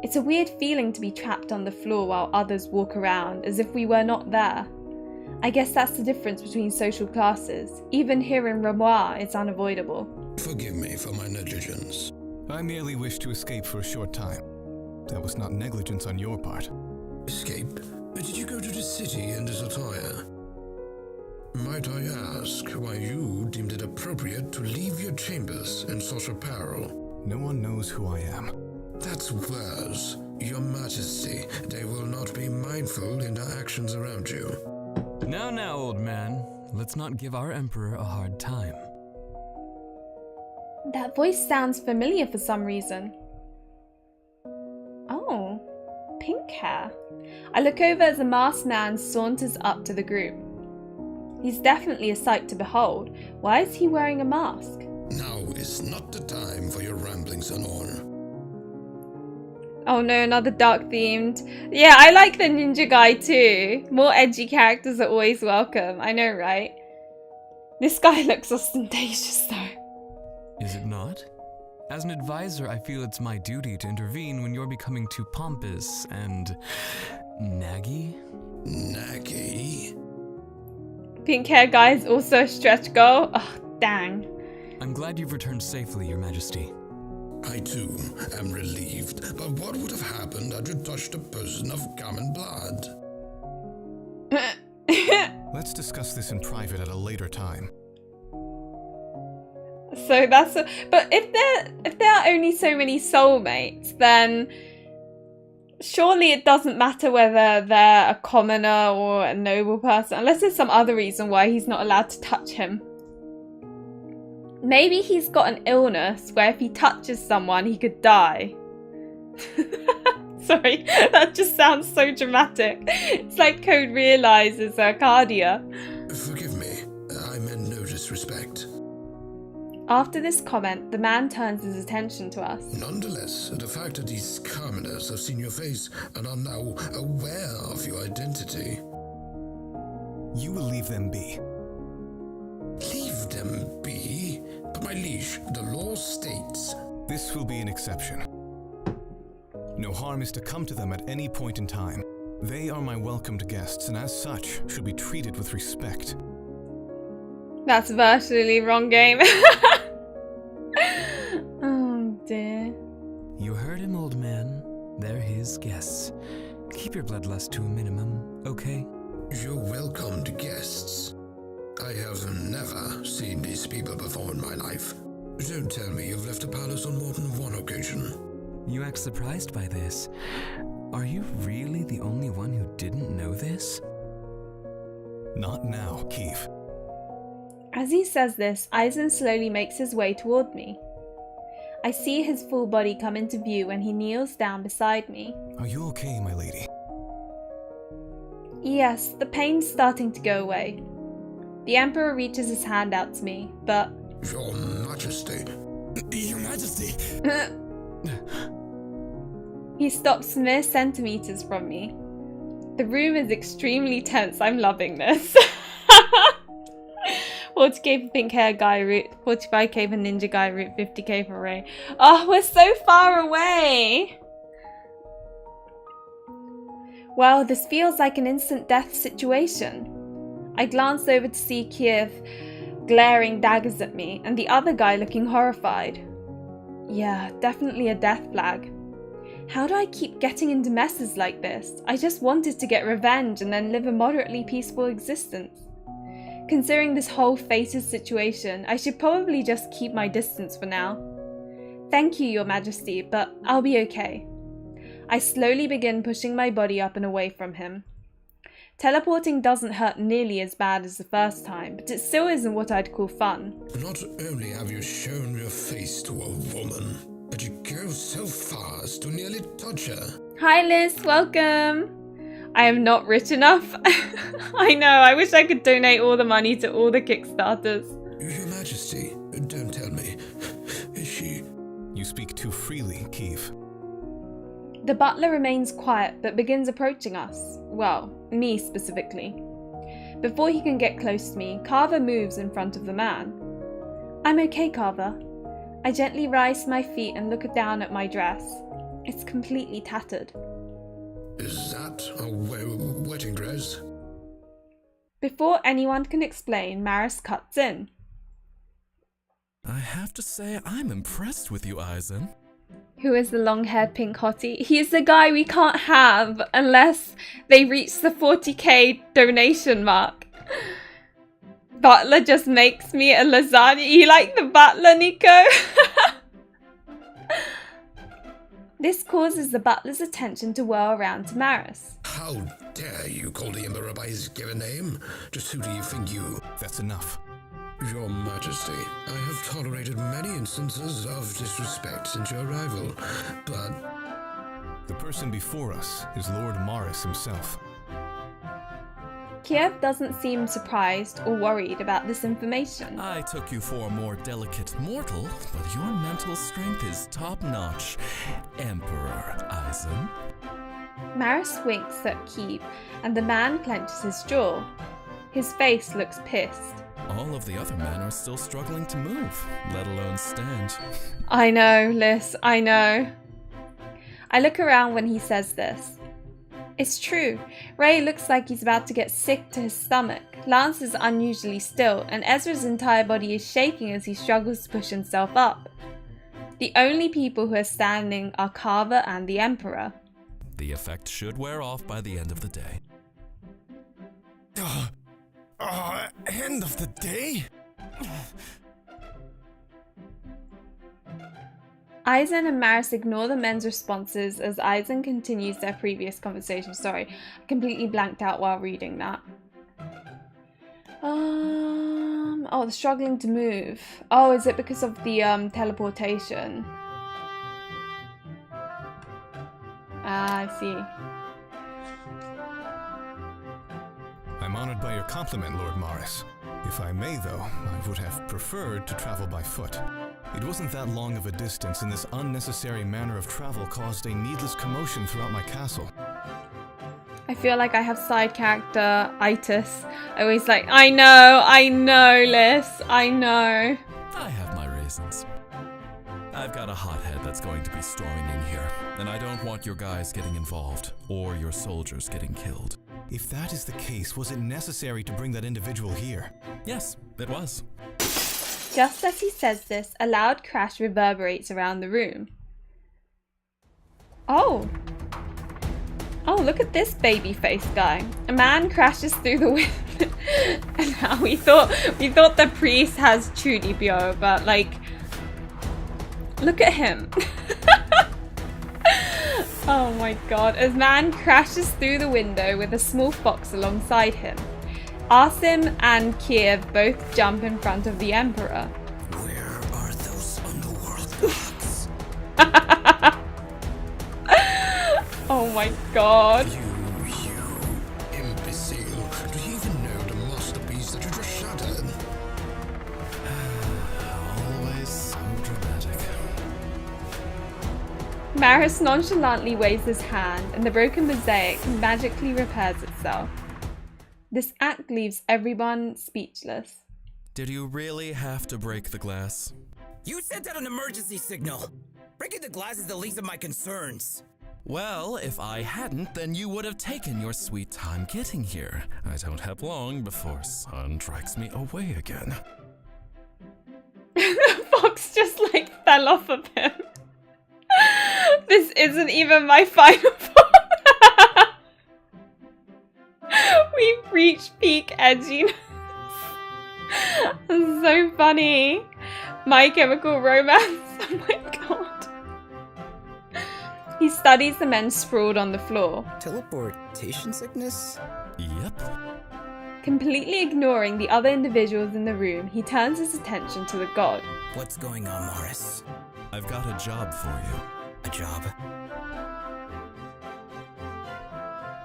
It's a weird feeling to be trapped on the floor while others walk around, as if we were not there. I guess that's the difference between social classes. Even here in Remoire, it's unavoidable. Forgive me for my negligence. I merely wished to escape for a short time. That was not negligence on your part. Escape? Did you go to the city in this attire? Might I ask why you deemed it appropriate to leave your chambers in such apparel? No one knows who I am. That's worse. Your Majesty, they will not be mindful in their actions around you. Now, old man. Let's not give our emperor a hard time. That voice sounds familiar for some reason. Oh, pink hair. I look over as a masked man saunters up to the group. He's definitely a sight to behold. Why is he wearing a mask? Now is not the time for your ramblings, Honor. Oh no, another dark themed. Yeah, I like the ninja guy too. More edgy characters are always welcome. I know, right? This guy looks ostentatious though. Is it not? As an advisor, I feel it's my duty to intervene when you're becoming too pompous and... naggy? Naggy? Pink hair guy is also a stretch goal. Oh, dang. I'm glad you've returned safely, Your Majesty. I too am relieved, but what would have happened had you touched a person of common blood? Let's discuss this in private at a later time. So that's but if there are only so many soulmates, then surely it doesn't matter whether they're a commoner or a noble person, unless there's some other reason why he's not allowed to touch him. Maybe he's got an illness where if he touches someone, he could die. Sorry, that just sounds so dramatic. It's like Code realizes Arcadia. Forgive me, I meant no disrespect. After this comment, the man turns his attention to us. Nonetheless, the fact that these commoners have seen your face and are now aware of your identity. You will leave them be. Leave them be? But my liege, the law states... This will be an exception. No harm is to come to them at any point in time. They are my welcomed guests, and as such, should be treated with respect. That's virtually wrong game. Oh dear. You heard him, old man. They're his guests. Keep your bloodlust to a minimum, okay? You're welcomed guests. I have never seen these people before in my life. Don't tell me you've left the palace on more than one occasion. You act surprised by this. Are you really the only one who didn't know this? Not now, Keith. As he says this, Eisen slowly makes his way toward me. I see his full body come into view when he kneels down beside me. Are you okay, my lady? Yes, the pain's starting to go away. The Emperor reaches his hand out to me, but... Your Majesty. Your Majesty! He stops mere centimeters from me. The room is extremely tense. I'm loving this. 40k for pink hair guy route, 45k for ninja guy route, 50k for Ray. Oh, we're so far away! Well, this feels like an instant death situation. I glanced over to see Kiev. glaring daggers at me, and the other guy looking horrified. Yeah, definitely a death flag. How do I keep getting into messes like this? I just wanted to get revenge and then live a moderately peaceful existence. Considering this whole fated situation, I should probably just keep my distance for now. Thank you, Your Majesty, but I'll be okay. I slowly begin pushing my body up and away from him. Teleporting doesn't hurt nearly as bad as the first time, but it still isn't what I'd call fun. Not only have you shown your face to a woman, but you go so far as to nearly touch her. Hi Liz, welcome! I am not rich enough. I know, I wish I could donate all the money to all the Kickstarters. Your Majesty, don't tell me. Is she... You speak too freely, Keeve. The butler remains quiet but begins approaching us. Well, me specifically. Before he can get close to me, Karver moves in front of the man. I'm okay, Karver. I gently rise to my feet and look down at my dress. It's completely tattered. Is that a wedding dress? Before anyone can explain, Marris cuts in. I have to say, I'm impressed with you, Eisen. Who is the long-haired pink hottie? He is the guy we can't have unless they reach the 40k donation mark. Butler just makes me a lasagna. You like the butler, Nico? This causes the butler's attention to whirl around to Marris. How dare you call the Emperor by his given name? Just who do you think you... That's enough. Your Majesty, I have tolerated many instances of disrespect since your arrival, but... The person before us is Lord Marris himself. Kiev doesn't seem surprised or worried about this information. I took you for a more delicate mortal, but your mental strength is top-notch, Emperor Eisen. Marris winks at Kiev, and the man clenches his jaw. His face looks pissed. All of the other men are still struggling to move, let alone stand. I know, Liz, I know. I look around when he says this. It's true. Ray looks like he's about to get sick to his stomach. Lance is unusually still, and Ezra's entire body is shaking as he struggles to push himself up. The only people who are standing are Karver and the Emperor. The effect should wear off by the end of the day. End of the day? Eisen and Marris ignore the men's responses as Eisen continues their previous conversation. Sorry, I completely blanked out while reading that. Oh, they're struggling to move. Oh, is it because of the teleportation? Ah, I see. I'm honored by your compliment, Lord Marris. If I may, though, I would have preferred to travel by foot. It wasn't that long of a distance, and this unnecessary manner of travel caused a needless commotion throughout my castle. I feel like I have side character itis. Always like, I know, Liz, I know. I have my reasons. I've got a hothead that's going to be storming in here, and I don't want your guys getting involved, or your soldiers getting killed. If that is the case, was it necessary to bring that individual here? Yes, it was. Just as he says this, a loud crash reverberates around the room. Oh, look at this baby-faced guy. A man crashes through the window. And now we thought the priest has true DPO, but like, look at him. Oh my god. A man crashes through the window with a small fox alongside him. Asim and Kiev both jump in front of the Emperor. Where are those underworld blocks? Oh my god. You imbecile. Do you even know the masterpiece that you just shattered? Always so dramatic. Marris nonchalantly waves his hand and the broken mosaic magically repairs itself. This act leaves everyone speechless. Did you really have to break the glass? You sent out an emergency signal. Breaking the glass is the least of my concerns. Well, if I hadn't, then you would have taken your sweet time getting here. I don't have long before sun drags me away again. socks just like fell off of him. This isn't even my final form. We've reached peak edginess. That's so funny. My Chemical Romance. Oh my god. He studies the men sprawled on the floor. Teleportation sickness? Yep. Completely ignoring the other individuals in the room, he turns his attention to the god. What's going on, Marris? I've got a job for you. A job?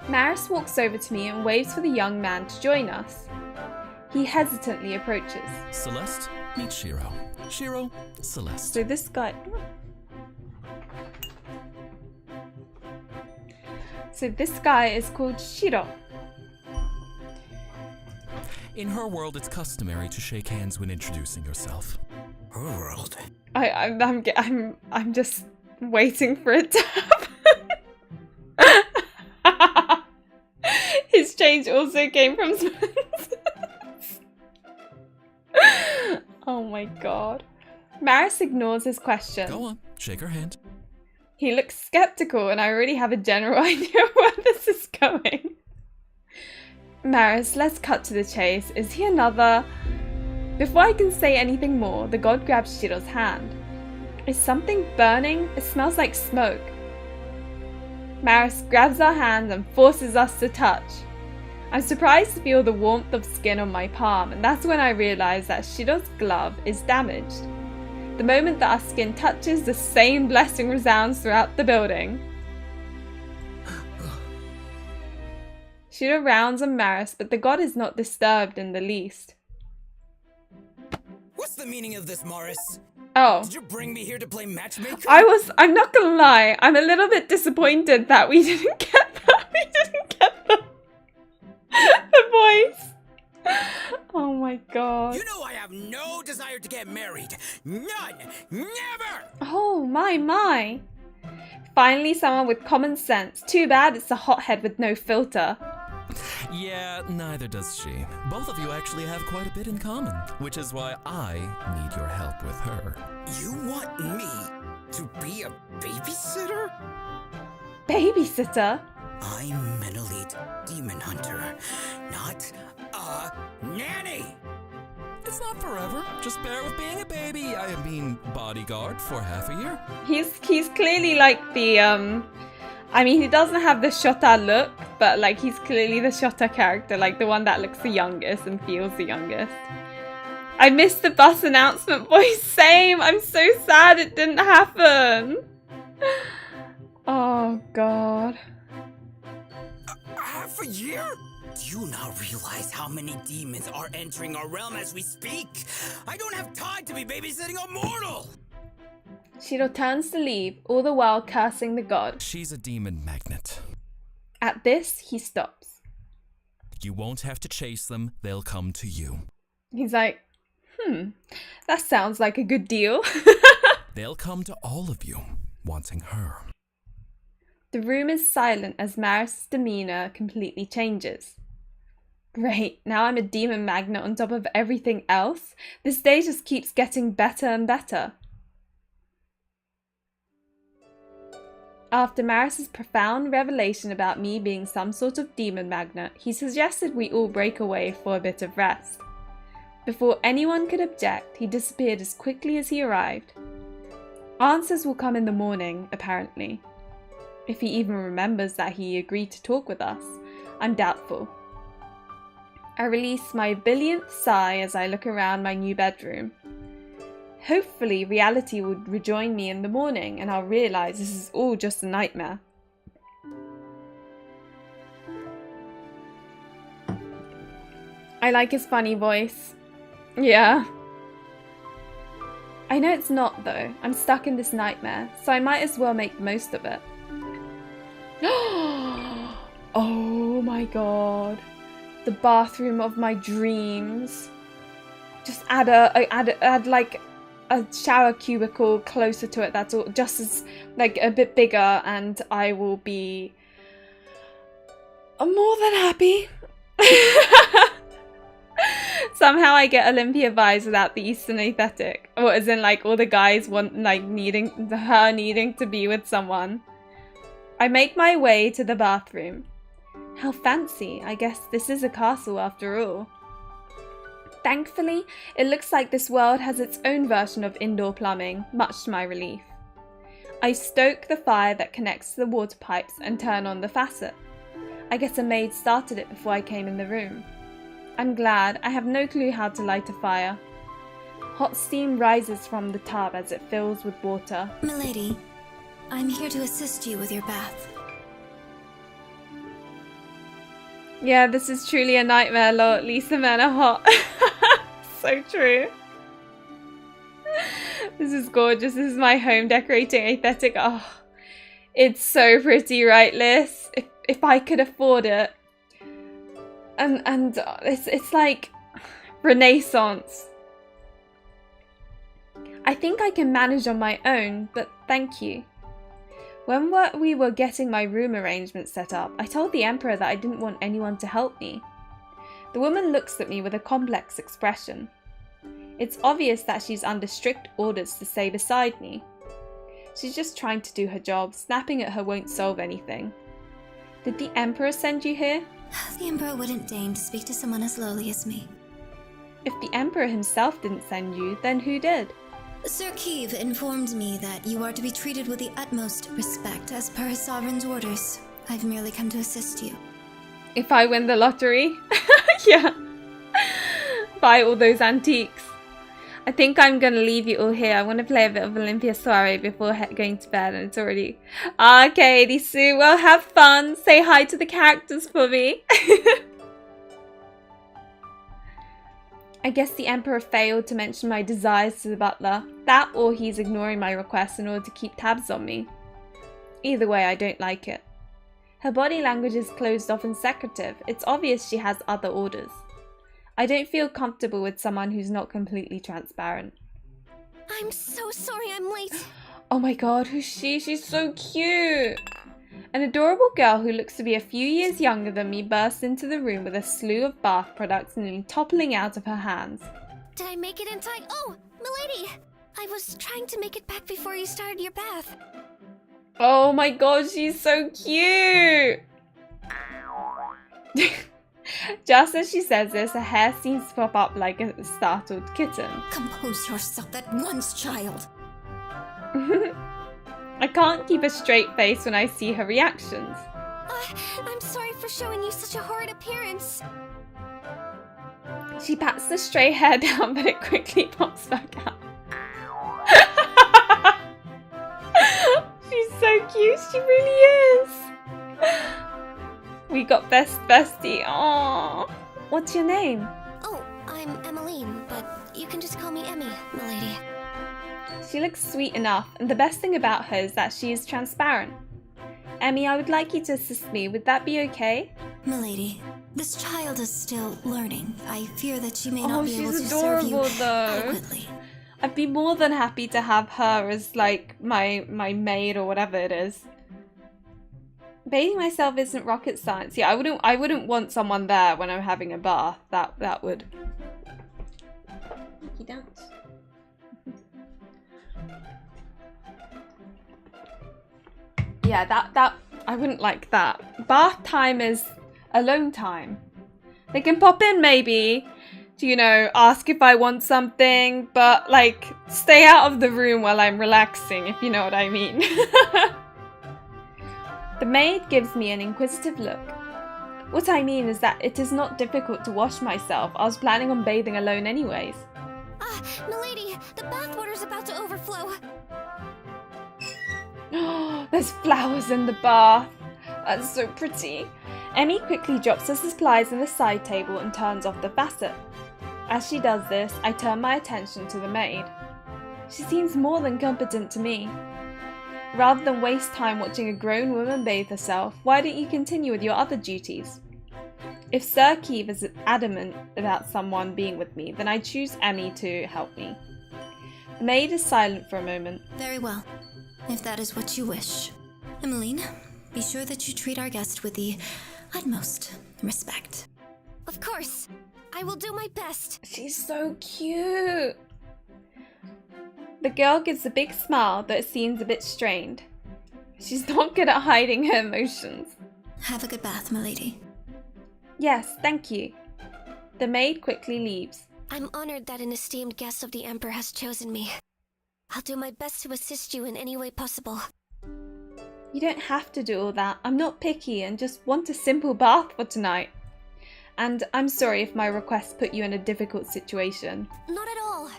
Marris walks over to me and waves for the young man to join us. He hesitantly approaches. Celeste, meet Shiro. Shiro, Celeste. So this guy... So this guy is called Shiro. In her world, it's customary to shake hands when introducing yourself. Her world? I'm just waiting for it to happen. His change also came from Oh my god. Marris ignores his question. Go on, shake her hand. He looks skeptical and I already have a general idea where this is going. Marris, let's cut to the chase. Is he another... Before I can say anything more, the god grabs Shiro's hand. Is something burning? It smells like smoke. Marris grabs our hands and forces us to touch. I'm surprised to feel the warmth of skin on my palm, and that's when I realize that Shiro's glove is damaged. The moment that our skin touches, the same blessing resounds throughout the building. Shiro rounds on Marris, but the god is not disturbed in the least. What's the meaning of this, Marris? Oh. Did you bring me here to play matchmaker? I'm not gonna lie, I'm a little bit disappointed that we didn't get that. We didn't get the voice. Oh my god. You know I have no desire to get married. None. Never. Oh my. Finally someone with common sense. Too bad it's a hothead with no filter. Yeah, neither does she. Both of you actually have quite a bit in common, which is why I need your help with her. You want me to be a babysitter? Babysitter? I'm an elite demon hunter, not a nanny. It's not forever. Just bear with being a baby. I mean, bodyguard for half a year. He's clearly like the I mean, he doesn't have the Shota look, but like he's clearly the Shota character, like the one that looks the youngest and feels the youngest. I missed the bus announcement voice. Same. I'm so sad it didn't happen. Oh god. Half a year? Do you not realize how many demons are entering our realm as we speak? I don't have time to be babysitting a mortal! Shiro turns to leave, all the while cursing the god. She's a demon magnet. At this, he stops. You won't have to chase them, they'll come to you. He's like, that sounds like a good deal. They'll come to all of you, wanting her. The room is silent as Marris' demeanor completely changes. Great, now I'm a demon magnet on top of everything else. This day just keeps getting better and better. After Marris' profound revelation about me being some sort of demon magnet, he suggested we all break away for a bit of rest. Before anyone could object, he disappeared as quickly as he arrived. Answers will come in the morning, apparently. If he even remembers that he agreed to talk with us, I'm doubtful. I release my billionth sigh as I look around my new bedroom. Hopefully reality will rejoin me in the morning and I'll realise this is all just a nightmare. I like his funny voice. Yeah. I know it's not though. I'm stuck in this nightmare, so I might as well make the most of it. Oh my god. The bathroom of my dreams. Just add like a shower cubicle closer to it. That's all, just as like a bit bigger, and I will be more than happy. Somehow I get Olympia vibes without the Eastern aesthetic. Or as in like all the guys want like needing to be with someone. I make my way to the bathroom. How fancy. I guess this is a castle after all. Thankfully, it looks like this world has its own version of indoor plumbing, much to my relief. I stoke the fire that connects to the water pipes and turn on the faucet. I guess a maid started it before I came in the room. I'm glad. I have no clue how to light a fire. Hot steam rises from the tub as it fills with water. Milady, I'm here to assist you with your bath. Yeah, this is truly a nightmare, Lord. Lisa men are hot. So true. This is gorgeous. This is my home decorating aesthetic. Oh, it's so pretty, right, Liz? If I could afford it. And it's like Renaissance. I think I can manage on my own, but thank you. When we were getting my room arrangement set up, I told the Emperor that I didn't want anyone to help me. The woman looks at me with a complex expression. It's obvious that she's under strict orders to stay beside me. She's just trying to do her job. Snapping at her won't solve anything. Did the Emperor send you here? The Emperor wouldn't deign to speak to someone as lowly as me. If the Emperor himself didn't send you, then who did? Sir Keeve informed me that you are to be treated with the utmost respect as per his sovereign's orders. I've merely come to assist you. If I win the lottery? Yeah. Buy all those antiques. I think I'm going to leave you all here. I want to play a bit of Olympia Soiree before going to bed, and it's already... Okay, Lisu, well, have fun. Say hi to the characters for me. I guess the Emperor failed to mention my desires to the butler. That or he's ignoring my requests in order to keep tabs on me. Either way, I don't like it. Her body language is closed off and secretive. It's obvious she has other orders. I don't feel comfortable with someone who's not completely transparent. I'm so sorry I'm late. Oh my god, who's she? She's so cute! An adorable girl who looks to be a few years younger than me bursts into the room with a slew of bath products nearly toppling out of her hands. Did I make it in time? Oh, milady! I was trying to make it back before you started your bath. Oh my god, she's so cute! Just as she says this, her hair seems to pop up like a startled kitten. Compose yourself at once, child. I can't keep a straight face when I see her reactions. I'm sorry for showing you such a horrid appearance. She pats the stray hair down, but it quickly pops back out. She's so cute, she really is. We got best bestie. Aww. What's your name? Oh, I'm Emmeline, but you can just call me Emmy, milady. She looks sweet enough, and the best thing about her is that she is transparent. Emmy, I would like you to assist me. Would that be okay? Milady, this child is still learning. I fear that she may not be able to she's serve you adorable though. adequately. I'd be more than happy to have her as like my maid or whatever it is. Bathing myself isn't rocket science. Yeah, I wouldn't want someone there when I'm having a bath. That would. Thank you, dance. Yeah, that I wouldn't like that. Bath time is alone time. They can pop in maybe to, you know, ask if I want something, but like stay out of the room while I'm relaxing, if you know what I mean. The maid gives me an inquisitive look. What I mean is that it is not difficult to wash myself. I was planning on bathing alone anyways. Milady, the bathwater's about to overflow. There's flowers in the bath. That's so pretty. Emmy quickly drops her supplies on the side table and turns off the faucet. As she does this, I turn my attention to the maid. She seems more than competent to me. Rather than waste time watching a grown woman bathe herself, why don't you continue with your other duties? If Sir Keeve is adamant about someone being with me, then I choose Emmy to help me. The maid is silent for a moment. Very well, if that is what you wish. Emmeline, be sure that you treat our guest with the utmost respect. Of course. I will do my best. She's so cute. The girl gives a big smile that seems a bit strained. She's not good at hiding her emotions. Have a good bath, milady. Yes, thank you. The maid quickly leaves. I'm honored that an esteemed guest of the Emperor has chosen me. I'll do my best to assist you in any way possible. You don't have to do all that. I'm not picky and just want a simple bath for tonight. And I'm sorry if my request put you in a difficult situation. Not at all.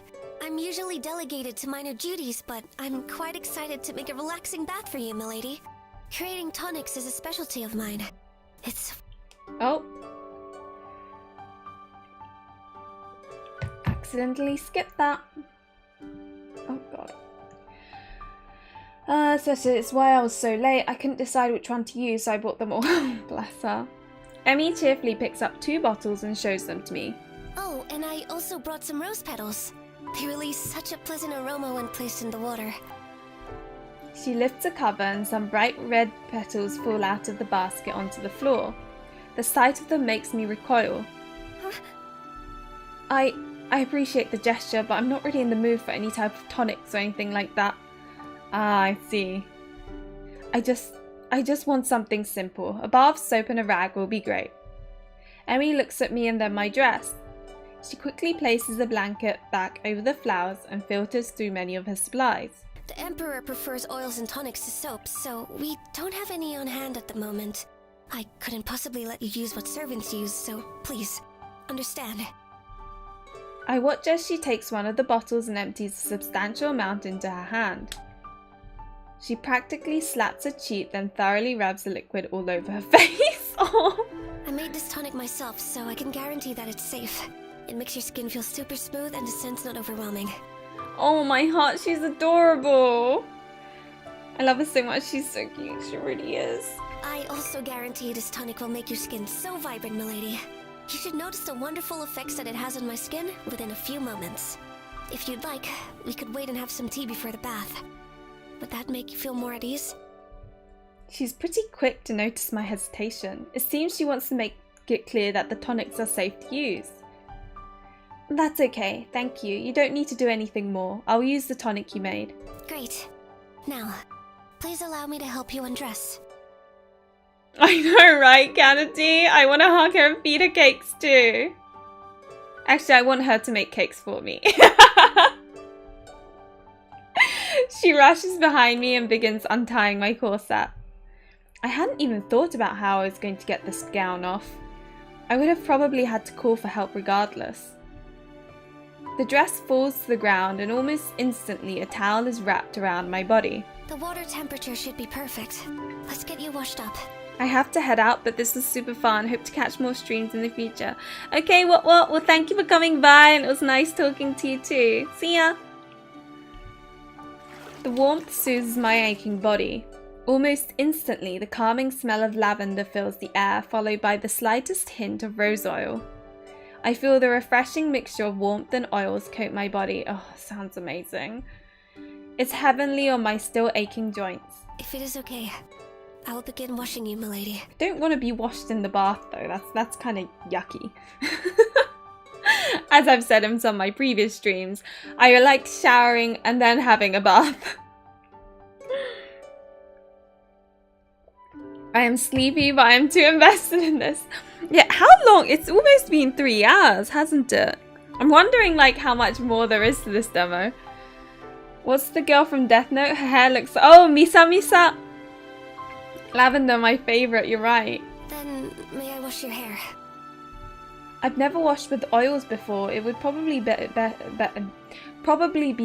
I'm usually delegated to minor duties, but I'm quite excited to make a relaxing bath for you, milady. Creating tonics is a specialty of mine. It's... Oh. Accidentally skipped that. Oh god. So it's why I was so late. I couldn't decide which one to use, so I bought them all. Bless her. Emmy cheerfully picks up 2 bottles and shows them to me. Oh, and I also brought some rose petals. They release such a pleasant aroma when placed in the water. She lifts a cover and some bright red petals fall out of the basket onto the floor. The sight of them makes me recoil. Huh? I appreciate the gesture, but I'm not really in the mood for any type of tonics or anything like that. Ah, I see. I just want something simple. A bar of soap and a rag will be great. Emmy looks at me and then my dress. She quickly places a blanket back over the flowers and filters through many of her supplies. The Emperor prefers oils and tonics to soaps, so we don't have any on hand at the moment. I couldn't possibly let you use what servants use, so please, understand. I watch as she takes one of the bottles and empties a substantial amount into her hand. She practically slaps her cheek, then thoroughly rubs the liquid all over her face. Oh. I made this tonic myself, so I can guarantee that it's safe. It makes your skin feel super smooth and the scent's not overwhelming. Oh my heart, she's adorable. I love her so much, she's so cute, she really is. I also guarantee this tonic will make your skin so vibrant, milady. You should notice the wonderful effects that it has on my skin within a few moments. If you'd like, we could wait and have some tea before the bath. Would that make you feel more at ease? She's pretty quick to notice my hesitation. It seems she wants to make it clear that the tonics are safe to use. That's okay, thank you. You don't need to do anything more. I'll use the tonic you made. Great. Now, please allow me to help you undress. I know, right, Kennedy? I want to hug her and feed her cakes too. Actually, I want her to make cakes for me. She rushes behind me and begins untying my corset. I hadn't even thought about how I was going to get this gown off. I would have probably had to call for help regardless. The dress falls to the ground and almost instantly a towel is wrapped around my body. The water temperature should be perfect. Let's get you washed up. I have to head out, but this was super fun. Hope to catch more streams in the future. Okay, what? Well, thank you for coming by, and it was nice talking to you too. See ya! The warmth soothes my aching body. Almost instantly, the calming smell of lavender fills the air, followed by the slightest hint of rose oil. I feel the refreshing mixture of warmth and oils coat my body. Oh, sounds amazing. It's heavenly on my still aching joints. If it is okay, I will begin washing you, milady. I don't want to be washed in the bath though, that's kind of yucky. As I've said in some of my previous streams, I like showering and then having a bath. I am sleepy, but I am too invested in this. Yeah, how long? It's almost been 3 hours, hasn't it? I'm wondering like how much more there is to this demo. What's the girl from Death Note? Her hair looks... Oh, Misa! Lavender, my favourite, you're right. Then, may I wash your hair? I've never washed with oils before. It would probably be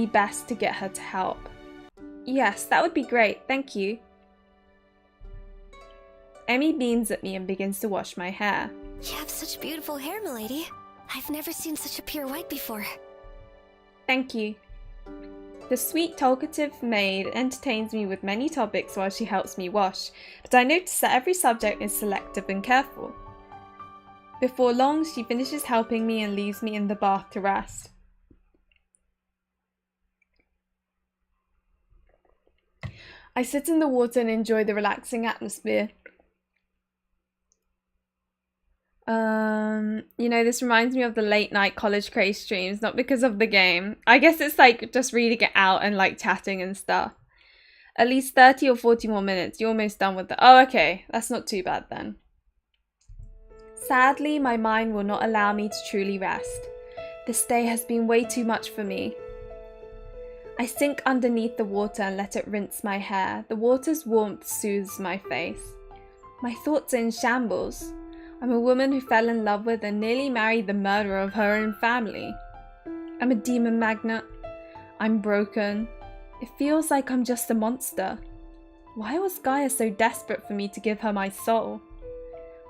best to get her to help. Yes, that would be great, thank you. Emmy beams at me and begins to wash my hair. You have such beautiful hair, milady. I've never seen such a pure white before. Thank you. The sweet, talkative maid entertains me with many topics while she helps me wash, but I notice that every subject is selective and careful. Before long, she finishes helping me and leaves me in the bath to rest. I sit in the water and enjoy the relaxing atmosphere. You know, this reminds me of the late night college craze streams, not because of the game. I guess it's like just reading it out and like chatting and stuff. At least 30 or 40 more minutes. You're almost done with the... Oh, okay. That's not too bad then. Sadly, my mind will not allow me to truly rest. This day has been way too much for me. I sink underneath the water and let it rinse my hair. The water's warmth soothes my face. My thoughts are in shambles. I'm a woman who fell in love with and nearly married the murderer of her own family. I'm a demon magnet. I'm broken. It feels like I'm just a monster. Why was Gaia so desperate for me to give her my soul?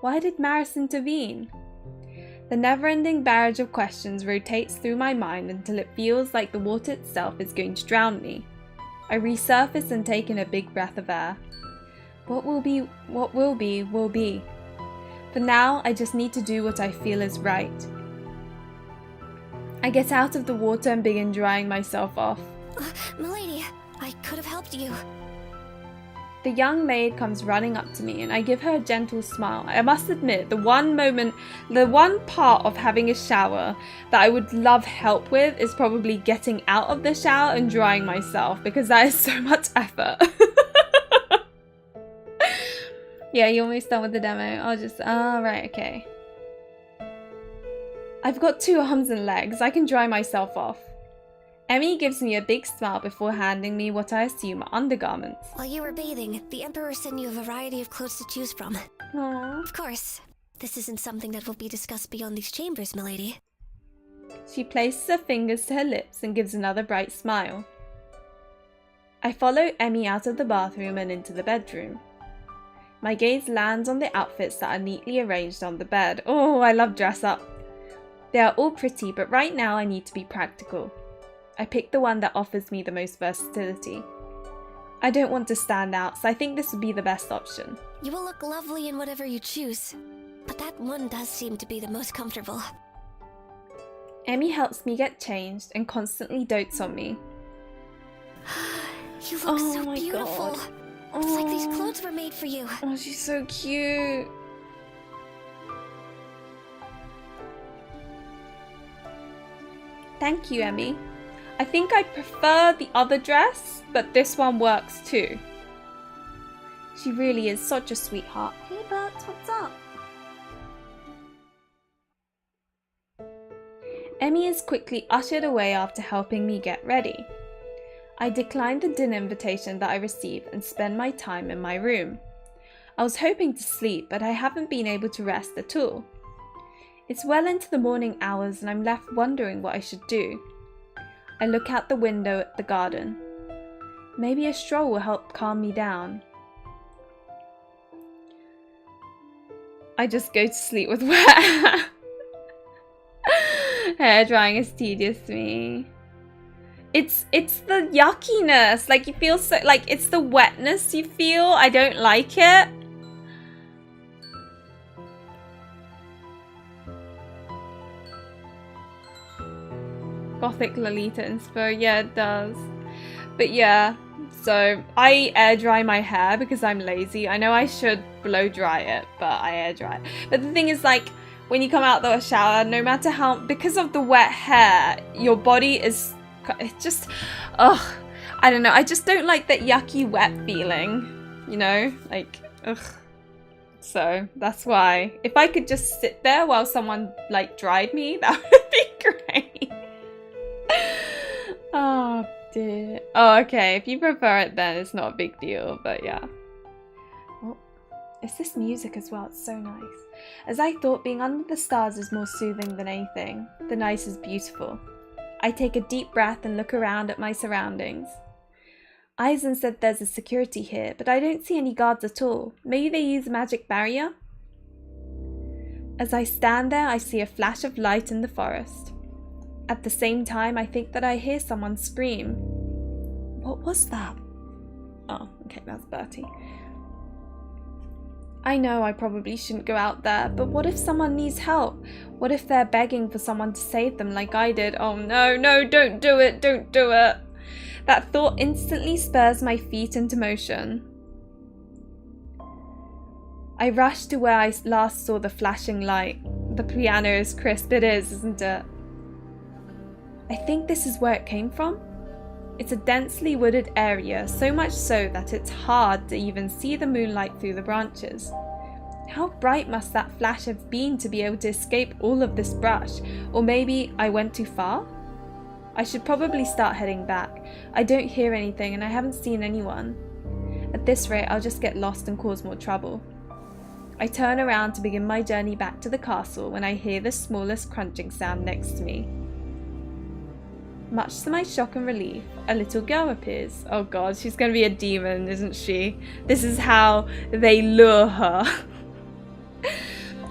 Why did Marris intervene? The never-ending barrage of questions rotates through my mind until it feels like the water itself is going to drown me. I resurface and take in a big breath of air. What will be, will be. For now, I just need to do what I feel is right. I get out of the water and begin drying myself off. Milady, I could have helped you. The young maid comes running up to me and I give her a gentle smile. I must admit, the one part of having a shower that I would love help with is probably getting out of the shower and drying myself, because that is so much effort. Yeah, you're almost done with the demo. I'll just... right, okay. I've got 2 arms and legs. I can dry myself off. Emmy gives me a big smile before handing me what I assume are undergarments. While you were bathing, the Emperor sent you a variety of clothes to choose from. Aww. Of course, this isn't something that will be discussed beyond these chambers, milady. She places her fingers to her lips and gives another bright smile. I follow Emmy out of the bathroom and into the bedroom. My gaze lands on the outfits that are neatly arranged on the bed. Oh, I love dress up. They are all pretty, but right now I need to be practical. I pick the one that offers me the most versatility. I don't want to stand out, so I think this would be the best option. You will look lovely in whatever you choose, but that one does seem to be the most comfortable. Emmy helps me get changed and constantly dotes on me. You look so beautiful. God. It's like these clothes were made for you. Oh, she's so cute. Thank you, Emmy. I think I prefer the other dress, but this one works too. She really is such a sweetheart. Hey, Bert, what's up? Emmy is quickly ushered away after helping me get ready. I decline the dinner invitation that I received and spend my time in my room. I was hoping to sleep, but I haven't been able to rest at all. It's well into the morning hours and I'm left wondering what I should do. I look out the window at the garden. Maybe a stroll will help calm me down. I just go to sleep with wet hair. Hair drying is tedious to me. It's the yuckiness. Like, you feel so, like, it's the wetness you feel. I don't like it. Gothic Lolita inspo, yeah, it does. But yeah, so I air dry my hair because I'm lazy. I know I should blow dry it, but I air dry it. But the thing is, like, when you come out the shower, no matter how, because of the wet hair, your body is, it's just, ugh, I don't know. I just don't like that yucky wet feeling, you know, like, ugh. So that's why, if I could just sit there while someone like dried me, that would be great. Oh dear. Oh, okay. If you prefer it, then it's not a big deal. But yeah. Oh, it's this music as well. It's so nice. As I thought, being under the stars is more soothing than anything. The night is beautiful. I take a deep breath and look around at my surroundings. Eisen said there's a security here, but I don't see any guards at all. Maybe they use a magic barrier? As I stand there, I see a flash of light in the forest. At the same time, I think that I hear someone scream. What was that? Oh, okay, that's Bertie. I know I probably shouldn't go out there, but what if someone needs help? What if they're begging for someone to save them like I did? Oh no, no, don't do it, don't do it. That thought instantly spurs my feet into motion. I rush to where I last saw the flashing light. The piano is crisp. It is, isn't it? I think this is where it came from. It's a densely wooded area, so much so that it's hard to even see the moonlight through the branches. How bright must that flash have been to be able to escape all of this brush? Or maybe I went too far? I should probably start heading back. I don't hear anything and I haven't seen anyone. At this rate, I'll just get lost and cause more trouble. I turn around to begin my journey back to the castle when I hear the smallest crunching sound next to me. Much to my shock and relief, a little girl appears. Oh god, she's gonna be a demon, isn't she? This is how they lure her.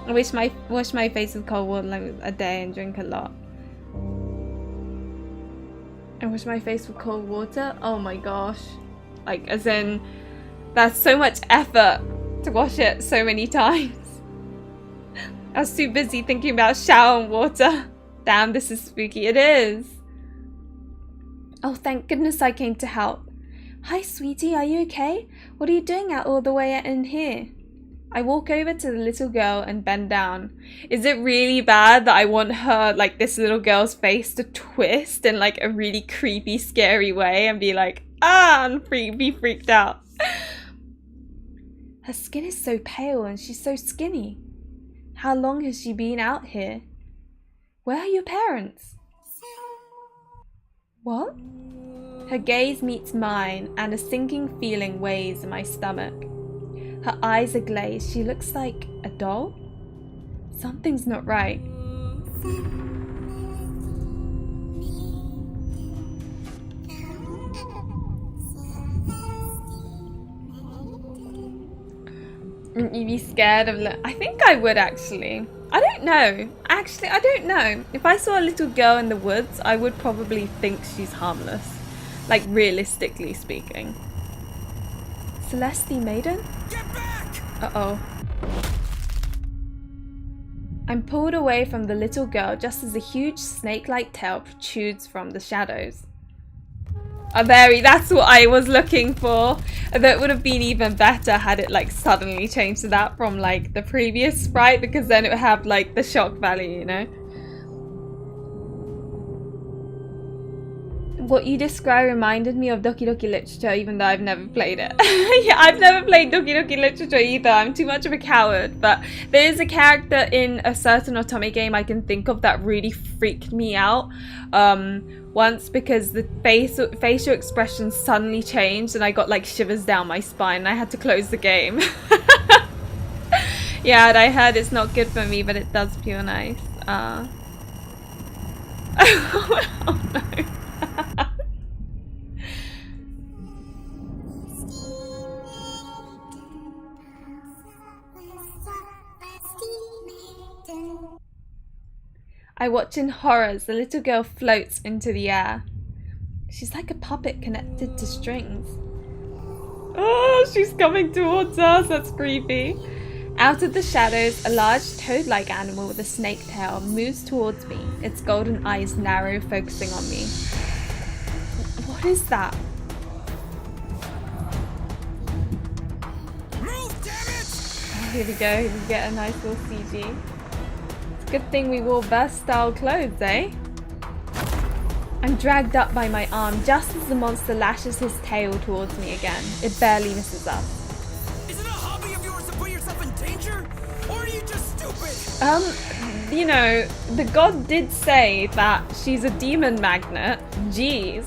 I wash my face with cold water a day and drink a lot. I wash my face with cold water? Oh my gosh. Like, as in, that's so much effort to wash it so many times. I was too busy thinking about shower and water. Damn, this is spooky. It is. Oh, thank goodness I came to help. Hi, sweetie, are you okay? What are you doing out all the way in here? I walk over to the little girl and bend down. Is it really bad that I want her, like, this little girl's face to twist in, like, a really creepy, scary way and be like, ah, and be freaked out? Her skin is so pale and she's so skinny. How long has she been out here? Where are your parents? What? Her gaze meets mine and a sinking feeling weighs in my stomach. Her eyes are glazed. She looks like a doll? Something's not right. You'd be scared of... I think I would, actually. I don't know. Actually, I don't know. If I saw a little girl in the woods, I would probably think she's harmless. Like, realistically speaking. Celeste Maiden? Get back! Uh-oh. I'm pulled away from the little girl just as a huge snake-like tail protrudes from the shadows. That's what I was looking for. That would have been even better had it like suddenly changed to that from like the previous sprite, because then it would have like the shock value, you know? What you described reminded me of Doki Doki Literature, even though I've never played it. Yeah, I've never played Doki Doki Literature either. I'm too much of a coward. But there is a character in a certain Otome game I can think of that really freaked me out once, because the facial expression suddenly changed and I got like shivers down my spine and I had to close the game. Yeah, and I heard it's not good for me, but it does feel nice. Oh no. I watch in horror as the little girl floats into the air. She's like a puppet connected to strings. Oh, she's coming towards us. That's creepy. Out of the shadows, a large toad-like animal with a snake tail moves towards me, its golden eyes narrow, focusing on me. What is that? Move, damn it! Oh, here we go. We get a nice little CG. Good thing we wore versatile clothes, eh? I'm dragged up by my arm just as the monster lashes his tail towards me again. It barely misses us. Is it a hobby of yours to put yourself in danger? Or are you just stupid? You know, the god did say that she's a demon magnet. Jeez.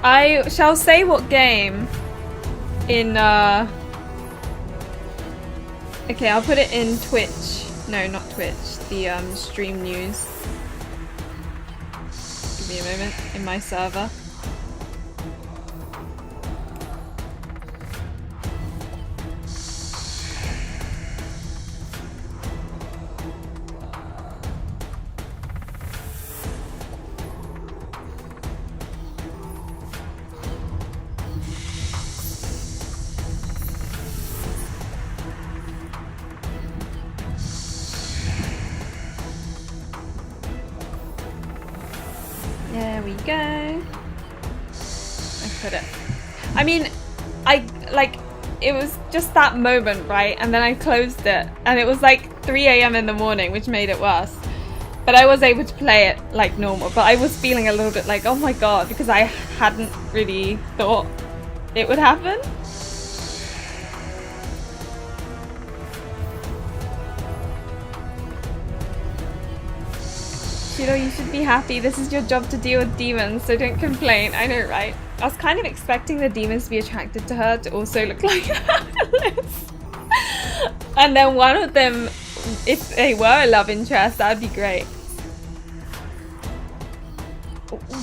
I shall say what game in okay, I'll put it in Twitch. No, not Twitch. The stream news. Give me a moment. In my server. There we go. put it. I mean, it was just that moment, right? And then I closed it, and it was like 3 a.m. in the morning, which made it worse. But I was able to play it like normal, but I was feeling a little bit like, oh my god, because I hadn't really thought it would happen. Shiro, you should be happy. This is your job to deal with demons, so don't complain. I know, right? I was kind of expecting the demons to be attracted to her to also look like Alice. And then one of them, if they were a love interest, that would be great.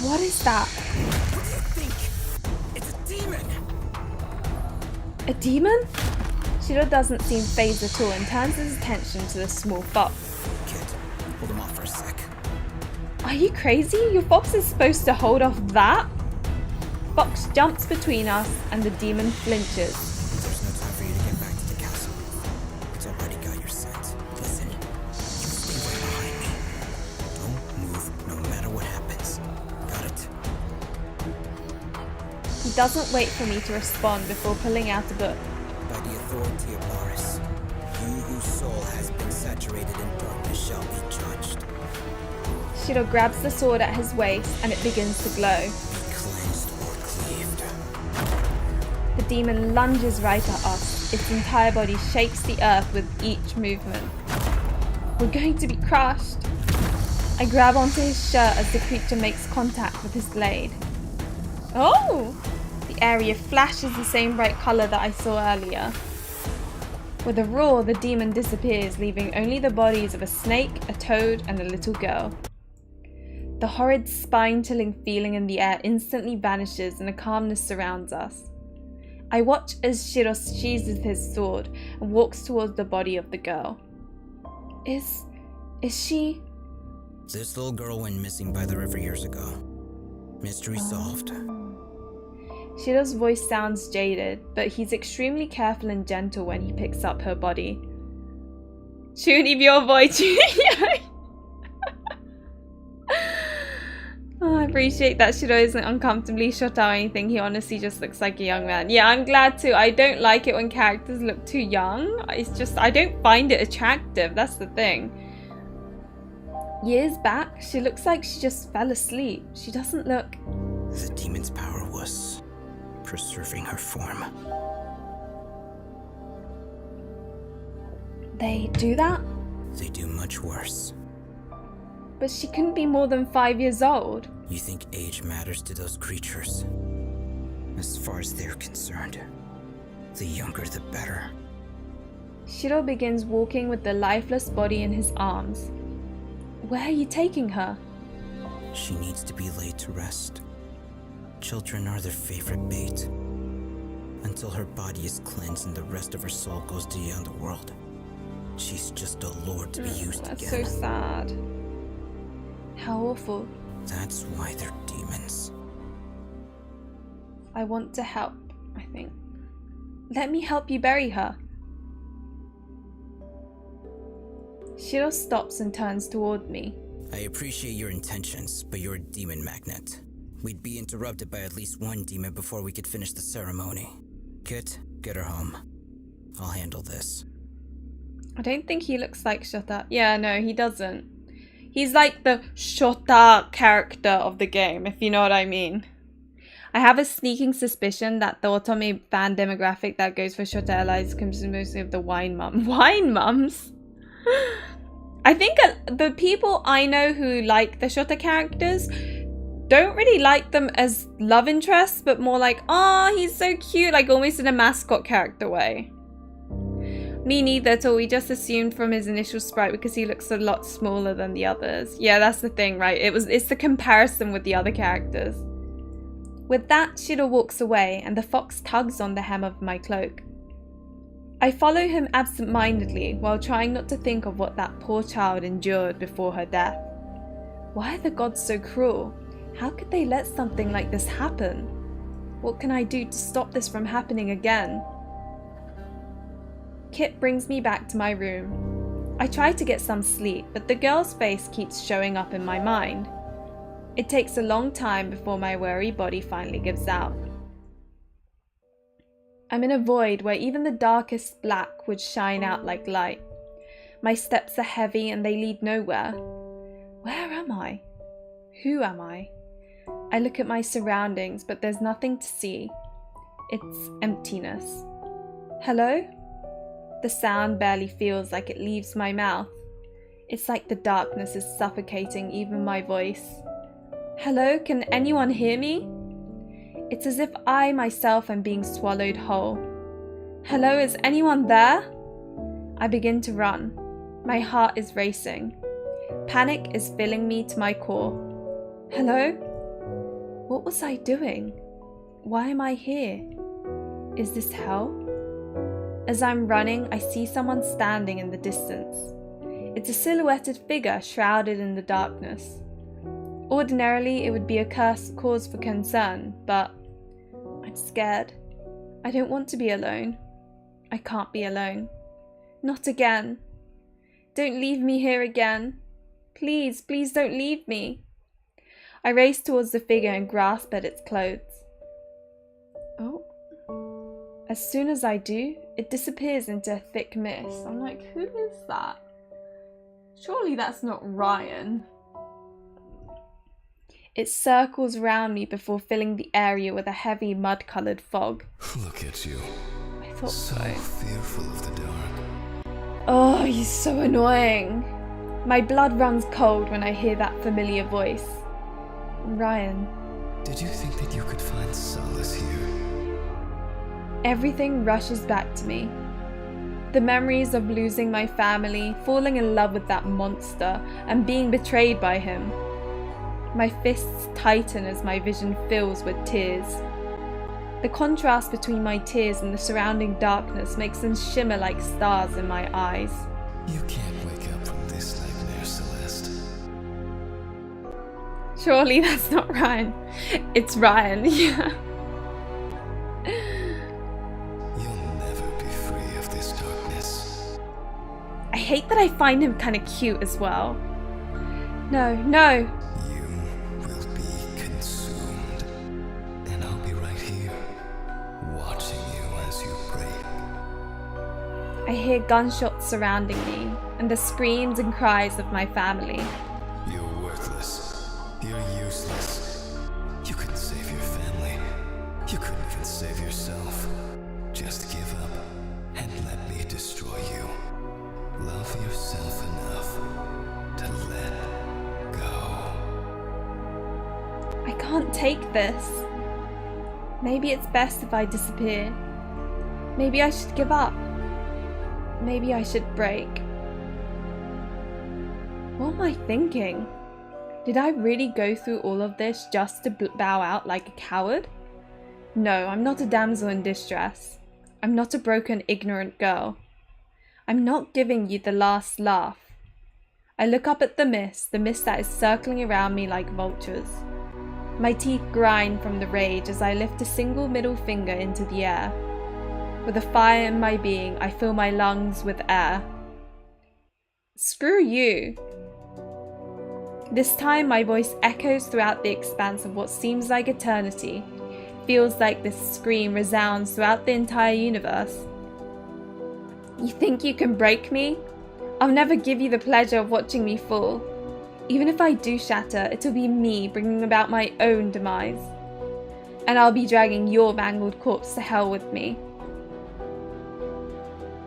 What is that? What do you think? It's a demon! A demon? Shiro doesn't seem phased at all and turns his attention to the small fox. Kid, hold him off for a sec. Are you crazy? Your fox is supposed to hold off that? Fox jumps between us and the demon flinches. There's no time for you to get back to the castle. It's already got your scent. Listen, you stay right behind me. Don't move no matter what happens. Got it? He doesn't wait for me to respond before pulling out a book. By the authority of Marris, you whose soul has been saturated in darkness shall be judged. Shiro grabs the sword at his waist and it begins to glow. Be cleansed or cleaved. The demon lunges right at us. Its entire body shakes the earth with each movement. We're going to be crushed. I grab onto his shirt as the creature makes contact with his blade. Oh! The area flashes the same bright color that I saw earlier. With a roar, the demon disappears, leaving only the bodies of a snake, a toad, and a little girl. The horrid spine-chilling feeling in the air instantly vanishes and a calmness surrounds us. I watch as Shiro sheathes his sword and walks towards the body of the girl. Is she? This little girl went missing by the river years ago. Mystery solved. Shiro's voice sounds jaded, but he's extremely careful and gentle when he picks up her body. Chuni your boy, Chuni. Oh, I appreciate that Shiro isn't uncomfortably shot out or anything. He honestly just looks like a young man. Yeah, I'm glad too. I don't like it when characters look too young. It's just, I don't find it attractive. That's the thing. Years back, she looks like she just fell asleep. She doesn't look... The demon's power was preserving her form. They do that? They do much worse. But she couldn't be more than 5 years old. You think age matters to those creatures? As far as they're concerned, the younger the better. Shiro begins walking with the lifeless body in his arms. Where are you taking her? She needs to be laid to rest. Children are their favorite bait. Until her body is cleansed and the rest of her soul goes to the underworld. She's just a lord to be used that's again. So sad. How awful. That's why they're demons. I want to help, I think. Let me help you bury her. Shiro stops and turns toward me. I appreciate your intentions, but you're a demon magnet. We'd be interrupted by at least one demon before we could finish the ceremony. Kit, get her home. I'll handle this. I don't think he looks like Shota. Yeah, no, he doesn't. He's like the Shota character of the game, if you know what I mean. I have a sneaking suspicion that the Otome fan demographic that goes for Shota allies comes mostly of the wine mum. Wine mums? I think the people I know who like the Shota characters don't really like them as love interests, but more like, oh, he's so cute, like almost in a mascot character way. Me neither, till we just assumed from his initial sprite because he looks a lot smaller than the others. Yeah, that's the thing, right? It's the comparison with the other characters. With that, Shiro walks away and the fox tugs on the hem of my cloak. I follow him absent-mindedly while trying not to think of what that poor child endured before her death. Why are the gods so cruel? How could they let something like this happen? What can I do to stop this from happening again? Kit brings me back to my room. I try to get some sleep, but the girl's face keeps showing up in my mind. It takes a long time before my weary body finally gives out. I'm in a void where even the darkest black would shine out like light. My steps are heavy and they lead nowhere. Where am I? Who am I? I look at my surroundings, but there's nothing to see. It's emptiness. Hello? The sound barely feels like it leaves my mouth. It's like the darkness is suffocating even my voice. Hello? Can anyone hear me? It's as if I myself am being swallowed whole. Hello? Is anyone there? I begin to run. My heart is racing. Panic is filling me to my core. Hello? What was I doing? Why am I here? Is this hell? As I'm running, I see someone standing in the distance. It's a silhouetted figure shrouded in the darkness. Ordinarily, it would be a cause for concern, but I'm scared. I don't want to be alone. I can't be alone. Not again. Don't leave me here again. Please, please don't leave me. I race towards the figure and grasp at its clothes. Oh. As soon as I do, it disappears into a thick mist. I'm like, who is that? Surely that's not Ryan. It circles around me before filling the area with a heavy mud-coloured fog. Look at you. I thought so. Fearful of the dark. Oh, he's so annoying. My blood runs cold when I hear that familiar voice. Ryan. Did you think that you could find solace here? Everything rushes back to me. The memories of losing my family, falling in love with that monster, and being betrayed by him. My fists tighten as my vision fills with tears. The contrast between my tears and the surrounding darkness makes them shimmer like stars in my eyes. You can't wake up from this nightmare, Celeste. Surely that's not Ryan. It's Ryan, yeah. You'll never be free of this darkness. I hate that I find him kind of cute as well. No, no. I hear gunshots surrounding me, and the screams and cries of my family. You're worthless. You're useless. You couldn't save your family. You couldn't even save yourself. Just give up, and let me destroy you. Love yourself enough to let go. I can't take this. Maybe it's best if I disappear. Maybe I should give up. Maybe I should break. What am I thinking? Did I really go through all of this just to bow out like a coward? No, I'm not a damsel in distress. I'm not a broken, ignorant girl. I'm not giving you the last laugh. I look up at the mist that is circling around me like vultures. My teeth grind from the rage as I lift a single middle finger into the air. With a fire in my being, I fill my lungs with air. Screw you. This time my voice echoes throughout the expanse of what seems like eternity. Feels like this scream resounds throughout the entire universe. You think you can break me? I'll never give you the pleasure of watching me fall. Even if I do shatter, it'll be me bringing about my own demise. And I'll be dragging your mangled corpse to hell with me.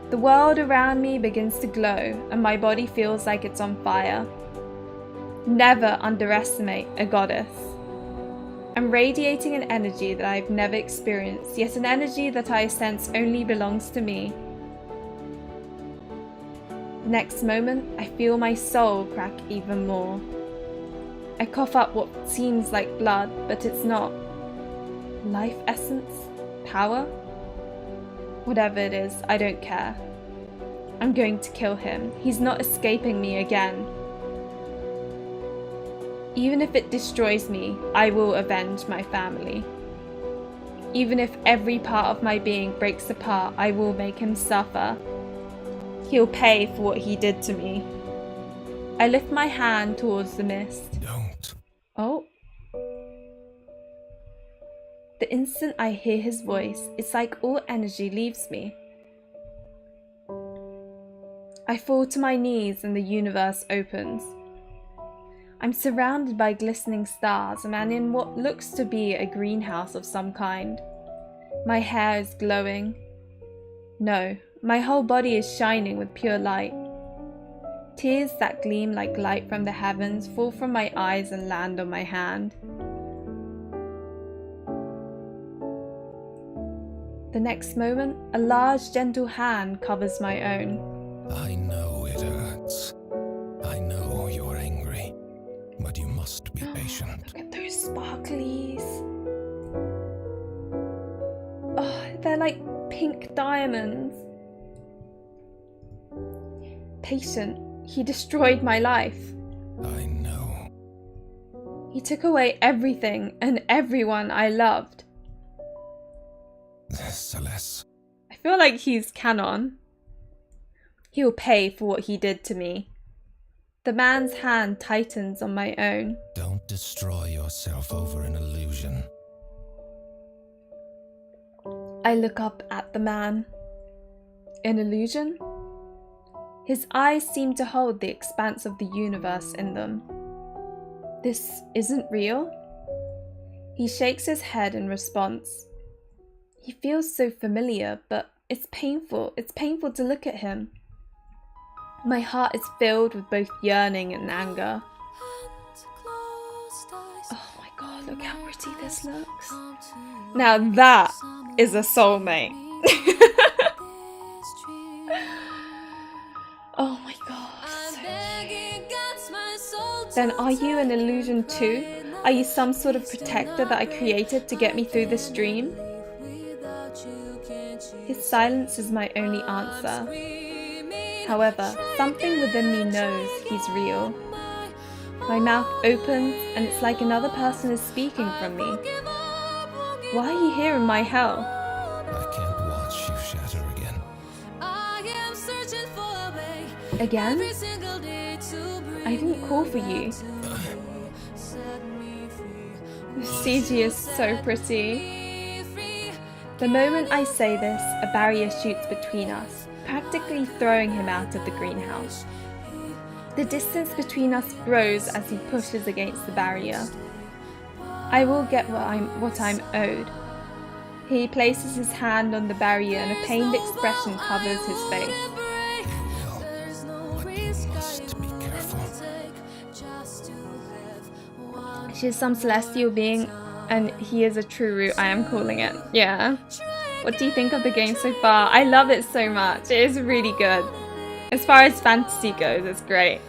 The world around me begins to glow, and my body feels like it's on fire. Never underestimate a goddess. I'm radiating an energy that I've never experienced, yet an energy that I sense only belongs to me. The next moment, I feel my soul crack even more. I cough up what seems like blood, but it's not. Life essence? Power? Whatever it is, I don't care. I'm going to kill him. He's not escaping me again. Even if it destroys me, I will avenge my family. Even if every part of my being breaks apart, I will make him suffer. He'll pay for what he did to me. I lift my hand towards the mist. Don't. Oh. The instant I hear his voice, it's like all energy leaves me. I fall to my knees and the universe opens. I'm surrounded by glistening stars and I'm in what looks to be a greenhouse of some kind. My hair is glowing. No, my whole body is shining with pure light. Tears that gleam like light from the heavens fall from my eyes and land on my hand. The next moment, a large, gentle hand covers my own. I know it hurts. I know you're angry, but you must be patient. Look at those sparklies. Oh, they're like pink diamonds. Patient. He destroyed my life. I know. He took away everything and everyone I loved. Celeste. I feel like he's canon. He'll pay for what he did to me. The man's hand tightens on my own. Don't destroy yourself over an illusion. I look up at the man. An illusion? His eyes seem to hold the expanse of the universe in them. This isn't real? He shakes his head in response. He feels so familiar, but it's painful. It's painful to look at him. My heart is filled with both yearning and anger. Oh my god, look how pretty this looks. Now that is a soulmate. Oh my god, so cute. Then are you an illusion too? Are you some sort of protector that I created to get me through this dream? His silence is my only answer. However, something within me knows he's real. My mouth opens and it's like another person is speaking from me. Why are you here in my hell? I can't watch you shatter again. Again? I didn't call for you. The CG is so pretty. The moment I say this, a barrier shoots between us, practically throwing him out of the greenhouse. The distance between us grows as he pushes against the barrier. I will get what I'm owed. He places his hand on the barrier and a pained expression covers his face. She is some celestial being, and he is a true root, I am calling it. Yeah. What do you think of the game so far? I love it so much. It is really good. As far as fantasy goes, it's great.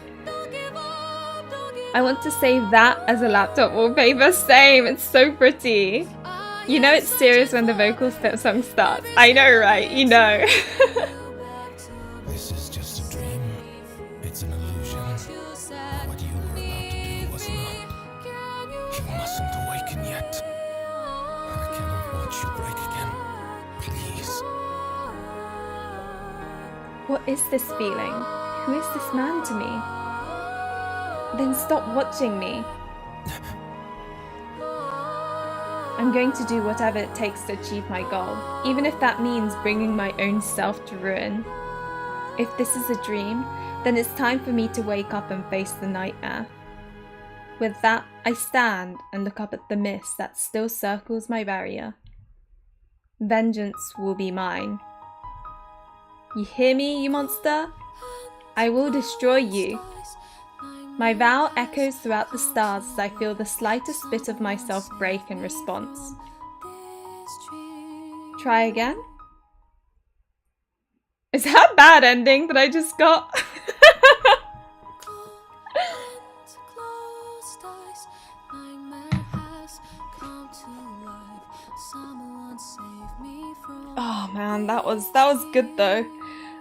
I want to save that as a laptop wallpaper. Same, it's so pretty. You know it's serious when the vocal song starts. I know, right? You know. This is just a dream. It's an illusion. What you were about to do was not. You mustn't awaken yet. I cannot watch you break again. Please. What is this feeling? Who is this man to me? Then stop watching me. I'm going to do whatever it takes to achieve my goal, even if that means bringing my own self to ruin. If this is a dream, then it's time for me to wake up and face the nightmare. With that, I stand and look up at the mist that still circles my barrier. Vengeance will be mine. You hear me, you monster? I will destroy you. My vow echoes throughout the stars as I feel the slightest bit of myself break in response. Try again? Is that a bad ending that I just got? Oh man, that was good though.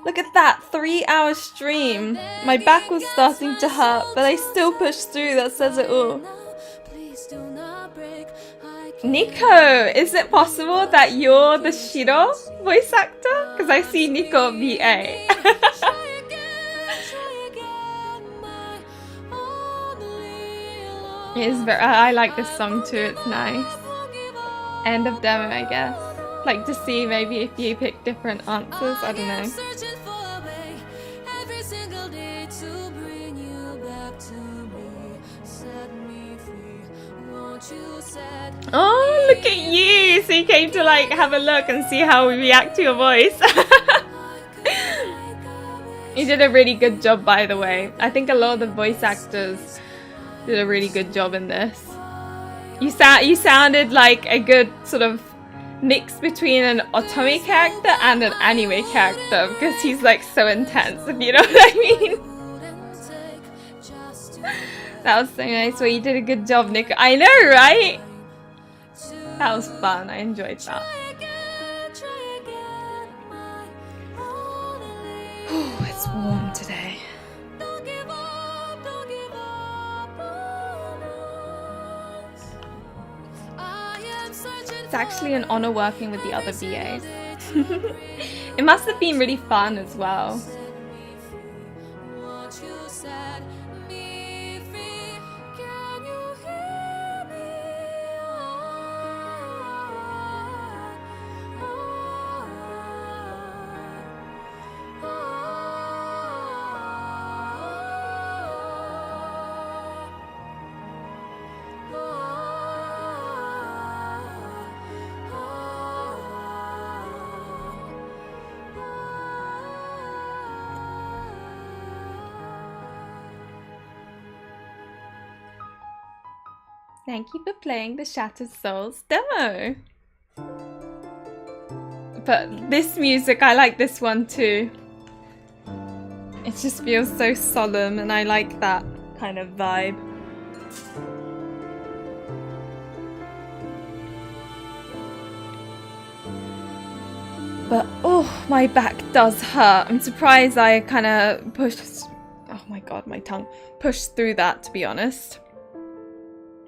Look at that, 3-hour stream. My back was starting to hurt, but I still pushed through. That says it all. Nico, is it possible that you're the Shiro voice actor? Because I see Nico VA. It is very, I like this song too, it's nice. end of demo, I guess. Like to see maybe if you pick different answers, I don't know. Oh, look at you! So you came to like have a look and see how we react to your voice. You did a really good job, by the way. I think a lot of the voice actors did a really good job in this. You sounded like a good sort of mix between an otome character and an anime character, because he's like so intense, if you know what I mean. That was so nice. Well, you did a good job, Nick. I know, right? That was fun. I enjoyed that. Oh, it's warm today. It's actually an honor working with the other VAs. It must have been really fun as well. Thank you for playing the Shattered Souls demo. But this music, I like this one too. It just feels so solemn and I like that kind of vibe. But oh, my back does hurt. I'm surprised I kind of pushed, oh my god, my tongue, pushed through that, to be honest.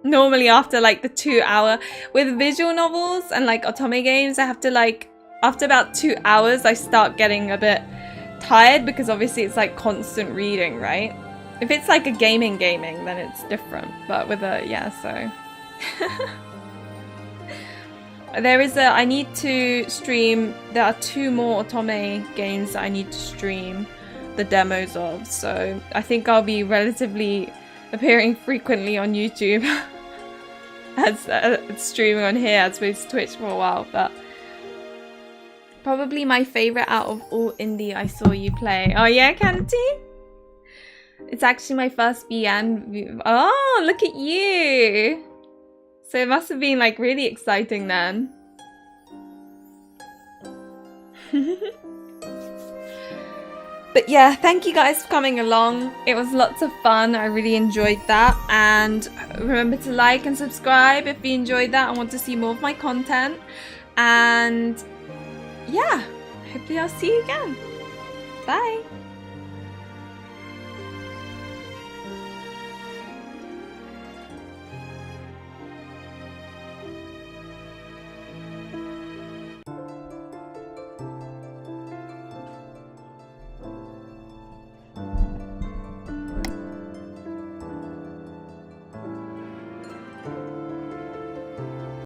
Normally after like the 2 hour, with visual novels and like otome games, I have to like, after about 2 hours, I start getting a bit tired because obviously it's like constant reading, right? If it's like a gaming, then it's different. But with a, yeah, so. I need to stream, there are 2 more otome games that I need to stream the demos of. So I think I'll be relatively appearing frequently on YouTube as streaming on here as opposed to Twitch for a while, but probably my favorite out of all indie I saw you play. Oh yeah, Canty? It's actually my first BN. Oh, look at you! So it must have been like really exciting then. But yeah, thank you guys for coming along. It was lots of fun. I really enjoyed that. And remember to like and subscribe if you enjoyed that and want to see more of my content. And yeah, hopefully I'll see you again. Bye.